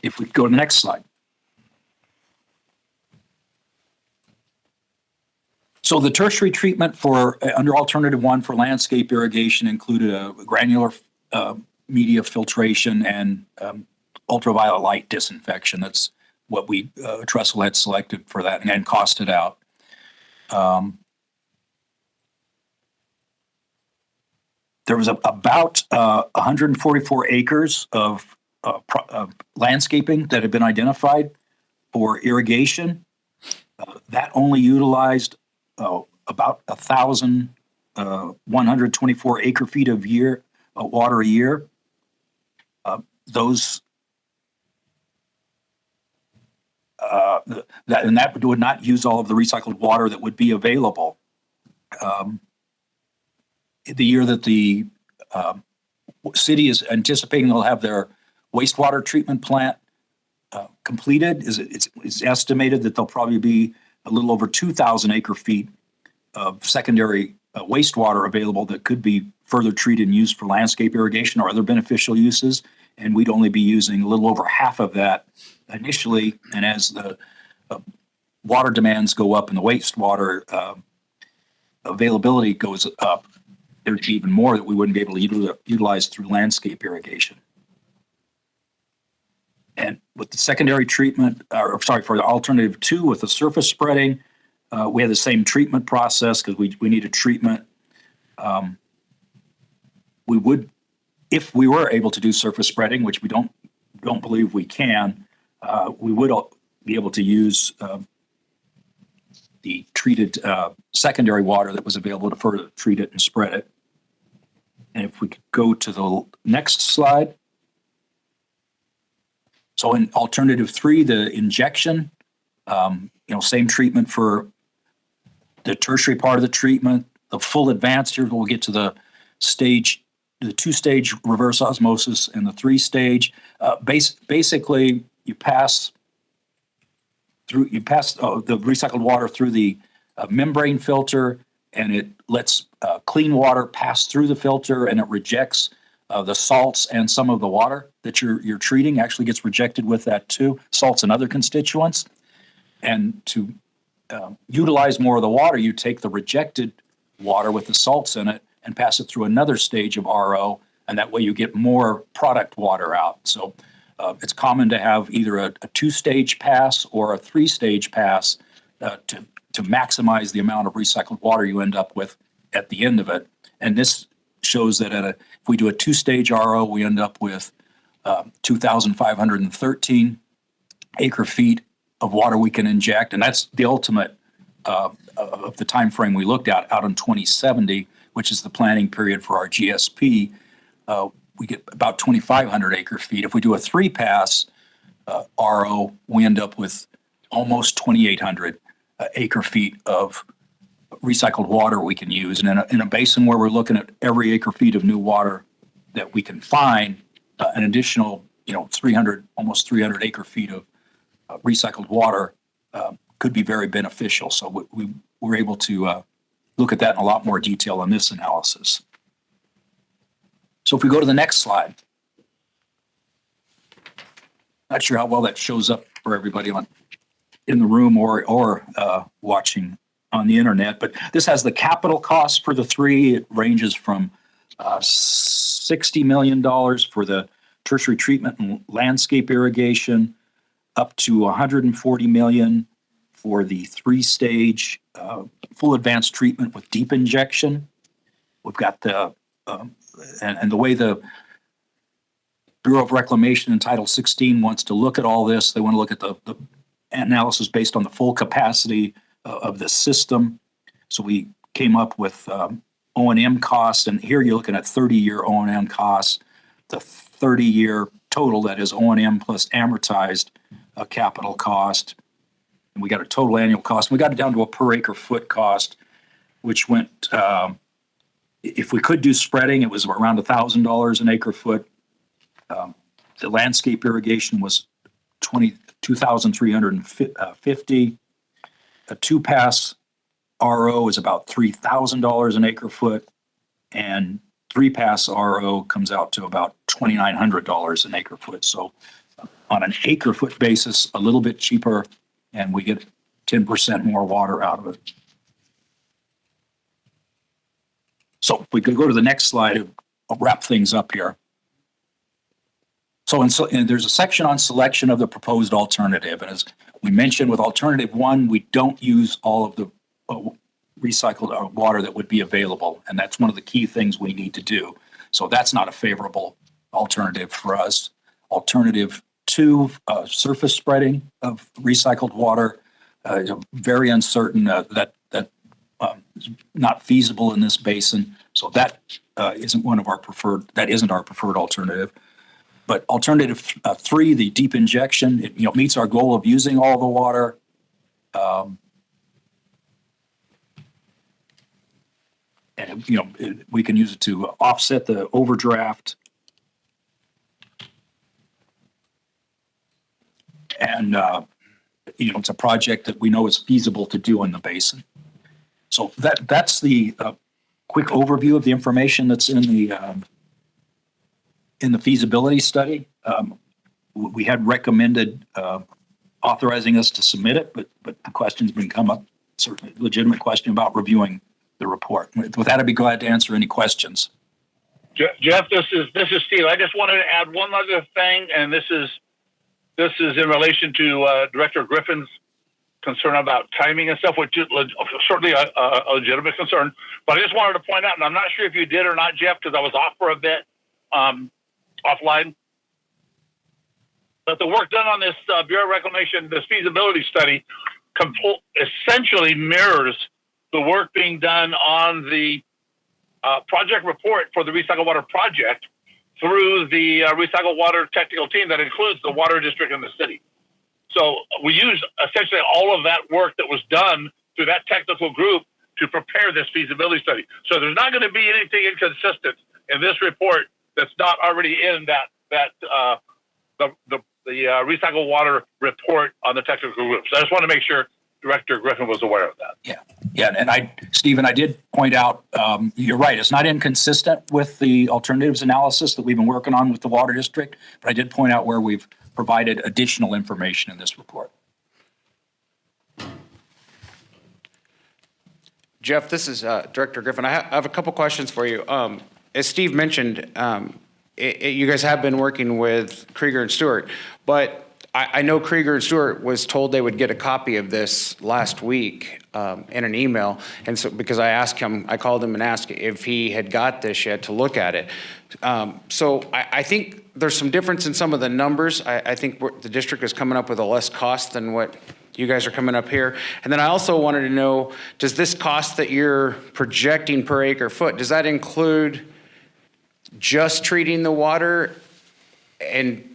If we go to the next slide. So the tertiary treatment for under alternative one for landscape irrigation included a granular media filtration and ultraviolet light disinfection. That's what we Trestle had selected for that and costed out. There was about 144 acres of landscaping that had been identified for irrigation. That only utilized about 1,124 acre feet of water a year. That would not use all of the recycled water that would be available. The year that the city is anticipating they'll have their wastewater treatment plant completed, it's estimated that there'll probably be a little over 2,000 acre feet of secondary wastewater available that could be further treated and used for landscape irrigation or other beneficial uses. And we'd only be using a little over half of that initially. And as the water demands go up and the wastewater availability goes up, there's even more that we wouldn't be able to utilize through landscape irrigation. And with the secondary treatment, for the alternative two with the surface spreading, we had the same treatment process because we needed treatment. We would, if we were able to do surface spreading, which we don't believe we can, we would be able to use the treated secondary water that was available to further treat it and spread it. And if we could go to the next slide. So in alternative three, the injection, same treatment for the tertiary part of the treatment. The full advanced here, we'll get to the two-stage reverse osmosis and the three-stage. Basically, you pass the recycled water through the membrane filter, and it lets clean water pass through the filter, and it rejects the salts, and some of the water that you're treating actually gets rejected with that too, salts and other constituents. And to utilize more of the water, you take the rejected water with the salts in it and pass it through another stage of RO, and that way you get more product water out. So it's common to have either a two-stage pass or a three-stage pass to maximize the amount of recycled water you end up with at the end of it. And this shows that if we do a two-stage RO, we end up with 2,513 acre feet of water we can inject, and that's the ultimate of the time frame we looked at out in 2070, which is the planning period for our GSP. We get about 2,500 acre feet. If we do a three-pass RO, we end up with almost 2,800 acre feet of recycled water we can use. And in a basin where we're looking at every acre feet of new water that we can find, an additional, almost 300 acre feet of recycled water could be very beneficial. So we were able to look at that in a lot more detail on this analysis. So if we go to the next slide, not sure how well that shows up for everybody in the room or watching on the internet, but this has the capital cost for the three. It ranges from $60 million for the tertiary treatment and landscape irrigation, up to $140 million for the three-stage full advanced treatment with deep injection. We've got the the way the Bureau of Reclamation in Title 16 wants to look at all this, they want to look at the analysis based on the full capacity of the system. So we came up with O&M costs, and here you're looking at 30-year O&M costs, the 30-year total, that is O&M plus amortized capital cost. And we got a total annual cost. We got it down to a per acre foot cost, which went, if we could do spreading, it was around $1,000 an acre foot. The landscape irrigation was $22,350. A two-pass RO is about $3,000 an acre foot, and three-pass RO comes out to about $2,900 an acre foot. So on an acre foot basis, a little bit cheaper, and we get 10% more water out of it. So if we could go to the next slide, I'll wrap things up here. And there's a section on selection of the proposed alternative. And as we mentioned with alternative one, we don't use all of the recycled water that would be available. And that's one of the key things we need to do. So that's not a favorable alternative for us. Alternative two, surface spreading of recycled water, very uncertain, that is not feasible in this basin. So that isn't our preferred alternative. But alternative three, the deep injection, it meets our goal of using all the water. And we can use it to offset the overdraft. And it's a project that we know is feasible to do in the basin. So that's the quick overview of the information that's in the feasibility study. We had recommended authorizing us to submit it, but the question's been come up, certainly a legitimate question about reviewing the report. With that, I'd be glad to answer any questions. Jeff, this is Steve. I just wanted to add one other thing, and this is in relation to Director Griffin's concern about timing and stuff, which is certainly a legitimate concern. But I just wanted to point out, and I'm not sure if you did or not, Jeff, because I was off for a bit, offline. But the work done on this Bureau of Reclamation, this feasibility study, essentially mirrors the work being done on the project report for the recycled water project through the recycled water technical team that includes the water district and the city. So we use essentially all of that work that was done through that technical group to prepare this feasibility study. So there's not going to be anything inconsistent in this report that's not already in the recycled water report on the technical group. So I just want to make sure Director Griffin was aware of that. Yeah, and Stephen, I did point out, you're right, it's not inconsistent with the alternatives analysis that we've been working on with the water district, but I did point out where we've provided additional information in this report. Jeff, this is Director Griffin. I have a couple questions for you. As Steve mentioned, you guys have been working with Krieger and Stewart, but I know Krieger and Stewart was told they would get a copy of this last week in an email. And so because I called him and asked if he had got this yet to look at it. So I think there's some difference in some of the numbers. I think the district is coming up with a less cost than what you guys are coming up here. And then I also wanted to know, does this cost that you're projecting per acre foot, does that include just treating the water and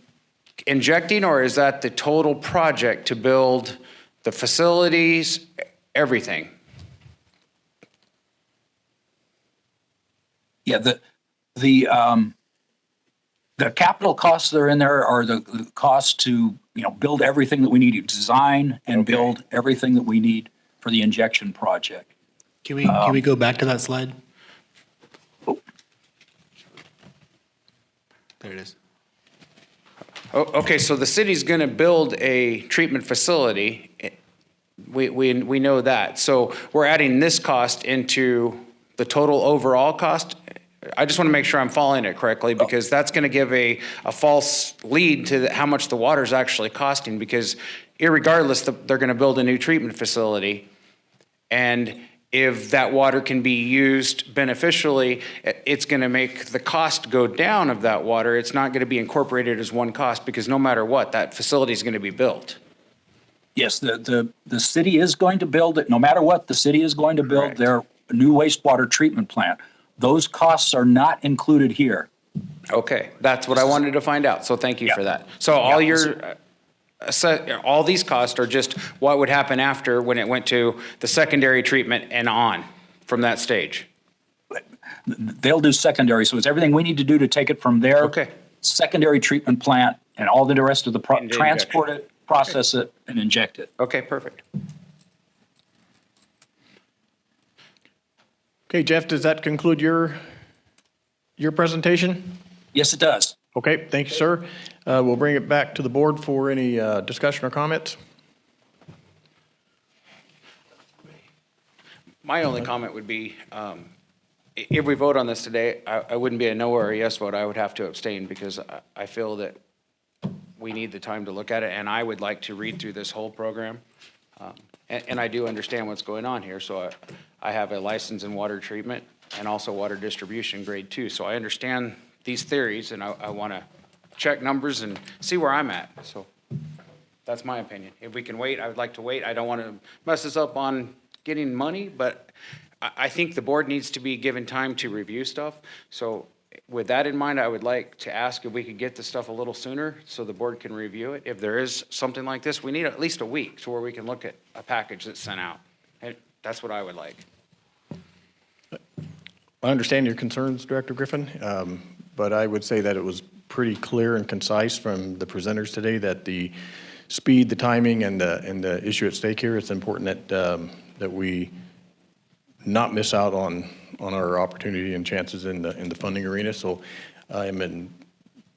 injecting, or is that the total project to build the facilities, everything? Yeah, the capital costs that are in there are the cost to build everything that we need to design and build everything that we need for the injection project. Can we go back to that slide? There it is. Okay, so the city's going to build a treatment facility. We know that. So we're adding this cost into the total overall cost. I just want to make sure I'm following it correctly, because that's going to give a false lead to how much the water is actually costing, because irregardless, they're going to build a new treatment facility. And if that water can be used beneficially, it's going to make the cost go down of that water. It's not going to be incorporated as one cost, because no matter what, that facility is going to be built. Yes, the city is going to build it. No matter what, the city is going to build their new wastewater treatment plant. Those costs are not included here. Okay, that's what I wanted to find out. So thank you for that. So all these costs are just what would happen after when it went to the secondary treatment and on from that stage. They'll do secondary, so it's everything we need to do to take it from their secondary treatment plant and all the rest of the transport it, process it, and inject it. Okay, perfect. Okay, Jeff, does that conclude your presentation? Yes, it does. Okay, thank you, sir. We'll bring it back to the board for any discussion or comments. My only comment would be, if we vote on this today, I wouldn't be a no or a yes vote. I would have to abstain because I feel that we need the time to look at it, and I would like to read through this whole program. And I do understand what's going on here. So I have a license in water treatment and also water distribution grade 2. So I understand these theories, and I want to check numbers and see where I'm at. So that's my opinion. If we can wait, I would like to wait. I don't want to mess this up on getting money, but I think the board needs to be given time to review stuff. So with that in mind, I would like to ask if we could get the stuff a little sooner so the board can review it. If there is something like this, we need at least a week to where we can look at a package that's sent out. And that's what I would like. I understand your concerns, Director Griffin, but I would say that it was pretty clear and concise from the presenters today that the speed, the timing, and the issue at stake here, it's important that we not miss out on our opportunity and chances in the funding arena. So I am in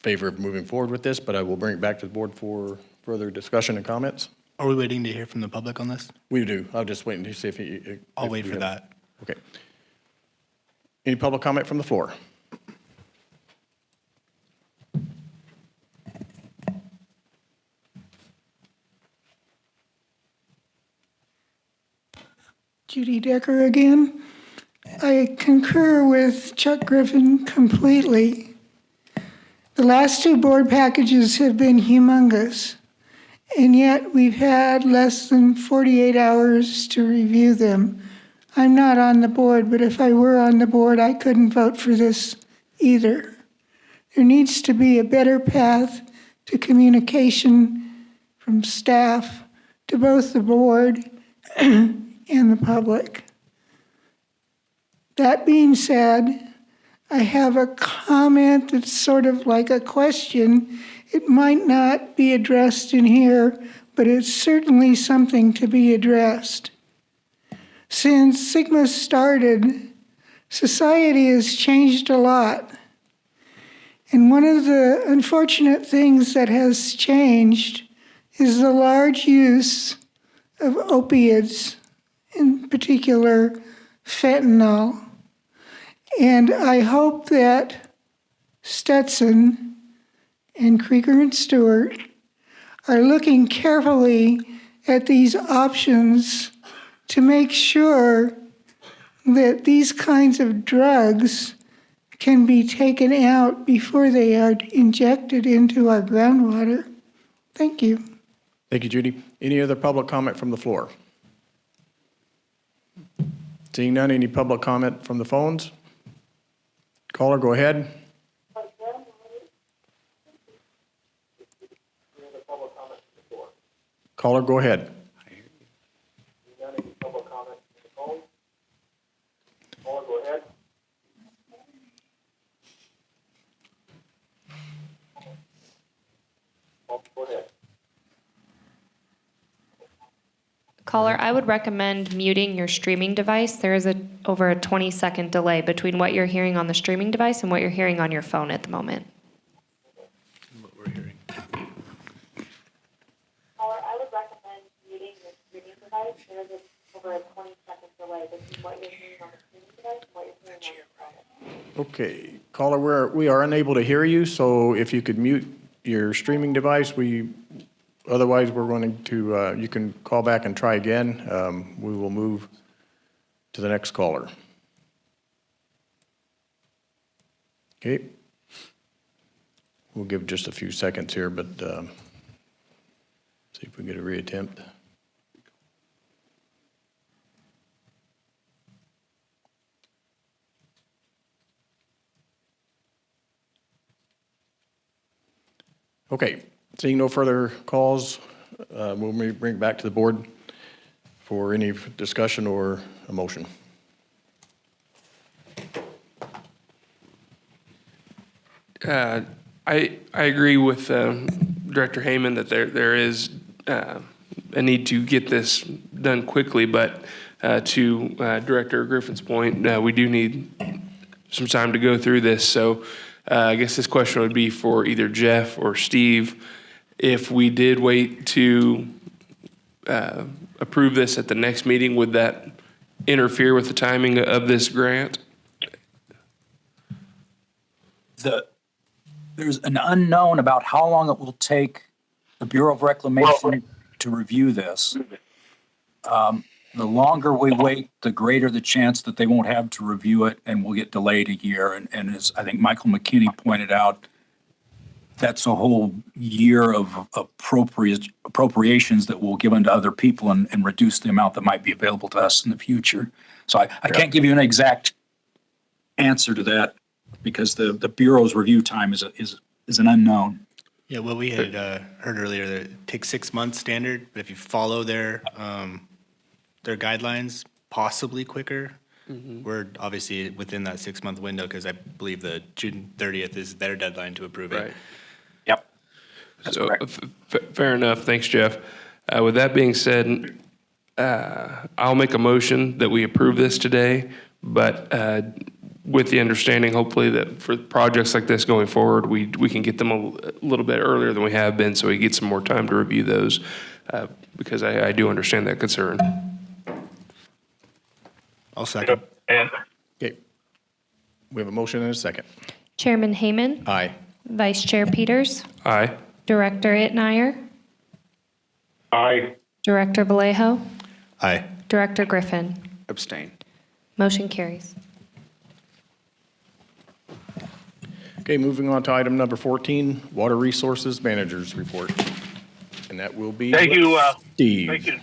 favor of moving forward with this, but I will bring it back to the board for further discussion and comments. Are we waiting to hear from the public on this? We do. I'll just wait to see if I'll wait for that. Okay. Any public comment from the floor? Judy Decker again. I concur with Chuck Griffin completely. The last two board packages have been humongous, and yet we've had less than 48 hours to review them. I'm not on the board, but if I were on the board, I couldn't vote for this either. There needs to be a better path to communication from staff to both the board and the public. That being said, I have a comment that's sort of like a question. It might not be addressed in here, but it's certainly something to be addressed. Since Sigma started, society has changed a lot. And one of the unfortunate things that has changed is the large use of opiates, in particular fentanyl. And I hope that Stetson and Krieger and Stewart are looking carefully at these options to make sure that these kinds of drugs can be taken out before they are injected into our groundwater. Thank you. Thank you, Judy. Any other public comment from the floor? Seeing none, any public comment from the phones? Caller, go ahead. Caller, go ahead. Caller, I would recommend muting your streaming device. There is over a 20-second delay between what you're hearing on the streaming device and what you're hearing on your phone at the moment. What we're hearing. Caller, I would recommend muting your streaming device. There is over a 20-second delay between what you're hearing on the streaming device and what you're hearing on your phone. Okay, caller, we are unable to hear you, so if you could mute your streaming device, otherwise we're going to, you can call back and try again. We will move to the next caller. Okay. We'll give just a few seconds here, but see if we get a reattempt. Okay, seeing no further calls, we'll bring it back to the board for any discussion or a motion. I agree with Director Heyman that there is a need to get this done quickly, but to Director Griffin's point, we do need some time to go through this. So I guess this question would be for either Jeff or Steve. If we did wait to approve this at the next meeting, would that interfere with the timing of this grant? there's an unknown about how long it will take the Bureau of Reclamation to review this. The longer we wait, the greater the chance that they won't have to review it and we'll get delayed a year. And as I think Michael McKinney pointed out, that's a whole year of appropriations that we'll give unto other people and reduce the amount that might be available to us in the future. So I can't give you an exact answer to that because the Bureau's review time is an unknown. Yeah, well, we had heard earlier that it takes 6 months standard, but if you follow their guidelines, possibly quicker. We're obviously within that 6 month window because I believe the June 30th is their deadline to approve it. Yep. So, fair enough. Thanks, Jeff. With that being said, I'll make a motion that we approve this today, but with the understanding, hopefully, that for projects like this going forward, we can get them a little bit earlier than we have been, so we get some more time to review those, because I do understand that concern. I'll second. Okay. We have a motion and a second. Chairman Hayman. Aye. Vice Chair Peters. Aye. Director Itmeyer. Aye. Director Vallejo. Aye. Director Griffin. Abstain. Motion carries. Okay, moving on to item number 14, Water Resources Managers Report. And that will be Thank you, Steve. Thank you.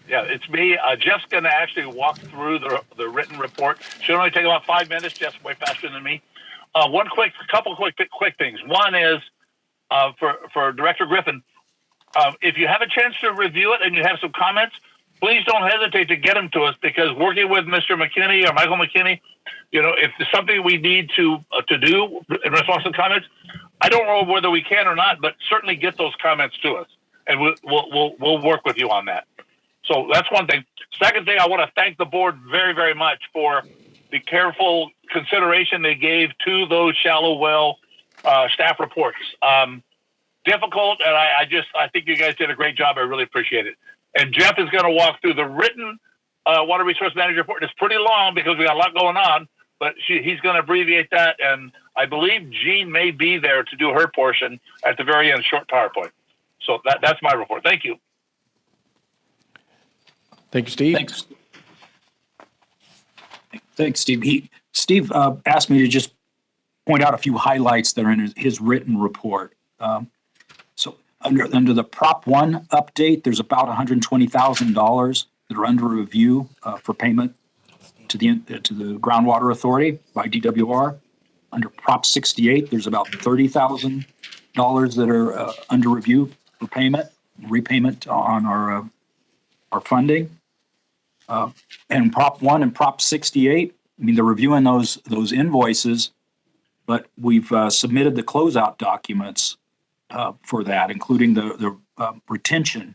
Yeah, it's me. Jeff's going to actually walk through the written report. Should only take about 5 minutes. Jeff's way faster than me. Couple quick things. One is for Director Griffin. If you have a chance to review it and you have some comments, please don't hesitate to get them to us, because working with Mr. McKinney or Michael McKinney, if there's something we need to do in response to comments, I don't know whether we can or not, but certainly get those comments to us, and we'll work with you on that. So that's one thing. Second thing, I want to thank the board very, very much for the careful consideration they gave to those shallow well staff reports. Difficult, and I think you guys did a great job. I really appreciate it. And Jeff is going to walk through the written Water Resource Manager report. It's pretty long because we got a lot going on, but he's going to abbreviate that. And I believe Jean may be there to do her portion at the very end, short PowerPoint. So that's my report. Thank you. Thank you, Steve. Thanks, Steve. Steve asked me to just point out a few highlights that are in his written report. So under the Prop 1 update, there's about $120,000 that are under review for payment to the Groundwater Authority by DWR. Under Prop 68, there's about $30,000 that are under review for repayment on our funding. And Prop 1 and Prop 68, they're reviewing those invoices, but we've submitted the closeout documents for that, including the retention,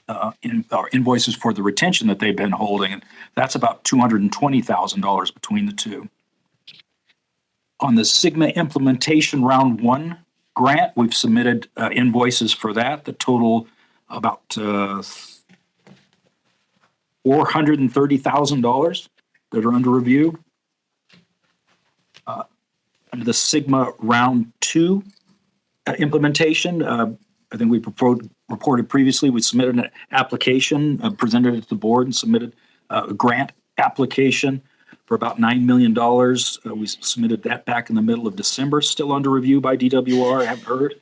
our invoices for the retention that they've been holding. And that's about $220,000 between the two. On the Sigma Implementation Round 1 grant, we've submitted invoices for that total about $430,000 that are under review. Under the Sigma Round 2 implementation, I think we reported previously, we submitted an application, presented it to the board, and submitted a grant application for about $9 million. We submitted that back in the middle of December, still under review by DWR, I haven't heard.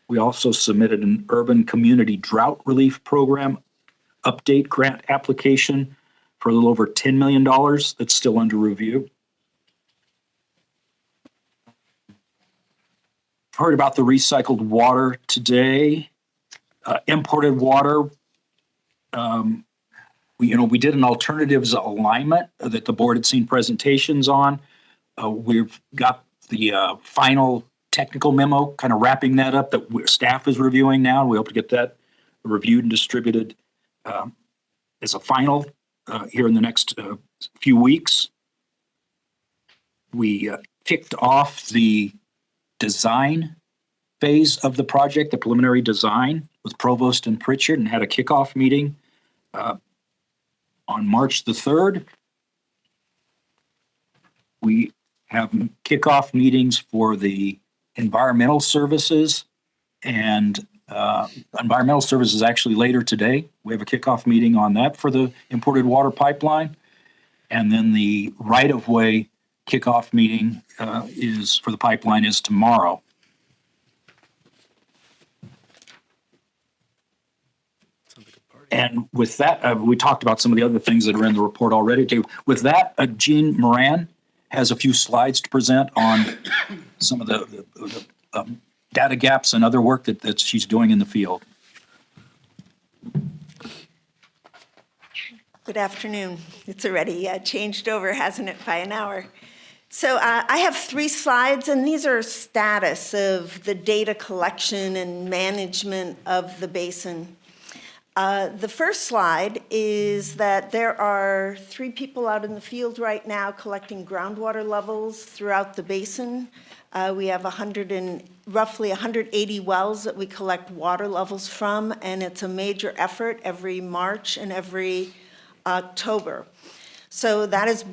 We also submitted an urban community drought relief program update grant application for a little over $10 million that's still under review. Heard about the recycled water today, imported water. We did an alternatives alignment that the board had seen presentations on. We've got the final technical memo, kind of wrapping that up, that staff is reviewing now. And we hope to get that reviewed and distributed as a final here in the next few weeks. We kicked off the design phase of the project, the preliminary design, with Provost and Pritchard, and had a kickoff meeting on March the 3rd. We have kickoff meetings for the environmental services, and environmental services actually later today. We have a kickoff meeting on that for the imported water pipeline. And then the right-of-way kickoff meeting is for the pipeline is tomorrow. And with that, we talked about some of the other things that are in the report already. Too. With that, Jean Moran has a few slides to present on some of the data gaps and other work that she's doing in the field. Good afternoon. It's already changed over, hasn't it, by an hour? So I have 3 slides, and these are status of the data collection and management of the basin. The first slide is that there are 3 people out in the field right now collecting groundwater levels throughout the basin. We have roughly 180 wells that we collect water levels from, and it's a major effort every March and every October. So that is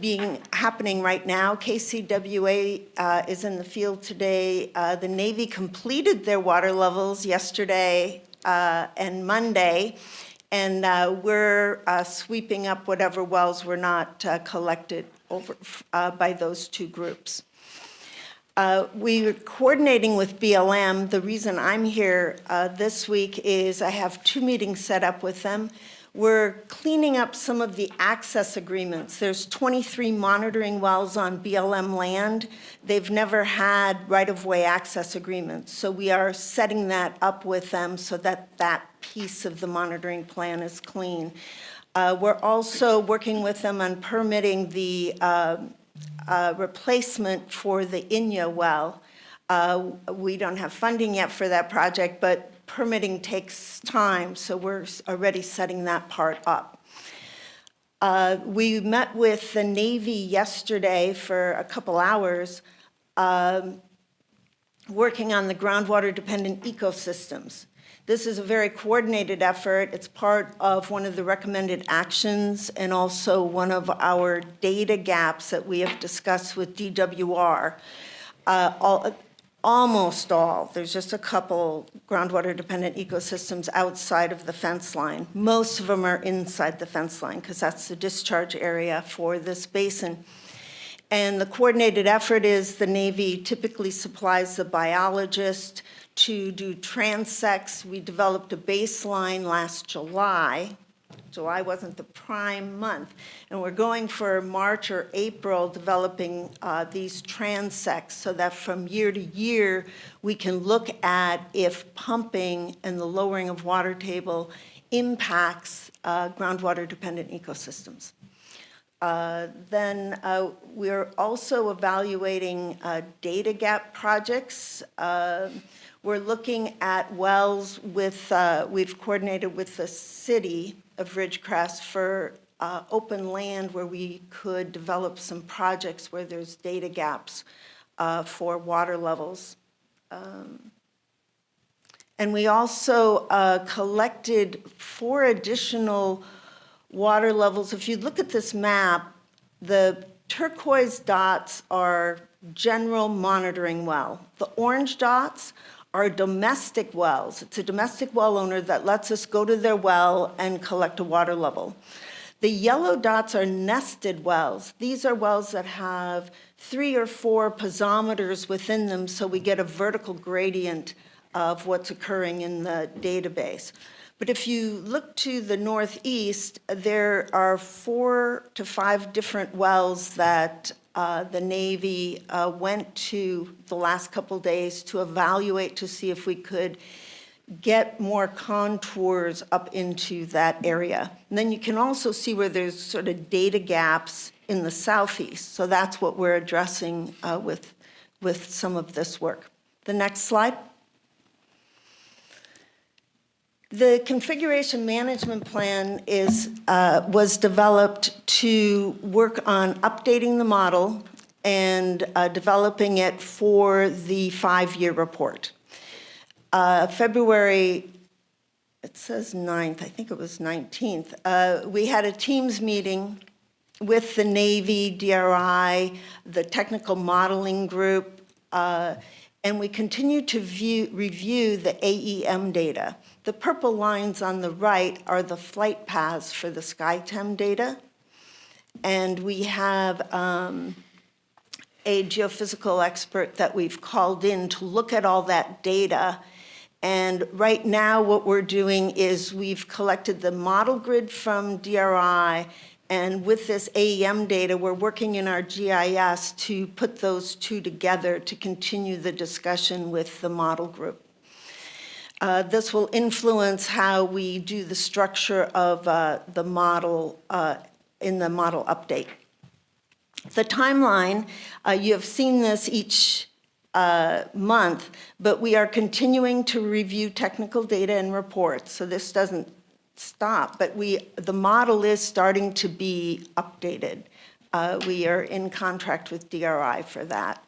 happening right now. KCWA is in the field today. The Navy completed their water levels yesterday and Monday, and we're sweeping up whatever wells were not collected over by those 2 groups. We're coordinating with BLM. The reason I'm here this week is I have 2 meetings set up with them. We're cleaning up some of the access agreements. There's 23 monitoring wells on BLM land. They've never had right-of-way access agreements. So we are setting that up with them so that that piece of the monitoring plan is clean. We're also working with them on permitting the replacement for the Inya well. We don't have funding yet for that project, but permitting takes time, so we're already setting that part up. We met with the Navy yesterday for a couple hours, working on the groundwater-dependent ecosystems. This is a very coordinated effort. It's part of one of the recommended actions and also one of our data gaps that we have discussed with DWR. Almost all, there's just a couple groundwater-dependent ecosystems outside of the fence line. Most of them are inside the fence line because that's the discharge area for this basin. And the coordinated effort is the Navy typically supplies the biologist to do transects. We developed a baseline last July. July wasn't the prime month. And we're going for March or April developing these transects so that from year to year, we can look at if pumping and the lowering of water table impacts groundwater-dependent ecosystems. Then we're also evaluating data gap projects. We're looking at wells with, we've coordinated with the city of Ridgecrest for open land where we could develop some projects where there's data gaps for water levels. And we also collected 4 additional water levels. If you look at this map, the turquoise dots are general monitoring well. The orange dots are domestic wells. It's a domestic well owner that lets us go to their well and collect a water level. The yellow dots are nested wells. These are wells that have 3 or 4 piezometers within them, so we get a vertical gradient of what's occurring in the database. But if you look to the northeast, there are 4 to 5 different wells that the Navy went to the last couple days to evaluate to see if we could get more contours up into that area. And then you can also see where there's sort of data gaps in the southeast. So that's what we're addressing with some of this work. The next slide. The configuration management plan was developed to work on updating the model and developing it for the 5-year report. February, it says 9th, I think it was 19th, we had a Teams meeting with the Navy, DRI, the technical modeling group, and we continue to review the AEM data. The purple lines on the right are the flight paths for the SkyTEM data. And we have a geophysical expert that we've called in to look at all that data. And right now what we're doing is we've collected the model grid from DRI, and with this AEM data, we're working in our GIS to put those two together to continue the discussion with the model group. This will influence how we do the structure of the model in the model update. The timeline, you have seen this each month, but we are continuing to review technical data and reports, so this doesn't stop, but the model is starting to be updated. We are in contract with DRI for that.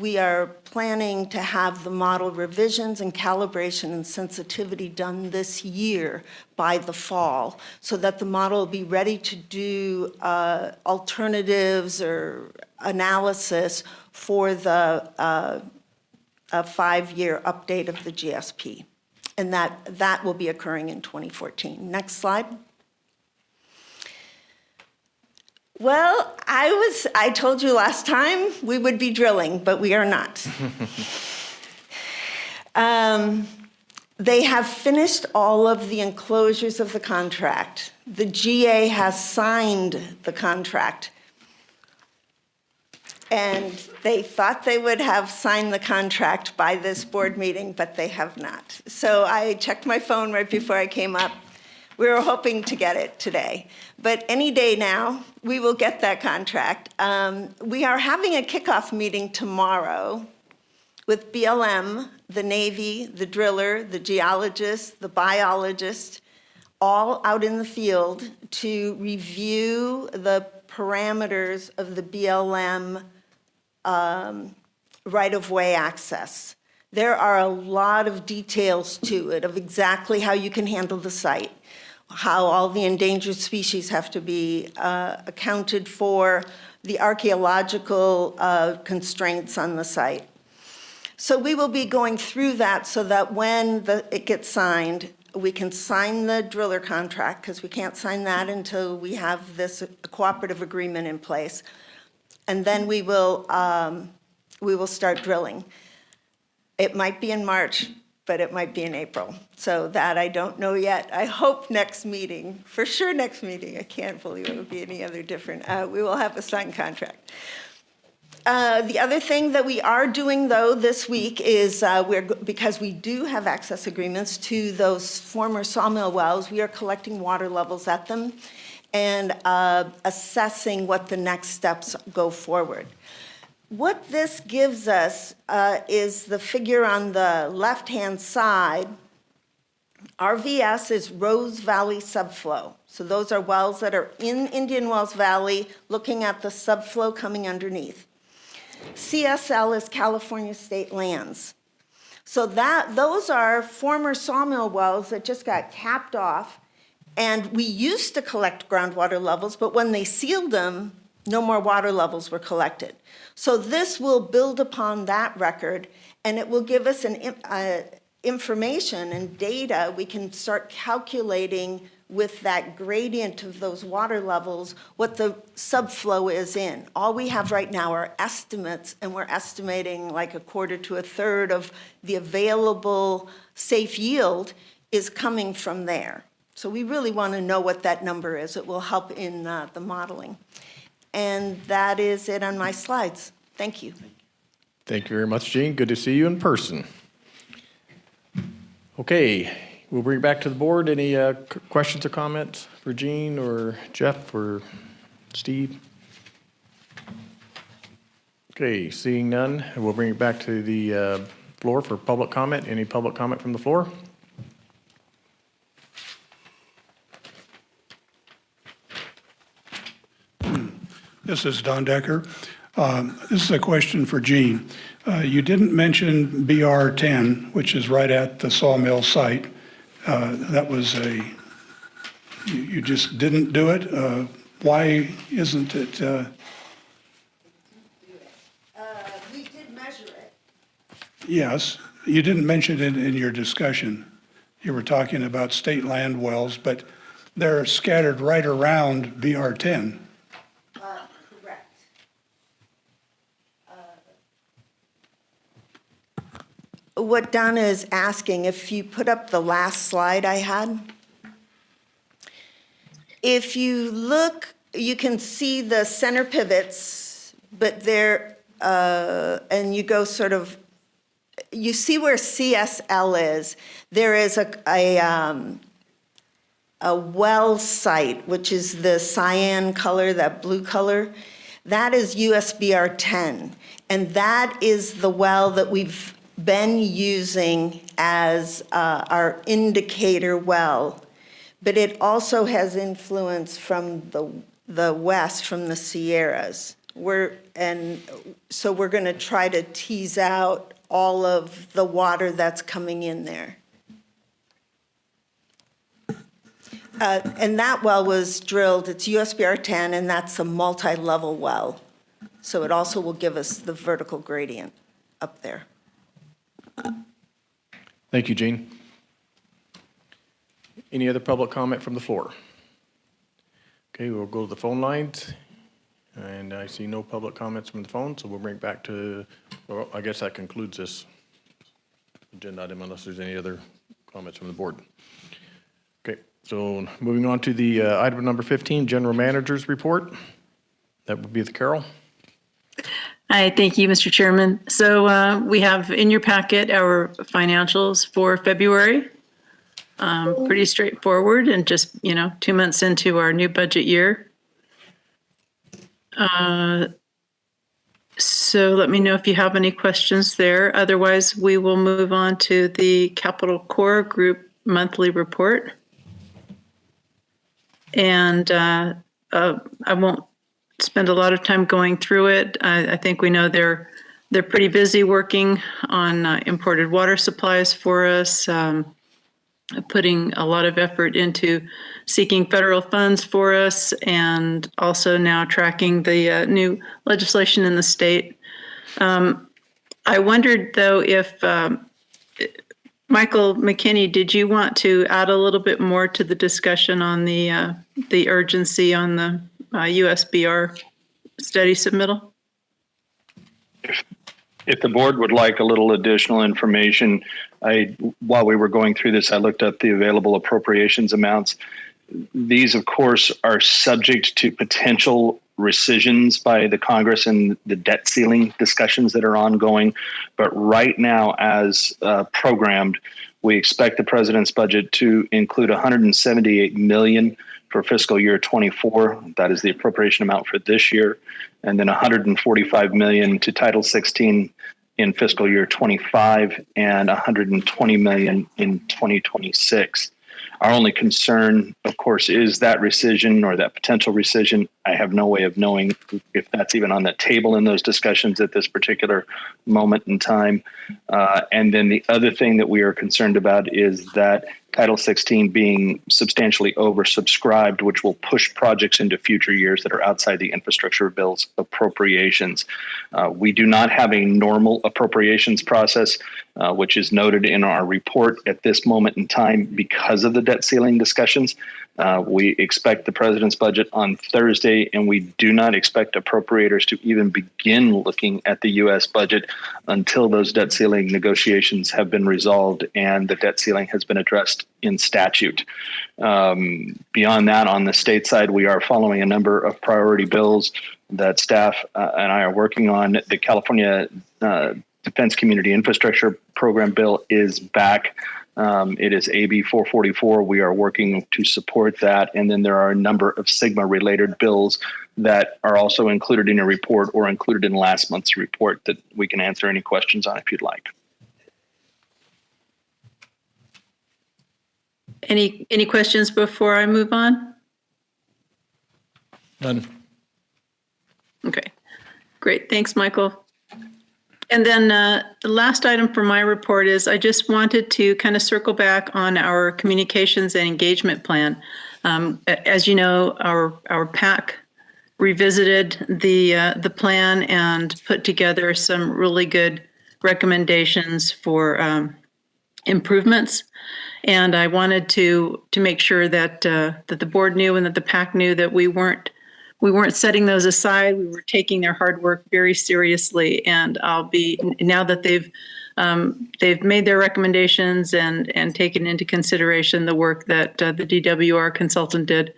We are planning to have the model revisions and calibration and sensitivity done this year by the fall, so that the model will be ready to do alternatives or analysis for the 5-year update of the GSP. And that will be occurring in 2014. Next slide. Well, I told you last time we would be drilling, but we are not. They have finished all of the enclosures of the contract. The GA has signed the contract. And they thought they would have signed the contract by this board meeting, but they have not. So I checked my phone right before I came up. We were hoping to get it today, but any day now, we will get that contract. We are having a kickoff meeting tomorrow with BLM, the Navy, the driller, the geologist, the biologist, all out in the field to review the parameters of the BLM right-of-way access. There are a lot of details to it of exactly how you can handle the site, how all the endangered species have to be accounted for, the archaeological constraints on the site. So we will be going through that so that when it gets signed, we can sign the driller contract, because we can't sign that until we have this cooperative agreement in place. And then we will start drilling. It might be in March, but it might be in April. So that I don't know yet. I hope next meeting, for sure next meeting. I can't believe it would be any other different. We will have a signed contract. The other thing that we are doing, though, this week is because we do have access agreements to those former sawmill wells, we are collecting water levels at them and assessing what the next steps go forward. What this gives us is the figure on the left-hand side. RVS is Rose Valley subflow. So those are wells that are in Indian Wells Valley looking at the subflow coming underneath. CSL is California State Lands. So those are former sawmill wells that just got capped off, and we used to collect groundwater levels, but when they sealed them, no more water levels were collected. So this will build upon that record, and it will give us information and data. We can start calculating with that gradient of those water levels what the subflow is in. All we have right now are estimates, and we're estimating like 1/4 to 1/3 of the available safe yield is coming from there. So we really want to know what that number is. It will help in the modeling. And that is it on my slides. Thank you. Thank you very much, Jean. Good to see you in person. Okay, we'll bring it back to the board. Any questions or comments for Jean or Jeff or Steve? Okay, seeing none, we'll bring it back to the floor for public comment. Any public comment from the floor? This is Don Decker. This is a question for Jean. You didn't mention BR10, which is right at the sawmill site. That was you just didn't do it. Why isn't it, We did measure it. yes, you didn't mention it in your discussion. You were talking about state land wells, but they're scattered right around BR10. Correct. What Donna is asking, if you put up the last slide I had, if you look, you can see the center pivots, but they're, and you go sort of, you see where CSL is. There is a well site, which is the cyan color, that blue color. That is USBR 10. And that is the well that we've been using as our indicator well. But it also has influence from the west, from the Sierras. So we're going to try to tease out all of the water that's coming in there. And that well was drilled, it's USBR 10, and that's a multi-level well. So it also will give us the vertical gradient up there. Thank you, Jean. Any other public comment from the floor? Okay, we'll go to the phone lines. And I see no public comments from the phone, so we'll bring it back to, well, I guess that concludes this agenda item unless there's any other comments from the board. Okay, so moving on to the item number 15, General Manager's Report. That would be the Carol. Hi, thank you, Mr. Chairman. So we have in your packet our financials for February. Pretty straightforward and just, 2 months into our new budget year. So let me know if you have any questions there. Otherwise, we will move on to the Capital Core Group monthly report. And I won't spend a lot of time going through it. I think we know they're pretty busy working on imported water supplies for us, putting a lot of effort into seeking federal funds for us, and also now tracking the new legislation in the state. I wondered, though, if Michael McKinney, did you want to add a little bit more to the discussion on the urgency on the USBR study submittal? If the board would like a little additional information, while we were going through this, I looked up the available appropriations amounts. These, of course, are subject to potential rescissions by the Congress and the debt ceiling discussions that are ongoing. But right now, as programmed, we expect the president's budget to include $178 million for fiscal year 24. That is the appropriation amount for this year. And then $145 million to Title 16 in fiscal year 25 and $120 million in 2026. Our only concern, of course, is that rescission or that potential rescission. I have no way of knowing if that's even on the table in those discussions at this particular moment in time. And then the other thing that we are concerned about is that Title 16 being substantially oversubscribed, which will push projects into future years that are outside the infrastructure bill's appropriations. We do not have a normal appropriations process, which is noted in our report at this moment in time because of the debt ceiling discussions. We expect the president's budget on Thursday, and we do not expect appropriators to even begin looking at the U.S. budget until those debt ceiling negotiations have been resolved and the debt ceiling has been addressed in statute. Beyond that, on the state side, we are following a number of priority bills that staff and I are working on. The California Defense Community Infrastructure Program bill is back. It is AB 444. We are working to support that. And then there are a number of SGMA-related bills that are also included in your report or included in last month's report that we can answer any questions on if you'd like. Any questions before I move on? None. Okay, great. Thanks, Michael. And then the last item for my report is I just wanted to kind of circle back on our communications and engagement plan. As you know, our PAC revisited the plan and put together some really good recommendations for improvements. And I wanted to make sure that that the board knew and that the PAC knew that we weren't setting those aside. We were taking their hard work very seriously. And now that they've made their recommendations and taken into consideration the work that the DWR consultant did,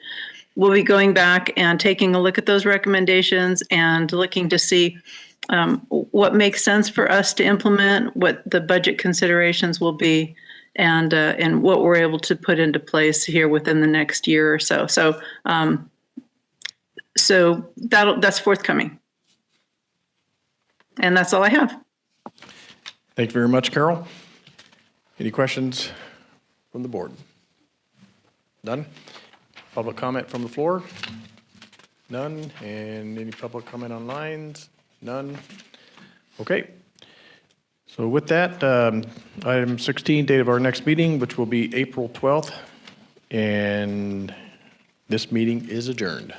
we'll be going back and taking a look at those recommendations and looking to see what makes sense for us to implement, what the budget considerations will be, and what we're able to put into place here within the next year or so. So that's forthcoming. And that's all I have. Thank you very much, Carol. Any questions from the board? None? Public comment from the floor? None. And any public comment online? None. Okay. So with that, item 16, date of our next meeting, which will be April 12th. And this meeting is adjourned.